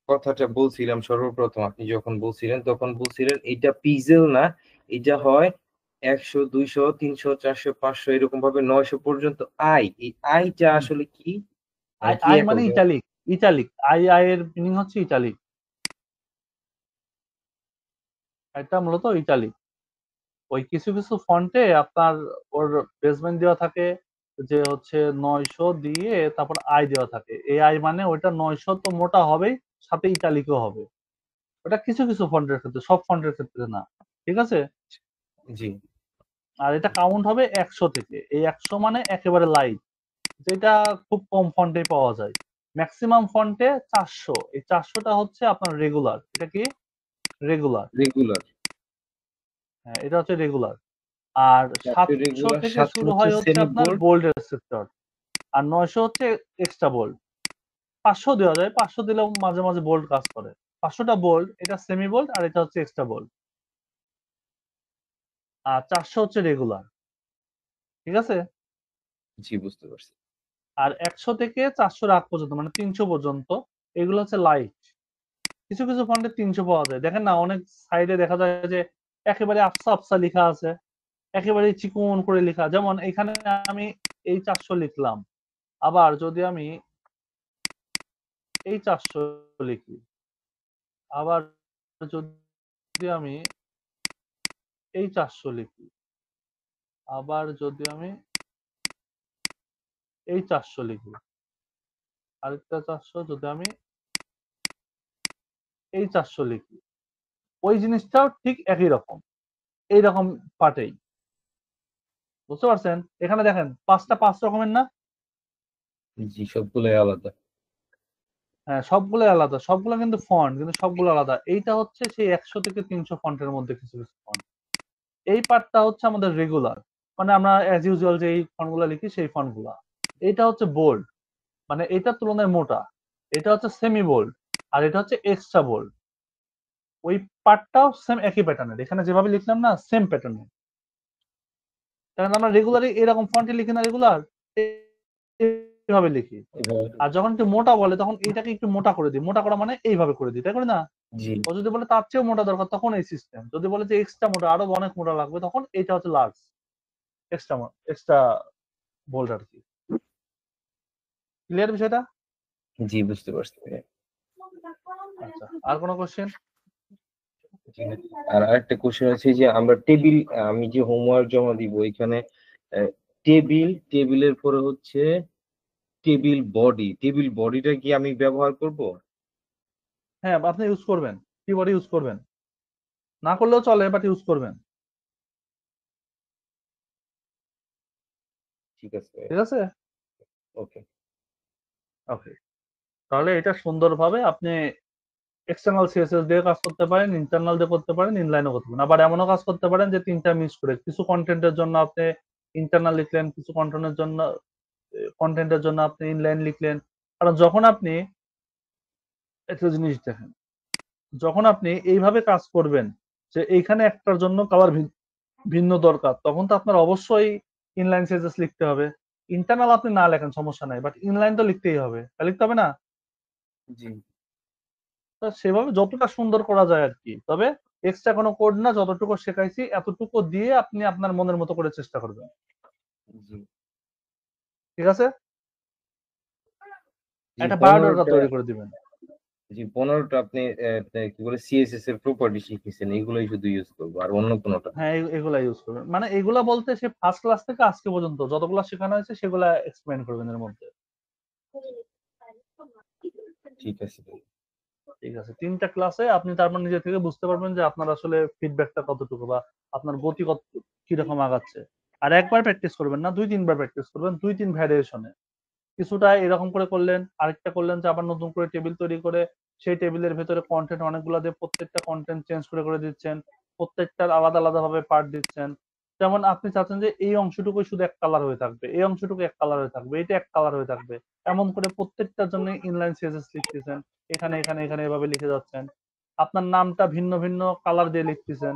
কথাটা বলছিলাম সর্বপ্রথম, আপনি যখন বলছিলেন তখন বলছিলেন এটা পিক্সেল না, এটা হয় 100 200 300 400 500 এরকম ভাবে 900 পর্যন্ত আই। এই আইটা হুম। আসলে কি, আই মানে কি আই একক? মানে ইটালিক। ইটালিক আই আই এর মিনিং হচ্ছে ইটালিক। এটা মূলত ইটালিক। ওই কিছু কিছু ফন্টে আপনার ওর বেসমেন্ট দেওয়া থাকে যে হচ্ছে 900 দিয়ে তারপর আই দেওয়া থাকে। এই আই মানে ওইটা 900 তো মোটা হবেই, সাথে ইটালিকও হবে। ওটা কিছু কিছু ফন্টের ক্ষেত্রে, সব ফন্টের ক্ষেত্রে না। ঠিক আছে? জি আর এটা কাউন্ট হবে 100 থেকে। এই 100 মানে একেবারে লাইট, যেটা খুব কম ফন্টে পাওয়া যায়। ম্যাক্সিমাম ফন্টে 400। এই 400টা হচ্ছে আপনার রেগুলার। এটা কি? রেগুলার। রেগুলার। হ্যাঁ, এটা হচ্ছে রেগুলার। আর 400 700 রেগুলার, থেকে 700 শুরু হচ্ছে হয় হচ্ছে সেমি আপনার বোল্ড। বোল্ডের সেক্টর। আর 900 হচ্ছে এক্সট্রা বোল্ড। 500 দেওয়া যায়, 500 দিলেও মাঝে মাঝে বোল্ড কাজ করে। 500টা বোল্ড, এটা সেমি বোল্ড আর এটা হচ্ছে এক্সট্রা বোল্ড। আর 400 হচ্ছে রেগুলার। ঠিক আছে? জি বুঝতে পারছি। আর 100 থেকে 400 আগ পর্যন্ত মানে 300 পর্যন্ত এগুলো হচ্ছে লাইট। কিছু কিছু ফন্টে 300 পাওয়া যায়। দেখেন না, অনেক সাইডে দেখা যায় যে একেবারে আফসা আফসা লেখা আছে, একেবারে চিকন করে লেখা। যেমন এখানে আমি এই 400 লিখলাম, আবার যদি আমি এই 400 লিখি, আবার যদি আমি এই 400 লিখি, আবার যদি আমি এই 400 লিখি, আরেকটা 400 যদি আমি এই 400 লিখি, ওই জিনিসটাও ঠিক একই রকম, এইরকম পাটেই। বুঝতে পারছেন? এখানে দেখেন 5টা 5 রকমের না? জি সবগুলোই আলাদা। হ্যাঁ, সবগুলোই আলাদা। সবগুলো কিন্তু ফন্ট, কিন্তু সবগুলো আলাদা। এইটা হচ্ছে সেই 100 থেকে 300 ফন্টের মধ্যে কিছু কিছু ফন্ট। এই পার্টটা হচ্ছে আমাদের রেগুলার, মানে আমরা অ্যাজ ইউজুয়াল যে এই ফন্টগুলো লিখি সেই ফন্টগুলা। এইটা হচ্ছে বোল্ড, মানে এটার তুলনায় মোটা। এটা হচ্ছে সেমি বোল্ড, আর এটা হচ্ছে এক্সট্রা বোল্ড। ওই পার্টটাও সেম একই প্যাটার্নের। এখানে যেভাবে লিখলাম না, সেম প্যাটার্নের। কারণ আমরা রেগুলারই এরকম ফন্টে লিখি না, রেগুলার এইভাবে লিখি। এভাবে। আর যখন একটু মোটা বলে তখন এইটাকে একটু মোটা করে দিই। মোটা করা মানে এইভাবে করে দিই, তাই করে না? জি ও যদি বলে তার চেয়েও মোটা দরকার, তখন এই সিস্টেম। যদি বলে যে এক্সট্রা মোটা, আরো অনেক মোটা লাগবে, তখন এইটা হচ্ছে লার্জ, এক্সট্রা এক্সট্রা বোল্ড আর কি। ক্লিয়ার বিষয়টা? জি বুঝতে পারছি। আচ্ছা, আর কোনো কোশ্চেন? জি। আর আরেকটা কোশ্চেন আছে যে আমরা টেবিল, আমি যে হোমওয়ার্ক জমা দিব এখানে টেবিলের পরে হচ্ছে টেবিল বডি, টেবিল বডিটা কি আমি ব্যবহার করব? হ্যাঁ, আপনি ইউজ করবেন, কিবোর্ড ইউজ করবেন। না করলেও চলে, বাট ইউজ করবেন। ঠিক আছে। ঠিক আছে? ওকে। ওকে। তাহলে এটা সুন্দরভাবে আপনি এক্সটার্নাল সিএসএস দিয়ে কাজ করতে পারেন, ইন্টারনাল দিয়ে করতে পারেন, ইনলাইনও করতে পারেন। আবার এমনও কাজ করতে পারেন যে 3টা মিক্স করে কিছু কন্টেন্টের জন্য আপনি ইন্টারনাল লিখলেন, কিছু কন্টেন্টের জন্য আপনি ইনলাইন লিখলেন। কারণ যখন আপনি একটা জিনিস দেখেন, যখন আপনি এইভাবে কাজ করবেন যে এইখানে একটার জন্য কালার ভিন্ন দরকার, তখন তো আপনার অবশ্যই ইনলাইন সিএসএস লিখতে হবে। ইন্টারনাল আপনি না লেখেন সমস্যা নাই, বাট ইনলাইন তো লিখতেই হবে। তা লিখতে হবে না? জি তো সেভাবে যতটা সুন্দর করা যায় আর কি। তবে এক্সট্রা কোনো কোড না, যতটুকু শেখাইছি এতটুকু দিয়ে আপনি আপনার মনের মতো করে চেষ্টা করবেন। জি ঠিক আছে? জি একটা বায়োডাটা 15টা। তৈরি করে দিবেন। জি 15টা আপনি কি বলে সিএসএস এর প্রপার্টি শিখেছেন, এগুলোই শুধু ইউজ করবো আর অন্য কোনোটা না। হ্যাঁ, এগুলা ইউজ করবেন। মানে এগুলা বলতে সে ফার্স্ট ক্লাস থেকে আজকে পর্যন্ত যতগুলা শেখানো হয়েছে সেগুলা এক্সপ্লেইন করবেন এর মধ্যে। ঠিক আছে ভাই। ঠিক আছে? 3টা ক্লাসে আপনি তারপর নিজে থেকে বুঝতে পারবেন যে আপনার আসলে ফিডব্যাকটা কতটুকু বা আপনার গতি কত কিরকম আগাচ্ছে। আর একবার প্র্যাকটিস করবেন না, 2-3 বার প্র্যাকটিস করবেন, 2-3 ভ্যারিয়েশনে। কিছুটা এরকম করে করলেন, আরেকটা করলেন যে আবার নতুন করে টেবিল তৈরি করে সেই টেবিলের ভেতরে কন্টেন্ট অনেকগুলা দিয়ে প্রত্যেকটা কন্টেন্ট চেঞ্জ করে করে দিচ্ছেন। প্রত্যেকটার আলাদা আলাদা ভাবে পার্ট দিচ্ছেন। যেমন আপনি চাচ্ছেন যে এই অংশটুকু শুধু এক কালার হয়ে থাকবে, এই অংশটুকু এক কালার হয়ে থাকবে, এটা এক কালার হয়ে থাকবে, এমন করে প্রত্যেকটার জন্য ইনলাইন সিএসএস লিখতেছেন, এখানে এখানে এখানে এভাবে লিখে যাচ্ছেন, আপনার নামটা ভিন্ন ভিন্ন কালার দিয়ে লিখতেছেন,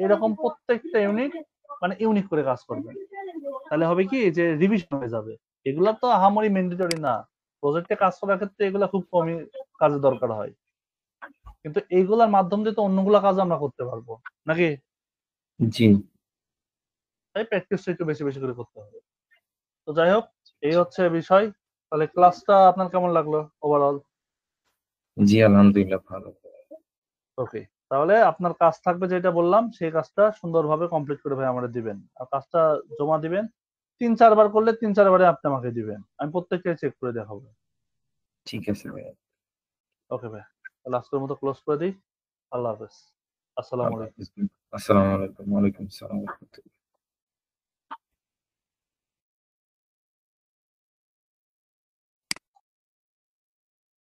এরকম প্রত্যেকটা ইউনিট মানে ইউনিক করে কাজ করবেন। তাহলে হবে কি যে রিভিশন হয়ে যাবে। এগুলা তো আহামরি ম্যান্ডেটরি না, প্রজেক্টে কাজ করার ক্ষেত্রে এগুলা খুব কমই কাজে দরকার হয়, কিন্তু এইগুলার মাধ্যম দিয়ে তো অন্যগুলা কাজ আমরা করতে পারবো নাকি? জি তাই প্র্যাকটিসটা একটু বেশি বেশি করে করতে হবে। তো যাই হোক, এই হচ্ছে বিষয়। তাহলে ক্লাসটা আপনার কেমন লাগলো ওভারঅল? জি আলহামদুলিল্লাহ ভালো। ওকে, তাহলে আপনার কাজ থাকবে যেটা বললাম সেই কাজটা সুন্দরভাবে কমপ্লিট করে ভাই আমাদের দিবেন, আর কাজটা জমা দিবেন 3-4 বার করলে 3-4 বারে আপনি আমাকে দিবেন, আমি প্রত্যেকটা চেক করে দেখাবো। ঠিক আছে ভাইয়া। ওকে ভাই, তাহলে আজকের মতো ক্লোজ করে দিই। আল্লাহ হাফেজ, আসসালামু আল্লাহ আলাইকুম। হাফেজ। আসসালামু আলাইকুম। ওয়ালাইকুম আসসালাম।